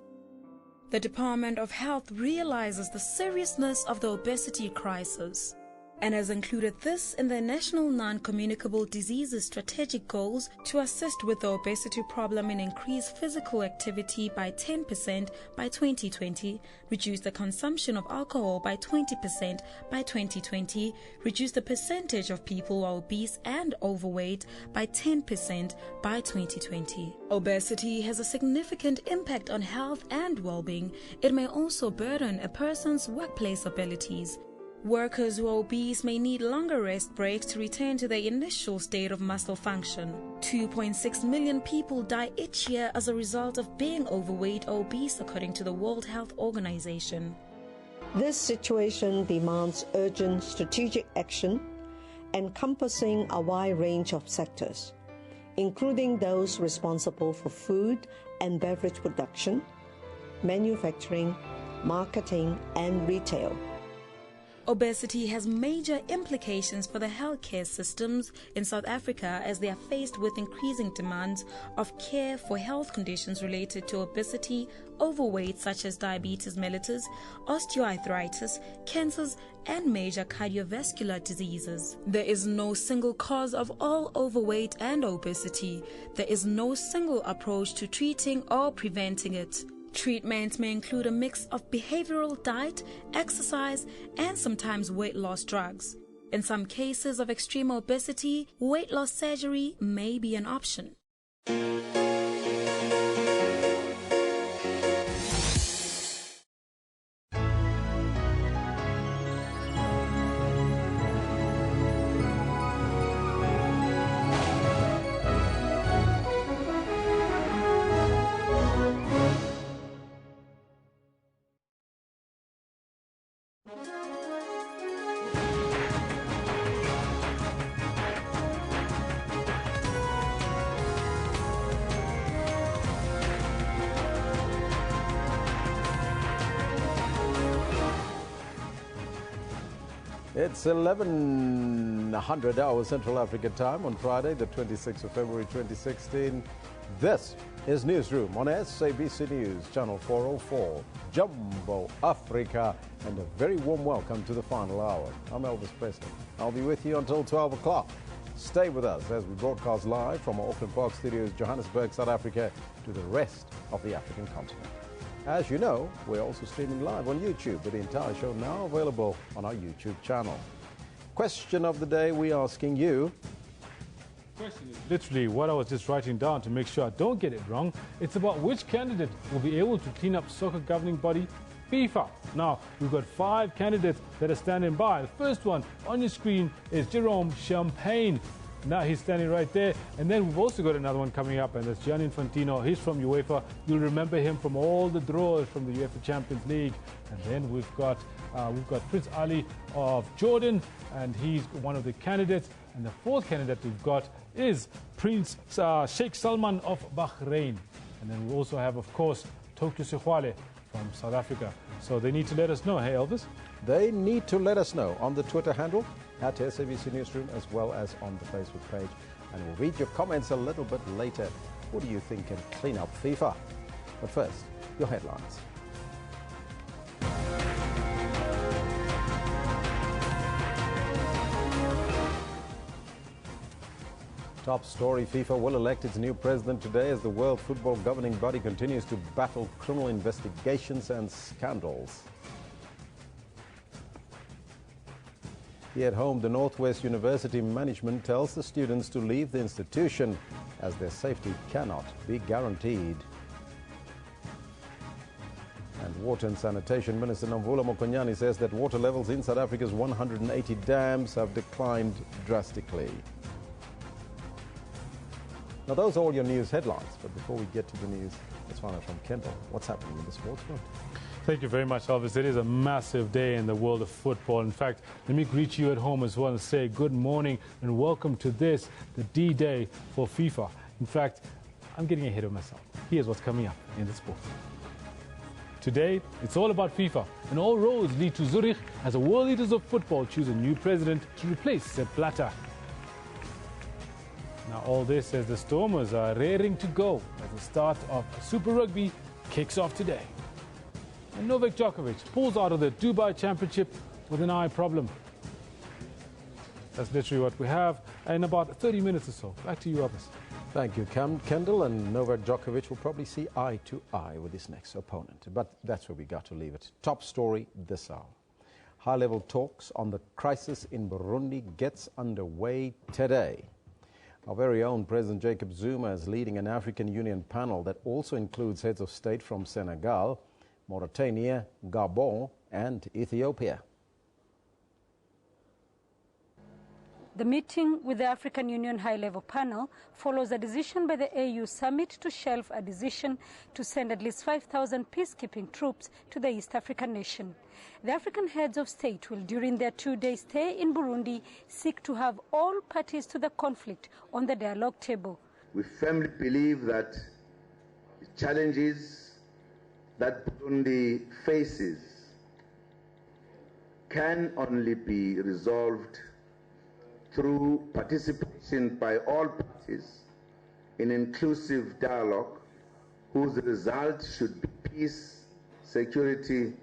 The Department of Health realizes the seriousness of the obesity crisis and has included this in their National Non-Communicable Diseases Strategic Goals to assist with the obesity problem and increase physical activity by 10% by 2020, reduce the consumption of alcohol by 20% by 2020, reduce the percentage of people who are obese and overweight by 10% by 2020. Obesity has a significant impact on health and well-being. It may also burden a person's workplace abilities. Workers who are obese may need longer rest breaks to return to their initial state of muscle function. 2.6 million people die each year as a result of being overweight or obese, according to the World Health Organization. This situation demands urgent strategic action encompassing a wide range of sectors, including those responsible for food and beverage production, manufacturing, marketing, and retail. Obesity has major implications for the healthcare systems in South Africa as they are faced with increasing demands of care for health conditions related to obesity, overweight such as diabetes mellitus, osteoarthritis, cancers, and major cardiovascular diseases. There is no single cause of all overweight and obesity. There is no single approach to treating or preventing it. Treatments may include a mix of behavioral diet, exercise, and sometimes weight loss drugs. In some cases of extreme obesity, weight loss surgery may be an option. It's 1100 hours Central African time on Friday, the 26th of February 2016. This is Newsroom on SABC News, Channel 404, Jumbo Africa, and a very warm welcome to the final hour. I'm Elvis Presley. I'll be with you until 12 o'clock. Stay with us as we broadcast live from our Auckland Park Studios, Johannesburg, South Africa, to the rest of the African continent. As you know, we're also streaming live on YouTube, with the entire show now available on our YouTube channel. Question of the day we're asking you. Question is literally what I was just writing down to make sure I don't get it wrong. It's about which candidate will be able to clean up soccer governing body FIFA. Now, we've got 5 candidates that are standing by. The first one on your screen is Jerome Champagne. Now he's standing right there. And then we've also got another one coming up, and that's Gianni Infantino. He's from UEFA. You'll remember him from all the draws from the UEFA Champions League. And then we've got Prince Ali of Jordan, and he's one of the candidates. And the 4th candidate we've got is Prince Sheikh Salman of Bahrain. And then we also have, of course, Tokyo Sexwale from South Africa. So they need to let us know. Hey, Elvis? They need to let us know on the Twitter handle at SABC Newsroom, as well as on the Facebook page. And we'll read your comments a little bit later. What do you think can clean up FIFA? But first, your headlines. Top story: FIFA will elect its new president today as the World Football governing body continues to battle criminal investigations and scandals. Here at home, the Northwest University management tells the students to leave the institution as their safety cannot be guaranteed. And Water and Sanitation Minister Nomvula Mokonyane says that water levels in South Africa's 180 dams have declined drastically. Now, those are all your news headlines. But before we get to the news, let's find out from Kendall what's happening in the sports world. Thank you very much, Elvis. It is a massive day in the world of football. In fact, let me greet you at home as well and say good morning and welcome to this, the D-Day for FIFA. In fact, I'm getting ahead of myself. Here's what's coming up in the sport. Today, it's all about FIFA, and all roads lead to Zurich as the world leaders of football choose a new president to replace Sepp Blatter. Now, all this as the Stormers are raring to go as the start of Super Rugby kicks off today. And Novak Djokovic pulls out of the Dubai Championship with an eye problem. That's literally what we have in about 30 minutes or so. Back to you, Elvis. Thank you, Kendall. And Novak Djokovic will probably see eye to eye with his next opponent. But that's where we got to leave it. Top story this hour. High-level talks on the crisis in Burundi gets underway today. Our very own President Jacob Zuma is leading an African Union panel that also includes heads of state from Senegal, Mauritania, Gabon, and Ethiopia. The meeting with the African Union high-level panel follows a decision by the AU summit to shelve a decision to send at least 5,000 peacekeeping troops to the East African nation. The African heads of state will, during their 2-day stay in Burundi, seek to have all parties to the conflict on the dialogue table. We firmly believe that the challenges that Burundi faces can only be resolved through participation by all parties in inclusive dialogue whose result should be peace, security,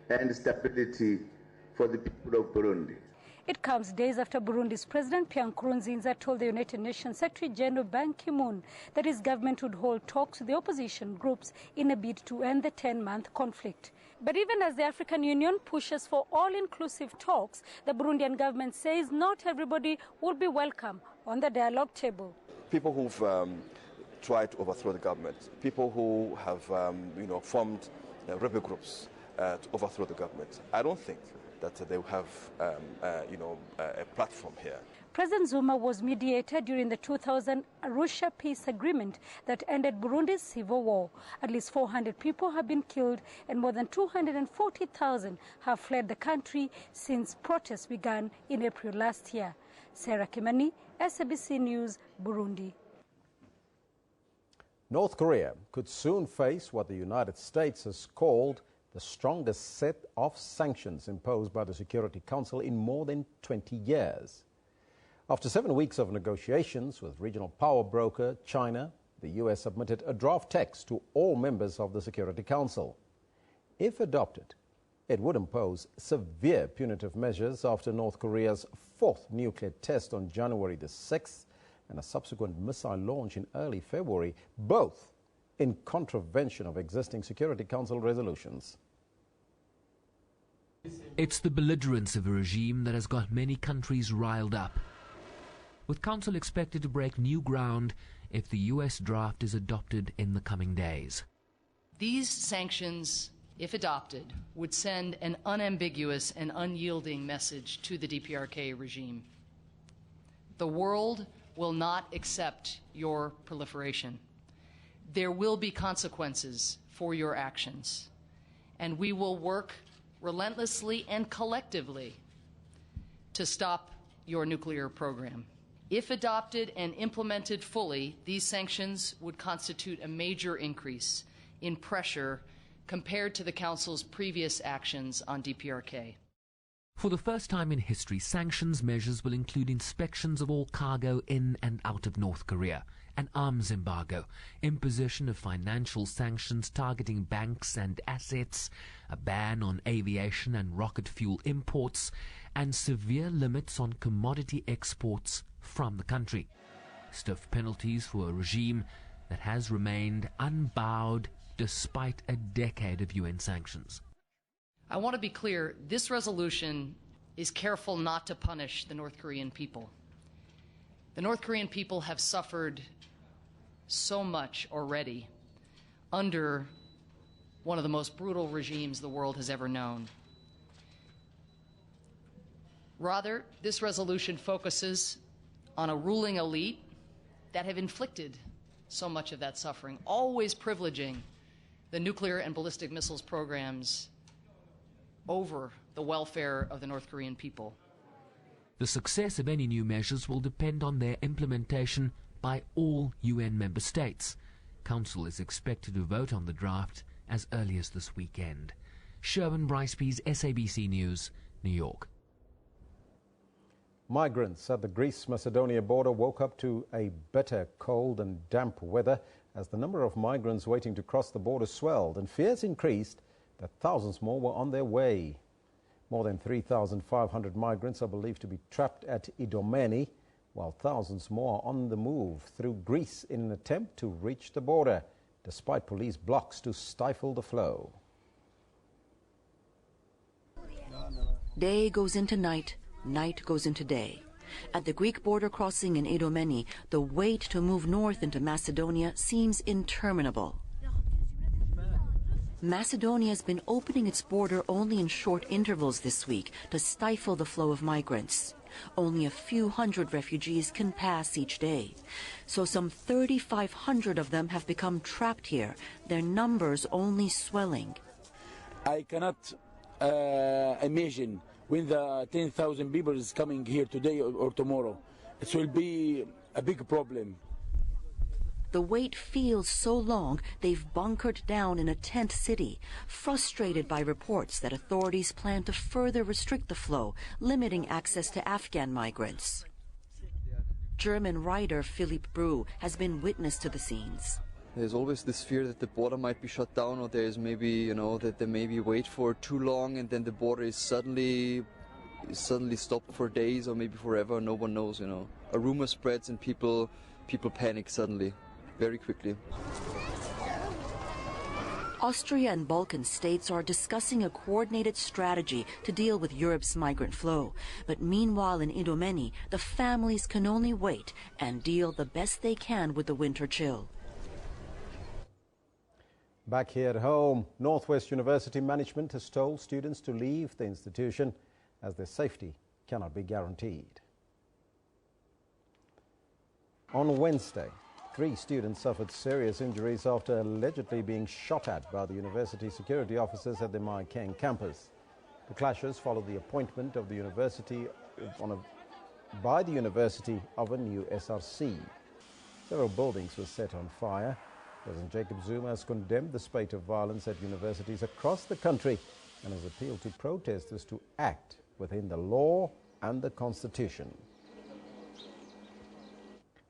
and stability for the people of Burundi. It comes days after Burundi's President Pierre Nkurunziza told the United Nations Secretary General Ban Ki-moon that his government would hold talks with the opposition groups in a bid to end the 10-month conflict. But even as the African Union pushes for all-inclusive talks, the Burundian government says not everybody will be welcome on the dialogue table. People who've tried to overthrow the government, people who have formed rebel groups to overthrow the government, I don't think that they will have a platform here. President Zuma was mediator during the 2000 Arusha peace agreement that ended Burundi's civil war. At least 400 people have been killed and more than 240,000 have fled the country since protests began in April last year. Sarah Kimani, SABC News, Burundi. North Korea could soon face what the United States has called the strongest set of sanctions imposed by the Security Council in more than 20 years. After 7 weeks of negotiations with regional power broker China, the U.S. submitted a draft text to all members of the Security Council. If adopted, it would impose severe punitive measures after North Korea's fourth nuclear test on January the 6th and a subsequent missile launch in early February, both in contravention of existing Security Council resolutions. It's the belligerence of a regime that has got many countries riled up, with Council expected to break new ground if the U.S. draft is adopted in the coming days. These sanctions, if adopted, would send an unambiguous and unyielding message to the DPRK regime. The world will not accept your proliferation. There will be consequences for your actions, and we will work relentlessly and collectively to stop your nuclear program. If adopted and implemented fully, these sanctions would constitute a major increase in pressure compared to the Council's previous actions on DPRK. For the first time in history, sanctions measures will include inspections of all cargo in and out of North Korea, an arms embargo, imposition of financial sanctions targeting banks and assets, a ban on aviation and rocket fuel imports, and severe limits on commodity exports from the country. Stiff penalties for a regime that has remained unbowed despite a decade of UN sanctions. I want to be clear, this resolution is careful not to punish the North Korean people. The North Korean people have suffered so much already under one of the most brutal regimes the world has ever known. Rather, this resolution focuses on a ruling elite that have inflicted so much of that suffering, always privileging the nuclear and ballistic missiles programs over the welfare of the North Korean people. The success of any new measures will depend on their implementation by all UN member states. Council is expected to vote on the draft as early as this weekend. Sherwin Bricepees, SABC News, New York. Migrants at the Greece-Macedonia border woke up to a bitter cold and damp weather as the number of migrants waiting to cross the border swelled and fears increased that thousands more were on their way. More than 3,500 migrants are believed to be trapped at Idomeni, while thousands more are on the move through Greece in an attempt to reach the border, despite police blocks to stifle the flow. Day goes into night, night goes into day. At the Greek border crossing in Idomeni, the wait to move north into Macedonia seems interminable. Macedonia has been opening its border only in short intervals this week to stifle the flow of migrants. Only a few hundred refugees can pass each day. So some 3,500 of them have become trapped here, their numbers only swelling. I cannot imagine when the 10,000 people is coming here today or tomorrow. It will be a big problem. The wait feels so long they've bunkered down in a tent city, frustrated by reports that authorities plan to further restrict the flow, limiting access to Afghan migrants. German writer Philipp Brew has been witness to the scenes. There's always this fear that the border might be shut down, or there's maybe, you know, that they maybe wait for too long and then the border is suddenly stopped for days or maybe forever. No one knows, you know. A rumor spreads and people panic suddenly, very quickly. Austria and Balkan states are discussing a coordinated strategy to deal with Europe's migrant flow. But meanwhile in Idomeni, the families can only wait and deal the best they can with the winter chill. Back here at home, Northwest University management has told students to leave the institution as their safety cannot be guaranteed. On Wednesday, 3 students suffered serious injuries after allegedly being shot at by the university security officers at the Mai Kheng campus. The clashes followed the appointment of the university by the university of a new SRC. Several buildings were set on fire. President Jacob Zuma has condemned the spate of violence at universities across the country and has appealed to protesters to act within the law and the Constitution.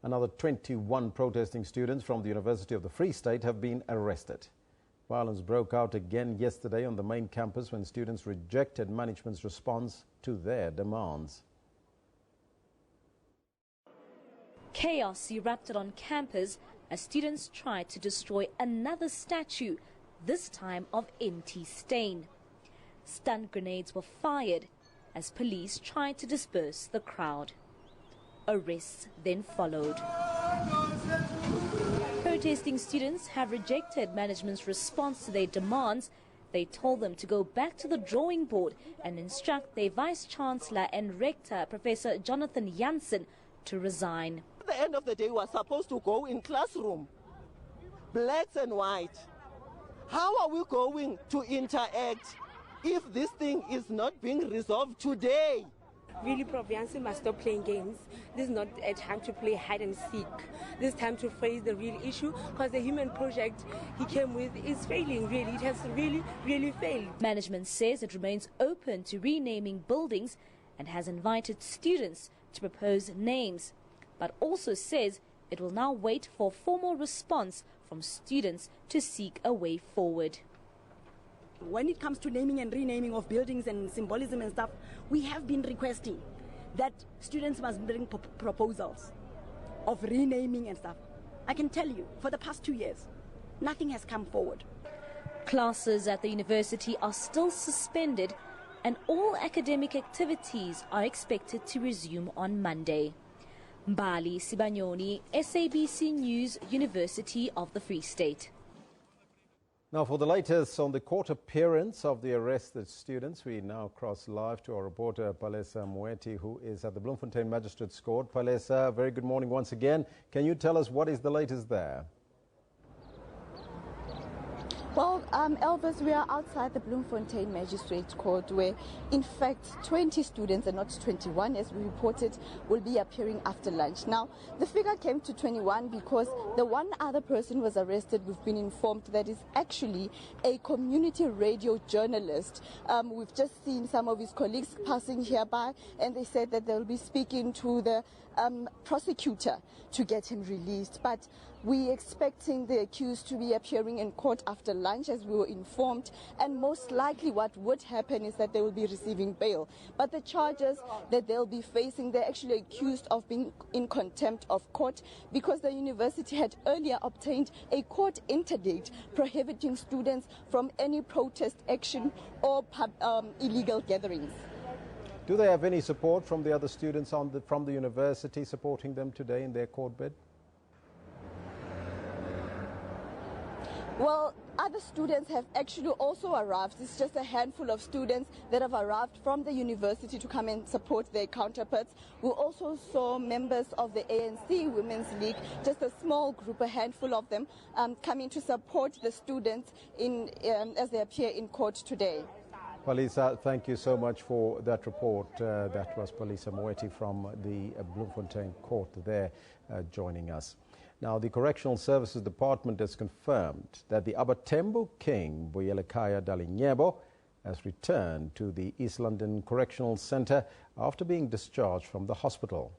Another 21 protesting students from the University of the Free State have been arrested. Violence broke out again yesterday on the main campus when students rejected management's response to their demands. Chaos erupted on campus as students tried to destroy another statue, this time of MT Steyn. Stun grenades were fired as police tried to disperse the crowd. Arrests then followed. Protesting students have rejected management's response to their demands. They told them to go back to the drawing board and instruct their Vice-Chancellor and Rector, Professor Jonathan Jansen, to resign. At the end of the day, we are supposed to go in classroom, blacks and white. How are we going to interact if this thing is not being resolved today? Really, Prof. Jansen must stop playing games. This is not a time to play hide and seek. This is time to face the real issue, because the human project he came with is failing, really. It has really failed. Management says it remains open to renaming buildings and has invited students to propose names, but also says it will now wait for a formal response from students to seek a way forward. When it comes to naming and renaming of buildings and symbolism and stuff, we have been requesting that students must bring proposals of renaming and stuff. I can tell you, for the past 2 years, nothing has come forward. Classes at the university are still suspended and all academic activities are expected to resume on Monday. Mbali Sibanyoni, SABC News, University of the Free State. Now, for the latest on the court appearance of the arrested students, we now cross live to our reporter Palesa Moeti, who is at the Bloemfontein Magistrates Court. Palesa, very good morning once again. Can you tell us what is the latest there? Well, Elvis, we are outside the Bloemfontein Magistrates Court where, in fact, 20 students and not 21, as we reported, will be appearing after lunch. Now, the figure came to 21 because the one other person was arrested, we've been informed, that is actually a community radio journalist. We've just seen some of his colleagues passing hereby, and they said that they'll be speaking to the prosecutor to get him released. But we're expecting the accused to be appearing in court after lunch, as we were informed, and most likely what would happen is that they will be receiving bail. But the charges that they'll be facing, they're actually accused of being in contempt of court because the university had earlier obtained a court interdict prohibiting students from any protest action or illegal gatherings. Do they have any support from the other students from the university supporting them today in their court bid? Well, other students have actually also arrived. It's just a handful of students that have arrived from the university to come and support their counterparts. We also saw members of the ANC Women's League, just a small group, a handful of them, coming to support the students as they appear in court today. Palesa, thank you so much for that report. That was Palesa Moeti from the Bloemfontein court there joining us. Now, the Correctional Services Department has confirmed that the Abatembu King, Buyelekaya Dalinyebo, has returned to the East London Correctional Centre after being discharged from the hospital.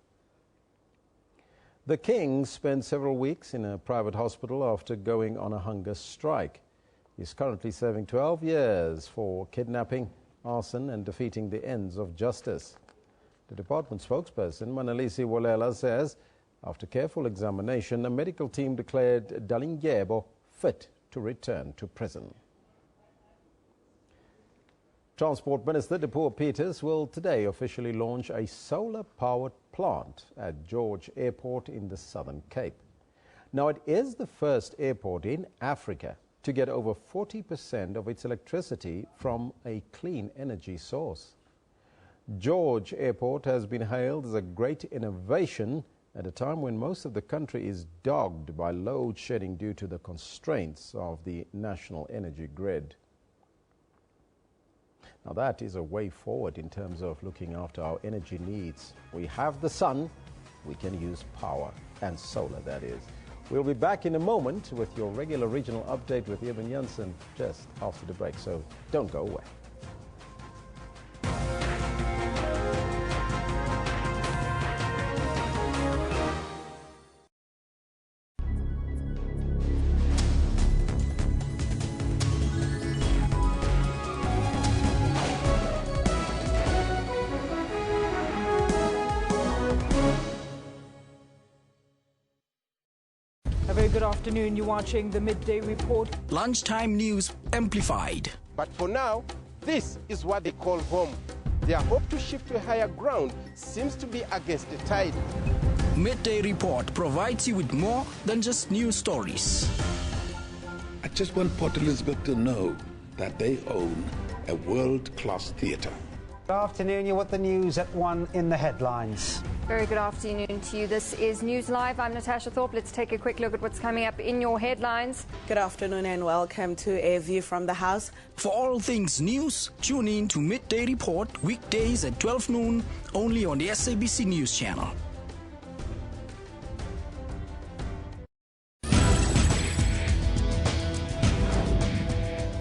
The King spent several weeks in a private hospital after going on a hunger strike. He is currently serving 12 years for kidnapping, arson and defeating the ends of justice. The department spokesperson, Manalisi Wolela, says after careful examination, a medical team declared Dalinyebo fit to return to prison. Transport Minister Dipuo Peters will today officially launch a solar-powered plant at George Airport in the Southern Cape. Now, it is the first airport in Africa to get over 40% of its electricity from a clean energy source. George Airport has been hailed as a great innovation at a time when most of the country is dogged by load shedding due to the constraints of the national energy grid. Now, that is a way forward in terms of looking after our energy needs. We have the sun, we can use power, and solar, that is. We'll be back in a moment with your regular regional update with Eben Janssen just after the break, so don't go away. Good afternoon. You're watching the Midday Report. Lunchtime news amplified. But for now, this is what they call home. Their hope to shift to higher ground seems to be against the tide. Midday Report provides you with more than just news stories. I just want Port Elizabeth to know that they own a world-class theatre. Good afternoon. You're with the news at 1 in the headlines. Very good afternoon to you. This is News Live. I'm Natasha Thorpe. Let's take a quick look at what's coming up in your headlines. Good afternoon and welcome to A View from the House. For all things news, tune in to Midday Report weekdays at 12 noon only on the SABC News channel.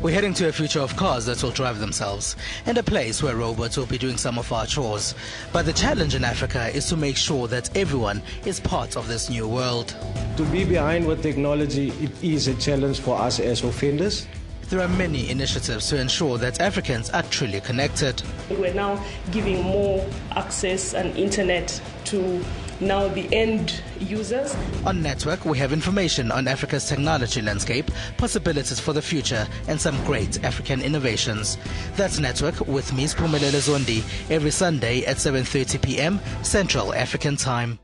We're heading to a future of cars that will drive themselves, and a place where robots will be doing some of our chores. But the challenge in Africa is to make sure that everyone is part of this new world. To be behind with technology, it is a challenge for us as offenders. There are many initiatives to ensure that Africans are truly connected. We're now giving more access and internet to now the end users. On Network, we have information on Africa's technology landscape, possibilities for the future, and some great African innovations. That's Network with me, Phumelele Zondi, every Sunday at 7:30 p.m. Central African Time.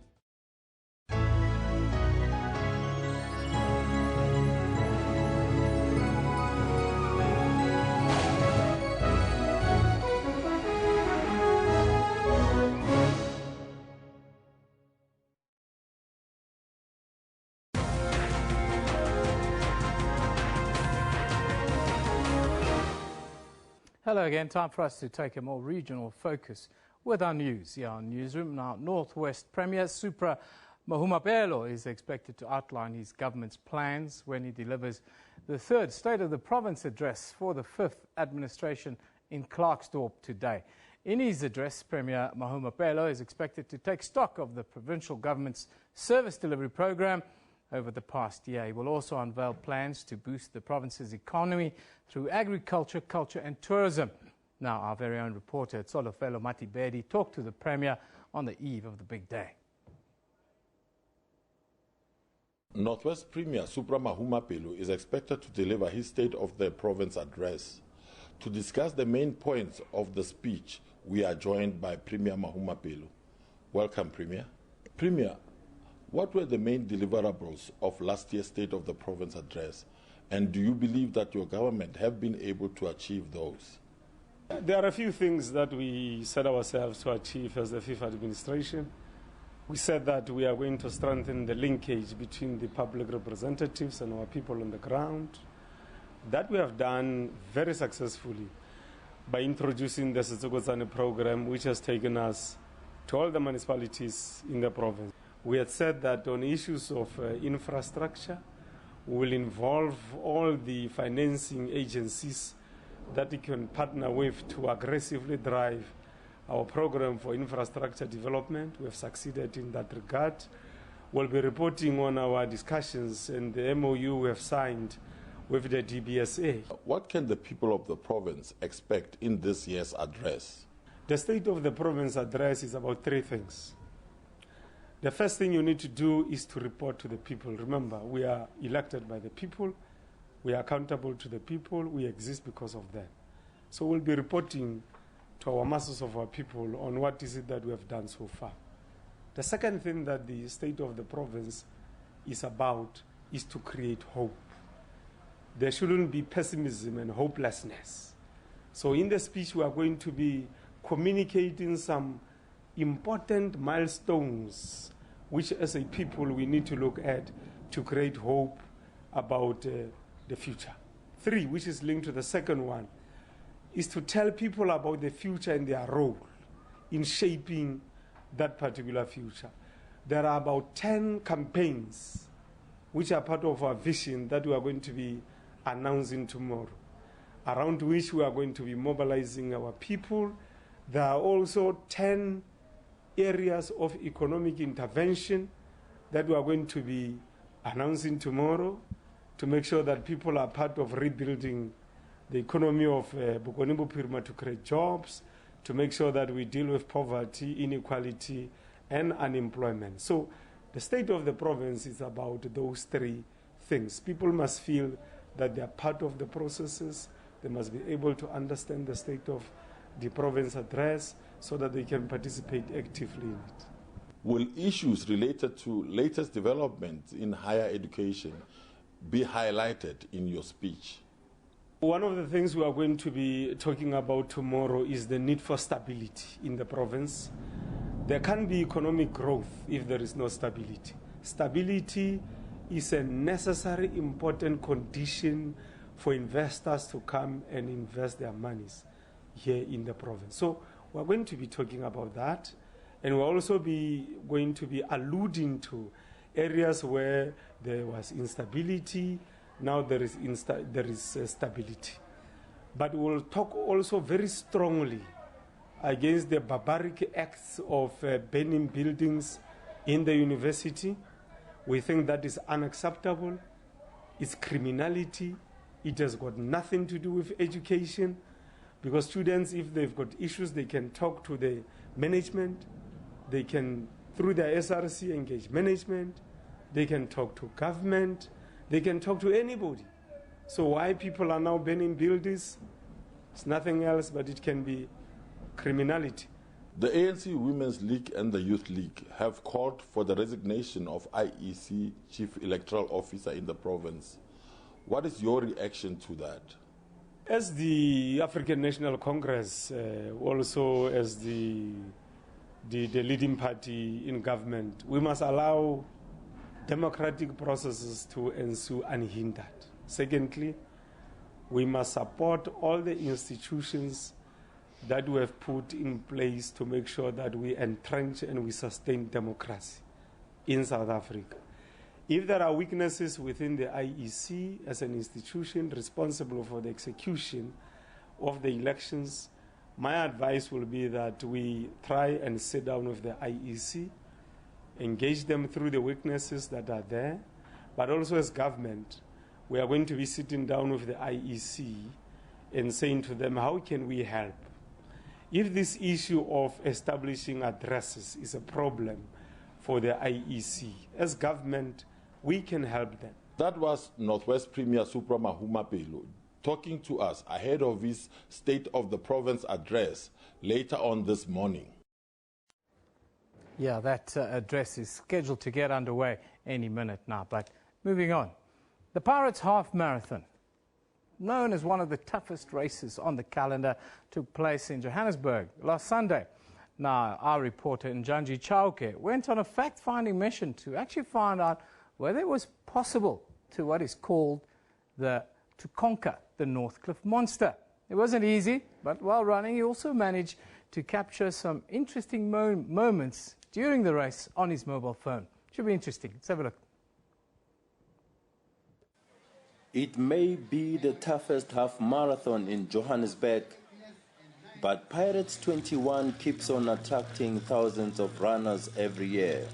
Hello again. Time for us to take a more regional focus with our news here on Newsroom. Now, Northwest Premier Supra Mahumapelo is expected to outline his government's plans when he delivers the third State of the Province address for the fifth administration in Klerksdorp today. In his address, Premier Mahumapelo is expected to take stock of the provincial government's service delivery program over the past year. He will also unveil plans to boost the province's economy through agriculture, culture and tourism. Now, our very own reporter, Tsolofelo Matibedi, talked to the Premier on the eve of the big day. Northwest Premier Supra Mahumapelo is expected to deliver his State of the Province address. To discuss the main points of the speech, we are joined by Premier Mahumapelo. Welcome, Premier. Premier, what were the main deliverables of last year's State of the Province address, and do you believe that your government have been able to achieve those? There are a few things that we set ourselves to achieve as the fifth administration. We said that we are going to strengthen the linkage between the public representatives and our people on the ground. That we have done very successfully by introducing the Sitsokotsane program, which has taken us to all the municipalities in the province. We had said that on issues of infrastructure, we will involve all the financing agencies that we can partner with to aggressively drive our program for infrastructure development. We have succeeded in that regard. We'll be reporting on our discussions and the MOU we have signed with the DBSA. What can the people of the province expect in this year's address? The State of the Province address is about three things. The first thing you need to do is to report to the people. Remember, we are elected by the people, we are accountable to the people, we exist because of them. So we'll be reporting to our masses of our people on what is it that we have done so far. The second thing that the State of the Province is about is to create hope. There shouldn't be pessimism and hopelessness. So in the speech we are going to be communicating some important milestones which as a people we need to look at to create hope about the future. 3, which is linked to the second one, is to tell people about the future and their role in shaping that particular future. There are about 10 campaigns which are part of our vision that we are going to be announcing tomorrow, around which we are going to be mobilizing our people. There are also 10 areas of economic intervention that we are going to be announcing tomorrow to make sure that people are part of rebuilding the economy of Bokoni Bophirima to create jobs, to make sure that we deal with poverty, inequality, and unemployment. So the State of the Province is about those 3 things. People must feel that they are part of the processes. They must be able to understand the State of the Province address so that they can participate actively in it. Will issues related to latest developments in higher education be highlighted in your speech? One of the things we are going to be talking about tomorrow is the need for stability in the province. There can't be economic growth if there is no stability. Stability is a necessary, important condition for investors to come and invest their monies here in the province. So we're going to be talking about that, and we'll also be going to be alluding to areas where there was instability. Now there is stability. But we'll talk also very strongly against the barbaric acts of burning buildings in the university. We think that is unacceptable. It's criminality. It has got nothing to do with education, because students, if they've got issues, they can talk to the management. They can, through their SRC, engage management. They can talk to government. They can talk to anybody. So why people are now burning buildings, it's nothing else but it can be criminality. The ANC Women's League and the Youth League have called for the resignation of IEC Chief Electoral Officer in the province. What is your reaction to that? As the African National Congress, also as the leading party in government, we must allow democratic processes to ensue unhindered. Secondly, we must support all the institutions that we have put in place to make sure that we entrench and we sustain democracy in South Africa. If there are weaknesses within the IEC as an institution responsible for the execution of the elections, my advice will be that we try and sit down with the IEC, engage them through the weaknesses that are there, but also as government, we are going to be sitting down with the IEC and saying to them, how can we help? If this issue of establishing addresses is a problem for the IEC, as government, we can help them. That was Northwest Premier Supra Mahumapelo talking to us ahead of his State of the Province address later on this morning. Yeah, that address is scheduled to get underway any minute now. But moving on, the Pirates Half Marathon, known as one of the toughest races on the calendar, took place in Johannesburg last Sunday. Now, our reporter Njanji Chauke went on a fact-finding mission to actually find out whether it was possible to what is called to conquer the Northcliffe Monster. It wasn't easy, but while running, he also managed to capture some interesting moments during the race on his mobile phone. Should be interesting. Let's have a look. It may be the toughest half marathon in Johannesburg, but Pirates 21 keeps on attracting thousands of runners every year.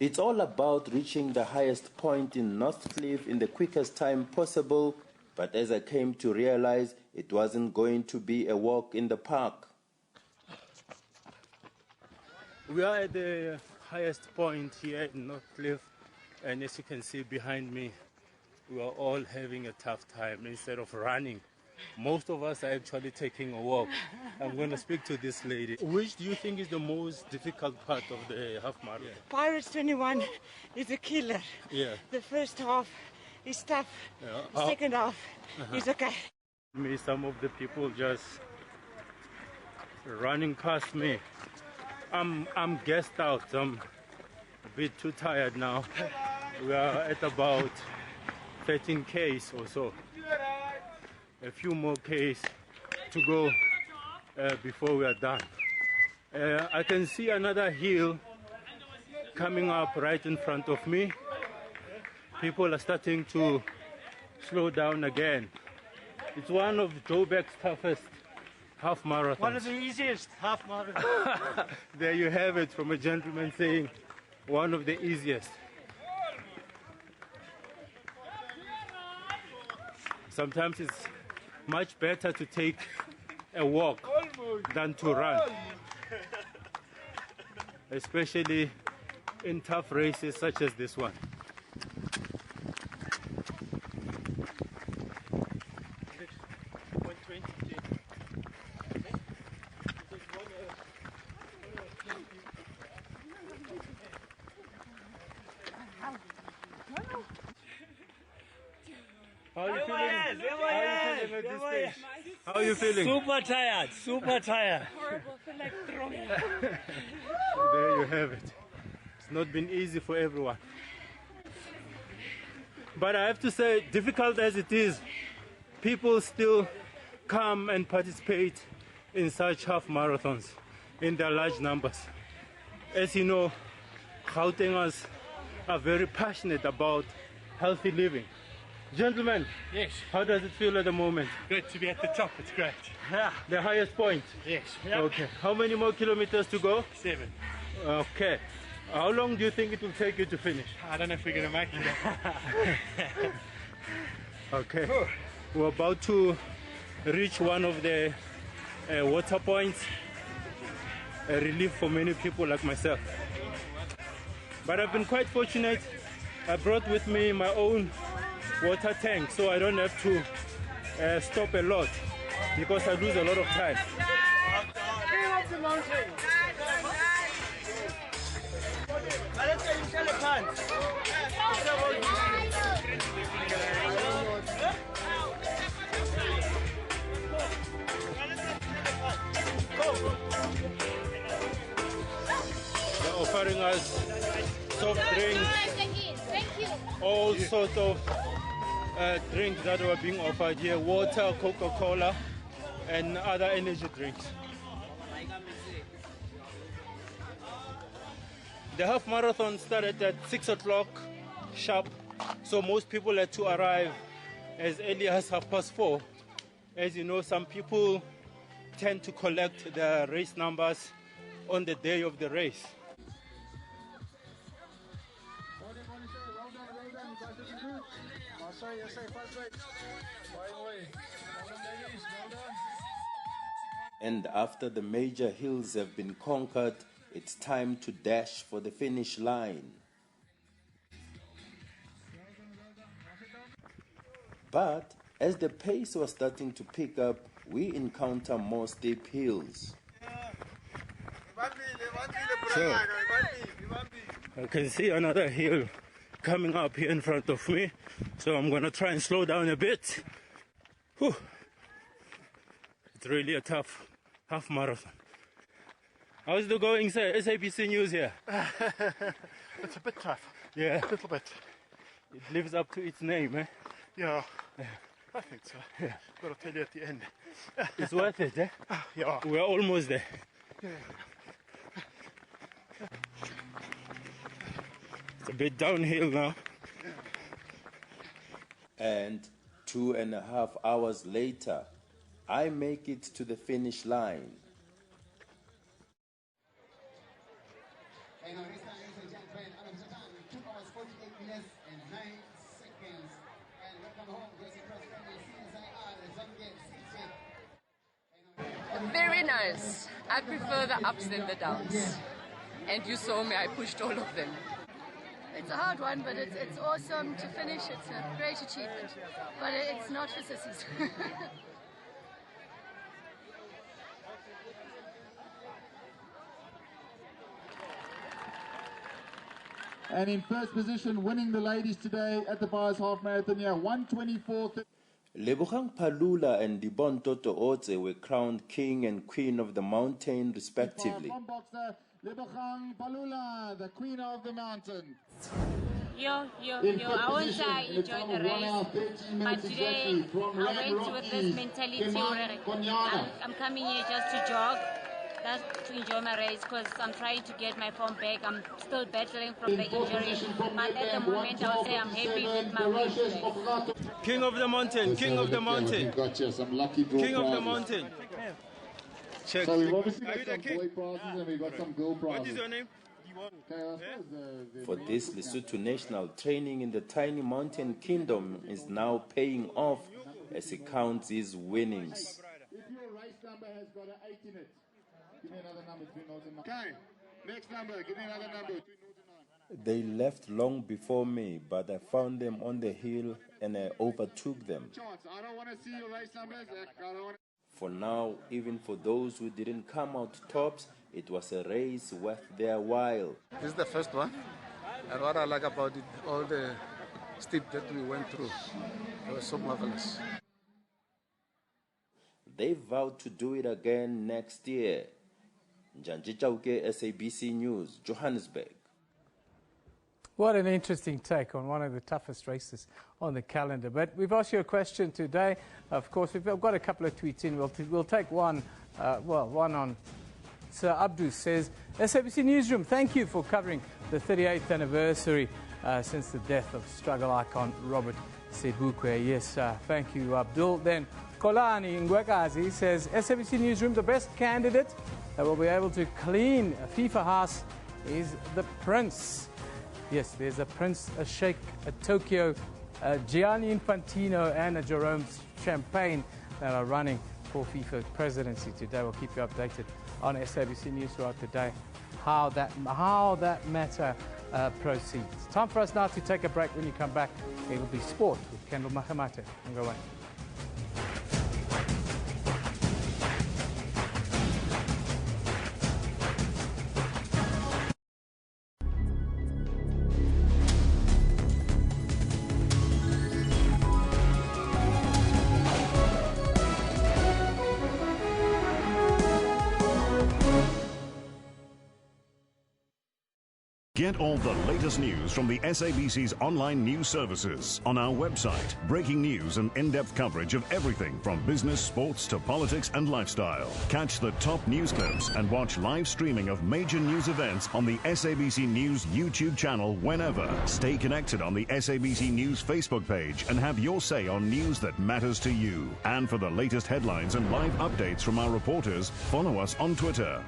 It's all about reaching the highest point in Northcliffe in the quickest time possible, but as I came to realize, it wasn't going to be a walk in the park. We are at the highest point here in Northcliffe, and as you can see behind me, we are all having a tough time. Instead of running, most of us are actually taking a walk. I'm going to speak to this lady. Which do you think is the most difficult part of the half marathon? Pirates 21 is a killer. Yeah. The first half is tough. Yeah. The second half is okay. Some of the people just running past me. I'm gassed out. I'm a bit too tired now. We are at about 13 Ks or so. A few more Ks to go before we are done. I can see another hill coming up right in front of me. People are starting to slow down again. It's one of Joburg's toughest half marathons. One of the easiest half marathons. There you have it from a gentleman saying one of the easiest. Sometimes it's much better to take a walk than to run, especially in tough races such as this one. How are you feeling? How are you feeling? Super tired, super tired. Horrible, I feel like throwing. There you have it. It's not been easy for everyone. But I have to say, difficult as it is, people still come and participate in such half marathons in their large numbers. As you know, Gautengers are very passionate about healthy living. Gentlemen, yes. How does it feel at the moment? Good to be at the top, it's great. Yeah. The highest point? Yes. Yep. Okay. How many more kilometers to go? 7. Okay. How long do you think it will take you to finish? I don't know if we're going to make it. Okay. We're about to reach one of the water points, a relief for many people like myself. But I've been quite fortunate. I brought with me my own water tank, so I don't have to stop a lot because I lose a lot of time. They're offering us soft drinks, all sorts of drinks that were being offered here, water, Coca-Cola, and other energy drinks. The half marathon started at 6 o'clock sharp, so most people had to arrive as early as 4:30. As you know, some people tend to collect the race numbers on the day of the race. And after the major hills have been conquered, it's time to dash for the finish line. But as the pace was starting to pick up, we encounter more steep hills. So, I can see another hill coming up here in front of me, so I'm going to try and slow down a bit. Whew. It's really a tough half marathon. How's the going, sir? SABC News here. It's a bit tough. Yeah. A little bit. It lives up to its name, eh? Yeah. I think so. Yeah. Got to tell you at the end. It's worth it, eh? Yeah. We're almost there. Yeah. It's a bit downhill now. And 2.5 hours later, I make it to the finish line. And this time, ladies and gentlemen, out of the time, 2 hours, 48 minutes and 9 seconds. And welcome home, Gracie Cross-Family, CSIR, Very nice. I prefer the ups than the downs. And you saw me, I pushed all of them. It's a hard one, but it's awesome to finish. It's a great achievement. But it's not for sissies. And in first position, winning the ladies today at the Bars Half Marathon here, 1:24. Lebogang Palula and Dibon Toto Otse were crowned King and Queen of the Mountain, respectively. Lebogang Palula, the Queen of the Mountain. I won't say I enjoyed the race, but today I went with this mentality I'm coming here just to jog, just to enjoy my race, because I'm trying to get my form back. I'm still battling from the injury, but at the moment I would say I'm happy with my win today. King of the mountain, king of the mountain. Gotcha, some lucky draw King of the prizes. mountain. Check. So we've obviously got some boy prizes and we've got some girl prizes. What is your name? For this, Lesotho national training in the tiny mountain kingdom is now paying off as he counts his winnings. If your race number has got an 8 in it, give me another number between 0 and 9. Okay, next number, give me another number between 0 and 9. They left long before me, but I found them on the hill and I overtook them. I don't want to see your race numbers. For now, even for those who didn't come out tops, it was a race worth their while. This is the first one, and what I like about it, all the steps that we went through, it was so marvelous. They vowed to do it again next year. Njanji Chauke, SABC News, Johannesburg. What an interesting take on one of the toughest races on the calendar. But we've asked you a question today. Of course, we've got a couple of tweets in. We'll take one, one on Sir Abdu says, SABC Newsroom, thank you for covering the 38th anniversary since the death of struggle icon Robert Sebukwe. Yes, thank you, Abdul. Then Kolani Ngwekazi says, SABC Newsroom, the best candidate that will be able to clean a FIFA house is the Prince. Yes, there's a Prince, a Sheikh, a Tokyo, a Gianni Infantino and a Jerome Champagne that are running for FIFA presidency today. We'll keep you updated on SABC News throughout the day how that matter proceeds. Time for us now to take a break. When you come back, it'll be sport with Kendall Mahamate. Don't go away. Get all the latest news from the SABC's online news services on our website. Breaking news and in-depth coverage of everything from business, sports to politics and lifestyle. Catch the top news clips and watch live streaming of major news events on the SABC News YouTube channel whenever. Stay connected on the SABC News Facebook page and have your say on news that matters to you. And for the latest headlines and live updates from our reporters, follow us on Twitter.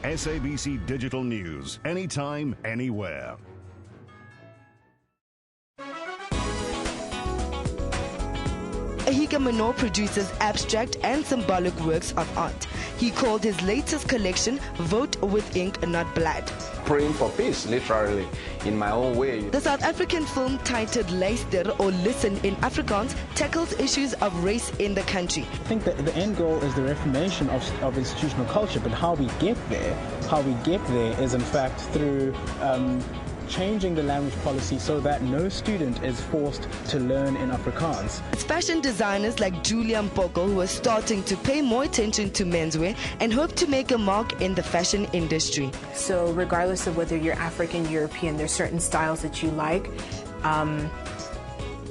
SABC Digital News, anytime, anywhere. Ahika Mano produces abstract and symbolic works of art. He called his latest collection Vote with Ink, Not Blood. Praying for peace, literally, in my own way. The South African film titled Luister or Listen in Afrikaans tackles issues of race in the country. I think that the end goal is the reformation of institutional culture, but how we get there is in fact through changing the language policy so that no student is forced to learn in Afrikaans. It's fashion designers like Julia Mpoko who are starting to pay more attention to menswear and hope to make a mark in the fashion industry. So regardless of whether you're African, European, there's certain styles that you like.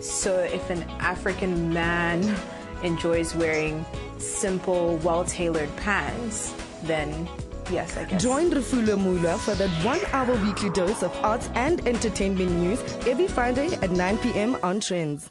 So if an African man enjoys wearing simple, well-tailored pants, then yes, I guess. Join Refulo Mula for that 1-hour weekly dose of arts and entertainment news every Friday at 9 p.m. on Trends.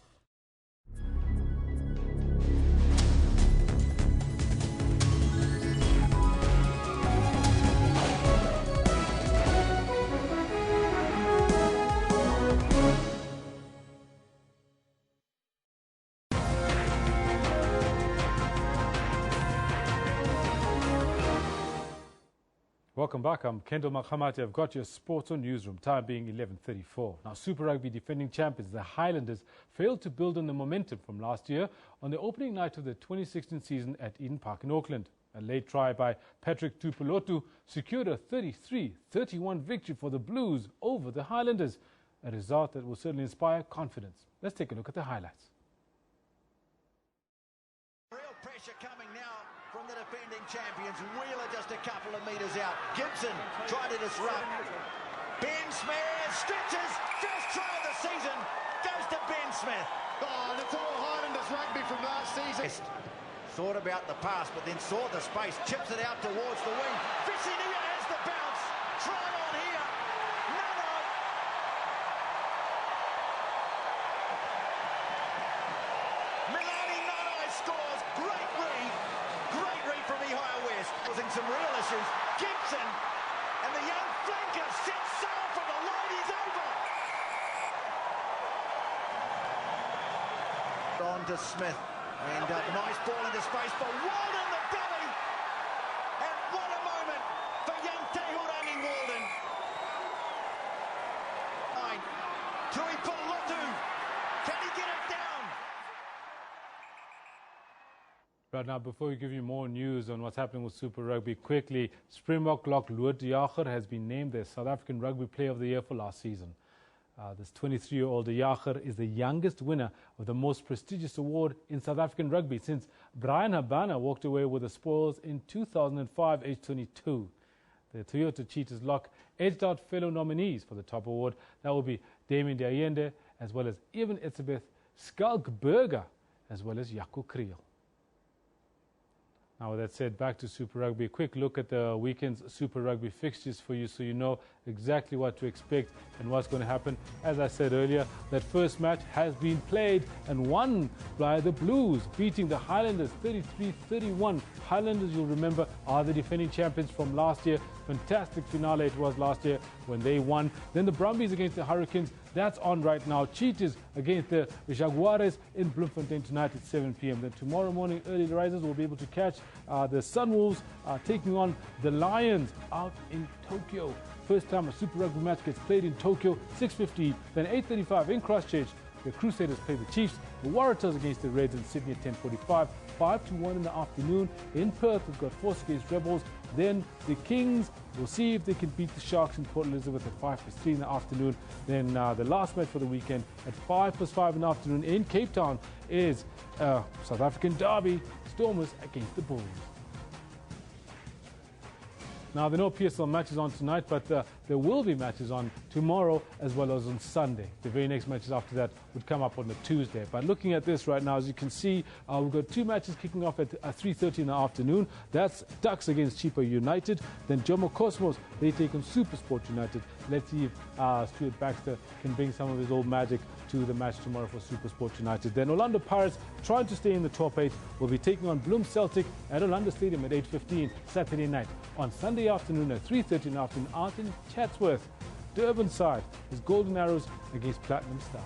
Welcome back. I'm Kendall Makhamati. I've got your sports on Newsroom, time being 11:34. Now, Super Rugby defending champions, the Highlanders, failed to build on the momentum from last year on the opening night of the 2016 season at Eden Park in Auckland. A late try by Patrick Tupulotu secured a 33-31 victory for the Blues over the Highlanders, a result that will certainly inspire confidence. Let's take a look at the highlights. Real pressure coming now from the defending champions. Wheeler just a couple of metres out. Gibson tried to disrupt. Ben Smith stretches. First try of the season goes to Ben Smith. Oh, and it's all Highlanders rugby from last season. Thought about the pass, but then saw the space. Chips it out towards the wing. Vicinia has the bounce. Try on here. Nano. Milani Nano scores. Great read. Great read from Ihio West. Causing some real issues. Gibson and the young flanker set sail from the line. He's over. On to Smith. And nice ball into space for Walden, the belly. And what a moment for young Tehurangi Walden. Tui Polotu. Can he get it down? Right now, before we give you more news on what's happening with Super Rugby, quickly, Springbok lock Lood de Jager has been named the South African Rugby Player of the Year for last season. This 23-year-old de Jager is the youngest winner of the most prestigious award in South African rugby since Brian Habana walked away with the spoils in 2005, age 22. The Toyota Cheetahs lock edged out fellow nominees for the top award. That will be Damien de Allende, as well as Evan Etzebeth, Skalk Burger, as well as Jaco Kriel. Now, with that said, back to Super Rugby. A quick look at the weekend's Super Rugby fixtures for you so you know exactly what to expect and what's going to happen. As I said earlier, that first match has been played and won by the Blues, beating the Highlanders 33-31. Highlanders, you'll remember, are the defending champions from last year. Fantastic finale it was last year when they won. Then the Brumbies against the Hurricanes. That's on right now. Cheetahs against the Jaguares in Bloemfontein tonight at 7 p.m. Then tomorrow morning, early risers will be able to catch the Sunwolves taking on the Lions out in Tokyo. First time a Super Rugby match gets played in Tokyo, 6:15. Then 8:35 in Christchurch, the Crusaders play the Chiefs. The Waratahs against the Reds in Sydney at 10:45. 5-1 in the afternoon. In Perth, we've got Force against Rebels. Then the Kings will see if they can beat the Sharks in Port Elizabeth at 5:3 in the afternoon. Then the last match for the weekend at 5:5 in the afternoon in Cape Town is South African derby, Stormers against the Bulls. Now, there are no PSL matches on tonight, but there will be matches on tomorrow as well as on Sunday. The very next matches after that would come up on the Tuesday. But looking at this right now, as you can see, we've got two matches kicking off at 3:30 in the afternoon. That's Ducks against Chipa United. Then Jomo Cosmos, they take on SuperSport United. Let's see if Stuart Baxter can bring some of his old magic to the match tomorrow for SuperSport United. Then Orlando Pirates, trying to stay in the top 8, will be taking on Bloem Celtic at Orlando Stadium at 8:15 Saturday night. On Sunday afternoon at 3:30 in the afternoon out in Chatsworth, Durban side is Golden Arrows against Platinum Stars.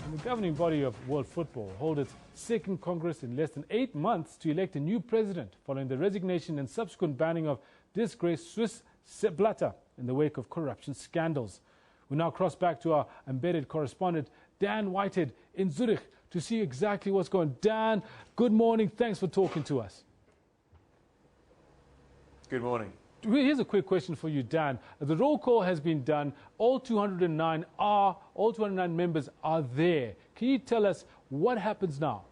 And the governing body of world football holds its second Congress in less than 8 months to elect a new president following the resignation and subsequent banning of disgraced Swiss Blatter in the wake of corruption scandals. We now cross back to our embedded correspondent, Dan Whitehead in Zurich, to see exactly what's going on. Dan, good morning. Thanks for talking to us. Good morning. Here's a quick question for you, Dan. The roll call has been done. All 209 members are there. Can you tell us what happens now?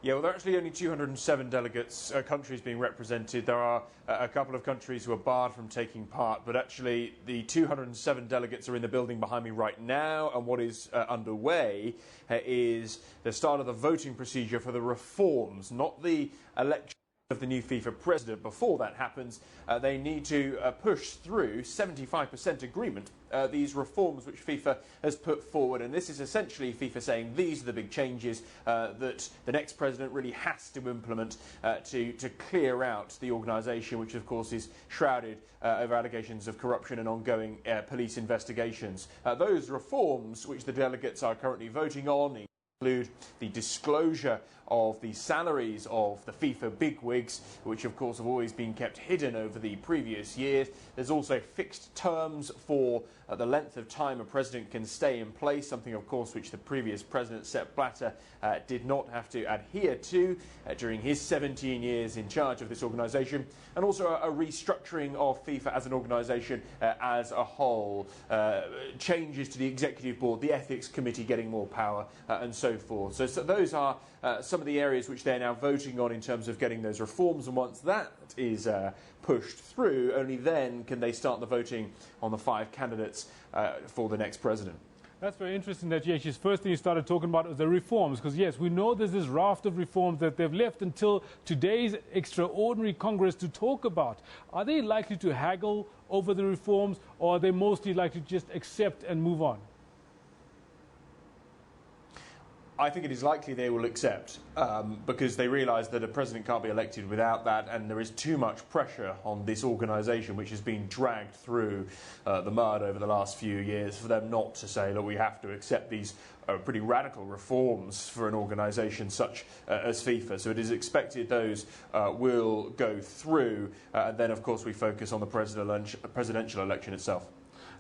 Yeah, well, there are actually only 207 delegates, countries being represented. There are a couple of countries who are barred from taking part, but actually the 207 delegates are in the building behind me right now, and what is underway is the start of the voting procedure for the reforms, not the election of the new FIFA president. Before that happens, they need to push through 75% agreement these reforms which FIFA has put forward, and this is essentially FIFA saying these are the big changes that the next president really has to implement to clear out the organisation, which of course is shrouded over allegations of corruption and ongoing police investigations. Those reforms which the delegates are currently voting on include the disclosure of the salaries of the FIFA bigwigs, which of course have always been kept hidden over the previous years. There's also fixed terms for the length of time a president can stay in place, something of course which the previous president, Sepp Blatter, did not have to adhere to during his 17 years in charge of this organisation, and also a restructuring of FIFA as an organisation as a whole, changes to the executive board, the ethics committee getting more power, and so forth. So those are some of the areas which they're now voting on in terms of getting those reforms, and once that is pushed through, only then can they start the voting on the 5 candidates for the next president. That's very interesting that, yes, the first thing you started talking about was the reforms, because, yes, we know there's this raft of reforms that they've left until today's extraordinary Congress to talk about. Are they likely to haggle over the reforms, or are they mostly likely to just accept and move on? I think it is likely they will accept because they realise that a president can't be elected without that, and there is too much pressure on this organisation, which has been dragged through the mud over the last few years, for them not to say, look, we have to accept these pretty radical reforms for an organisation such as FIFA. So it is expected those will go through, and then, of course, we focus on the presidential election itself.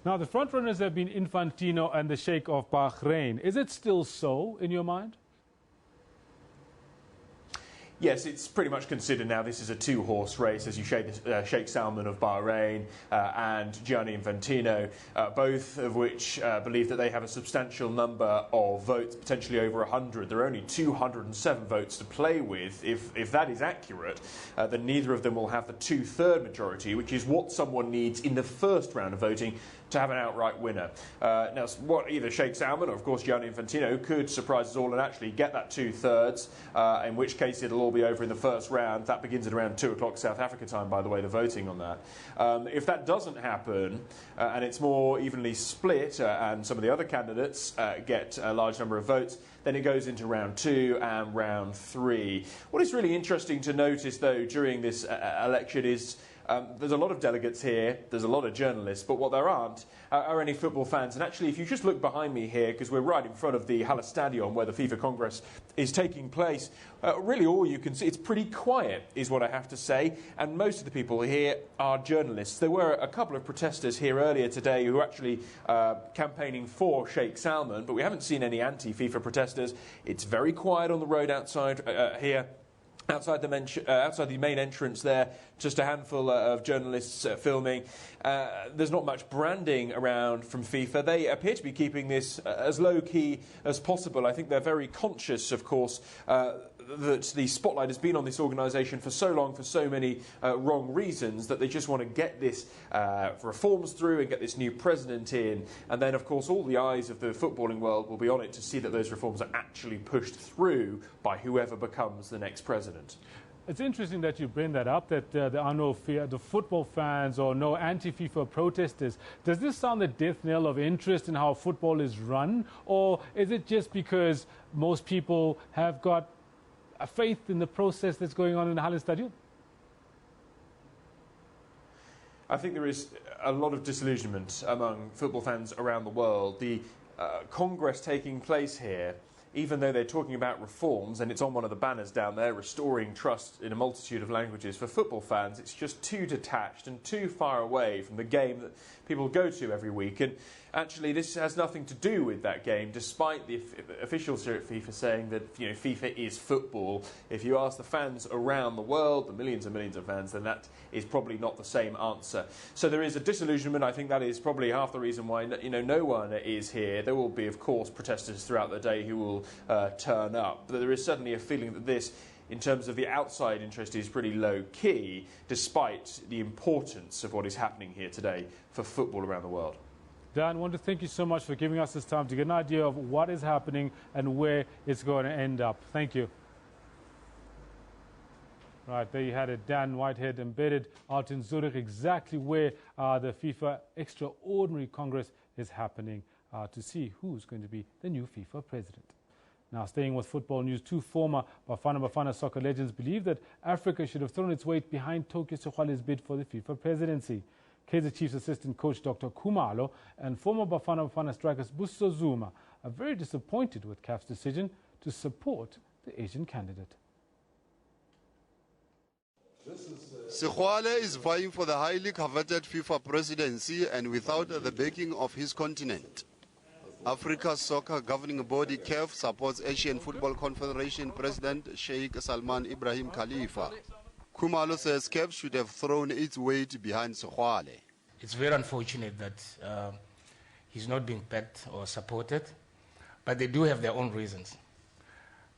Now, the frontrunners have been Infantino and the Sheikh of Bahrain. Is it still so, in your mind? Yes, it's pretty much considered now this is a 2-horse race, as you Sheikh Salman of Bahrain and Gianni Infantino, both of which believe that they have a substantial number of votes, potentially over 100. There are only 207 votes to play with. If that is accurate, then neither of them will have the 2/3 majority, which is what someone needs in the first round of voting to have an outright winner. Now, what either Sheikh Salman or, of course, Gianni Infantino could surprise us all and actually get that 2/3, in which case it'll all be over in the first round. That begins at around 2 o'clock South Africa time, by the way, the voting on that. If that doesn't happen, and it's more evenly split, and some of the other candidates get a large number of votes, then it goes into round 2 and round 3. What is really interesting to notice, though, during this election is there's a lot of delegates here, there's a lot of journalists, but what there aren't are any football fans. And actually, if you just look behind me here, because we're right in front of the Halle Stadion where the FIFA Congress is taking place, really all you can see, it's pretty quiet, is what I have to say, and most of the people here are journalists. There were a couple of protesters here earlier today who were actually campaigning for Sheikh Salman, but we haven't seen any anti-FIFA protesters. It's very quiet on the road outside here. Outside the main entrance there, just a handful of journalists filming. There's not much branding around from FIFA. They appear to be keeping this as low-key as possible. I think they're very conscious, of course, that the spotlight has been on this organisation for so long, for so many wrong reasons, that they just want to get this reforms through and get this new president in. And then, of course, all the eyes of the footballing world will be on it to see that those reforms are actually pushed through by whoever becomes the next president. It's interesting that you bring that up, that there are no the football fans or no anti-FIFA protesters. Does this sound the death knell of interest in how football is run? Or is it just because most people have got a faith in the process that's going on in the Halle Stadion? I think there is a lot of disillusionment among football fans around the world. The Congress taking place here, even though they're talking about reforms, and it's on one of the banners down there, restoring trust in a multitude of languages, for football fans, it's just too detached and too far away from the game that people go to every week. And actually, this has nothing to do with that game, despite the officials here at FIFA saying that, you know, FIFA is football. If you ask the fans around the world, the millions and millions of fans, then that is probably not the same answer. So there is a disillusionment. I think that is probably half the reason why, you know, no one is here. There will be, of course, protesters throughout the day who will will turn up. But there is certainly a feeling that this, in terms of the outside interest, is pretty low-key, despite the importance of what is happening here today for football around the world. Dan, I want to thank you so much for giving us this time to get an idea of what is happening and where it's going to end up. Thank you. Right, there you had it. Dan Whitehead embedded out in Zurich, exactly where the FIFA Extraordinary Congress is happening, to see who's going to be the new FIFA president. Now, staying with football news, two former Bafana soccer legends believe that Africa should have thrown its weight behind Toki Sexwale's bid for the FIFA presidency. Kaizer Chiefs assistant coach Dr. Khumalo and former Bafana strikers Buso Zuma are very disappointed with CAF's decision to support the Asian candidate. Sexwale is vying for the highly coveted FIFA presidency and without the backing of his continent. Africa's soccer governing body CAF supports Asian Football Confederation President Sheikh Salman Ibrahim Khalifa. Khumalo says CAF should have thrown its weight behind Sexwale. It's very unfortunate that he's not being backed or supported, but they do have their own reasons.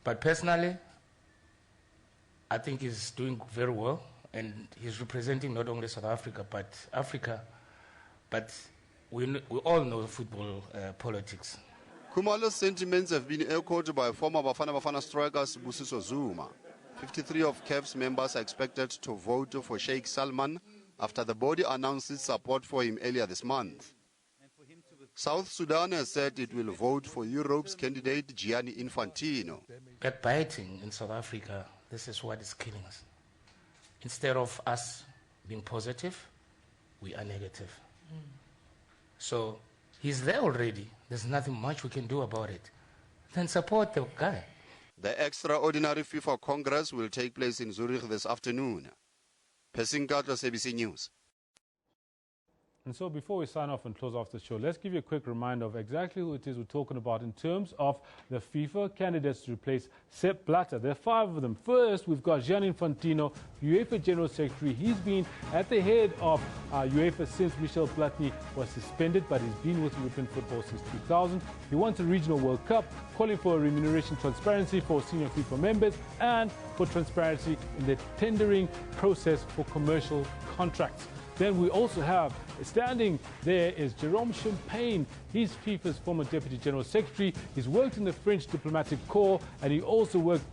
But personally, I think he's doing very well, and he's representing not only South Africa, but Africa. But we all know football politics. Khumalo's sentiments have been echoed by former Bafana strikers Busiso Zuma. 53 of CAF's members are expected to vote for Sheikh Salman after the body announced its support for him earlier this month. South Sudan has said it will vote for Europe's candidate Gianni Infantino. Backbiting in South Africa, this is what is killing us. Instead of us being positive, we are negative. So he's there already. There's nothing much we can do about it. Then support the guy. The extraordinary FIFA Congress will take place in Zurich this afternoon. Pesinkat, SABC News. And so before we sign off and close off the show, let's give you a quick reminder of exactly who it is we're talking about in terms of the FIFA candidates to replace Sepp Blatter. There are 5 of them. First, we've got Gianni Infantino, UEFA General Secretary. He's been at the head of UEFA since Michel Platini was suspended, but he's been with European football since 2000. He wants a regional World Cup, calling for remuneration transparency for senior FIFA members and for transparency in the tendering process for commercial contracts. Then we also have, standing there is Jerome Champagne. He's FIFA's former Deputy General Secretary. He's worked in the French diplomatic corps, and he also worked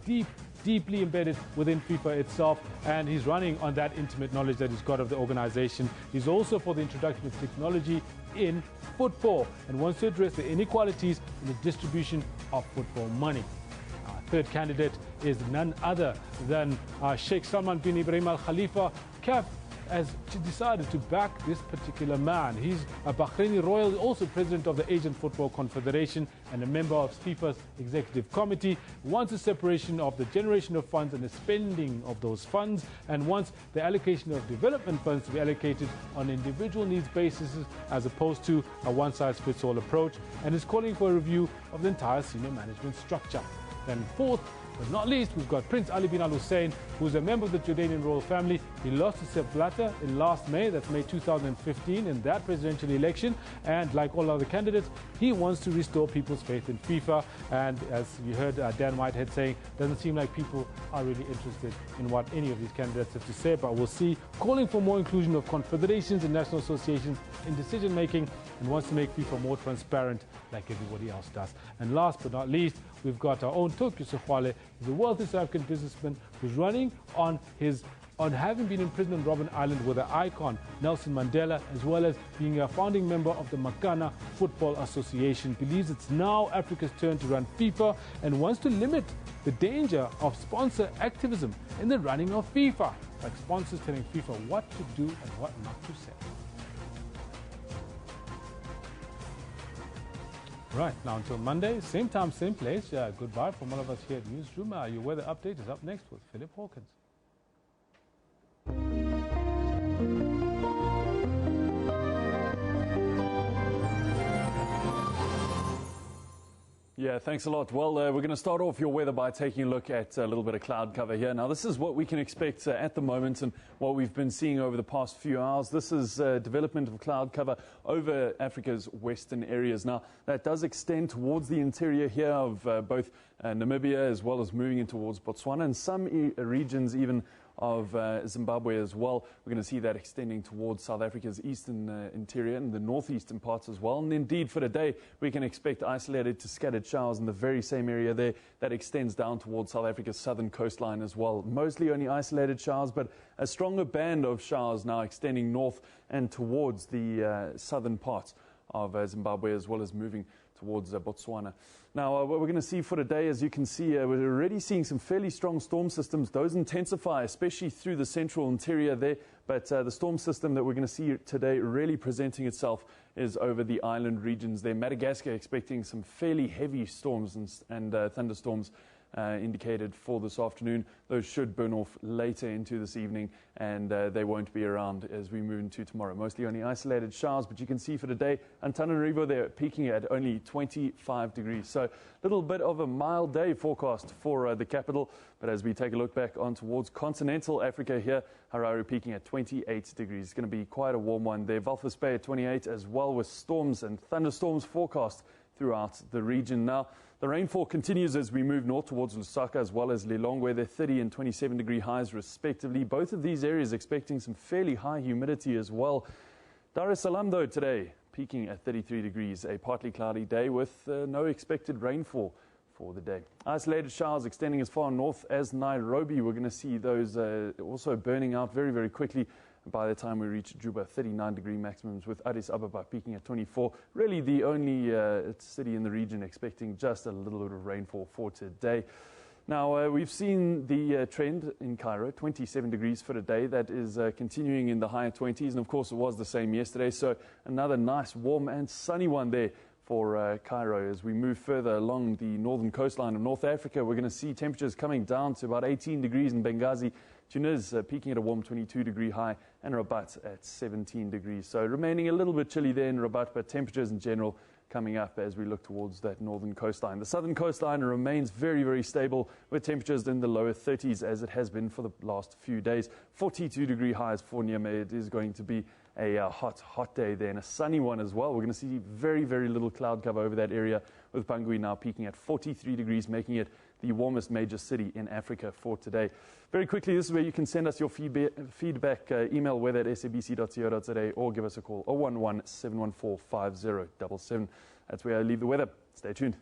deeply embedded within FIFA itself, and he's running on that intimate knowledge that he's got of the organization. He's also for the introduction of technology in football and wants to address the inequalities in the distribution of football money. Our third candidate is none other than Sheikh Salman bin Ibrahim Al Khalifa. CAF has decided to back this particular man. He's a Bahraini royal, also president of the Asian Football Confederation and a member of FIFA's executive committee. Wants a separation of the generation of funds and the spending of those funds, and wants the allocation of development funds to be allocated on individual needs basis as opposed to a one-size-fits-all approach, and is calling for a review of the entire senior management structure. Then fourth, but not least, we've got Prince Ali bin Al Hussein, who's a member of the Jordanian royal family. He lost to Sepp Blatter in last May, that's May 2015, in that presidential election. And like all other candidates, he wants to restore people's faith in FIFA. And as you heard Dan Whitehead saying, doesn't seem like people are really interested in what any of these candidates have to say, but we'll see. Calling for more inclusion of confederations and national associations in decision making, and wants to make FIFA more transparent like everybody else does. And last but not least, we've got our own Toki Sexwale. He's a wealthy South African businessman who's running on having been in prison on Robben Island with the icon Nelson Mandela, as well as being a founding member of the Makana Football Association. Believes it's now Africa's turn to run FIFA and wants to limit the danger of sponsor activism in the running of FIFA, like sponsors telling FIFA what to do and what not to say. Right, now until Monday, same time, same place. Goodbye from all of us here at Newsroom. Your weather update is up next with Philip Hawkins. Yeah, thanks a lot. Well, we're going to start off your weather by taking a look at a little bit of cloud cover here. Now, this is what we can expect at the moment and what we've been seeing over the past few hours. This is development of cloud cover over Africa's western areas. Now, that does extend towards the interior here of both Namibia as well as moving in towards Botswana and some regions even of Zimbabwe as well. We're going to see that extending towards South Africa's eastern interior and the northeastern parts as well. And indeed, for today, we can expect isolated to scattered showers in the very same area there that extends down towards South Africa's southern coastline as well. Mostly only isolated showers, but a stronger band of showers now extending north and towards the southern parts of Zimbabwe as well as moving towards Botswana. Now, what we're going to see for today, as you can see, we're already seeing some fairly strong storm systems. Those intensify, especially through the central interior there. But the storm system that we're going to see today really presenting itself is over the island regions there. Madagascar expecting some fairly heavy storms and thunderstorms indicated for this afternoon. Those should burn off later into this evening, and they won't be around as we move into tomorrow. Mostly only isolated showers, but you can see for today, Antananarivo, they're peaking at only 25 degrees. So a little bit of a mild day forecast for the capital. But as we take a look back on towards continental Africa here, Harare peaking at 28 degrees. It's going to be quite a warm one there. Walvis Bay at 28 as well, with storms and thunderstorms forecast throughout the region. Now, the rainfall continues as we move north towards Lusaka as well as Lilongwe. They're 30 and 27 degree highs respectively. Both of these areas expecting some fairly high humidity as well. Dar es Salaam, though, today peaking at 33 degrees. A partly cloudy day with no expected rainfall for the day. Isolated showers extending as far north as Nairobi. We're going to see those also burning out very, very quickly. By the time we reach Juba, 39 degree maximums, with Addis Ababa peaking at 24. Really the only city in the region expecting just a little bit of rainfall for today. Now, we've seen the trend in Cairo, 27 degrees for today. That is continuing in the higher 20s, and of course it was the same yesterday. So another nice, warm and sunny one there for Cairo. As we move further along the northern coastline of North Africa, we're going to see temperatures coming down to about 18 degrees in Benghazi. Tunis peaking at a warm 22 degree high, and Rabat at 17 degrees. So remaining a little bit chilly there in Rabat, but temperatures in general coming up as we look towards that northern coastline. The southern coastline remains very, very stable with temperatures in the lower 30s as it has been for the last few days. 42 degree highs for Niamey. It is going to be a hot day there and a sunny one as well. We're going to see very, very little cloud cover over that area, with Bangui now peaking at 43 degrees, making it the warmest major city in Africa for today. Very quickly, this is where you can send us your feedback, email weather at sabc.co.za, or give us a call 011 714 5077. That's where I leave the weather. Stay tuned.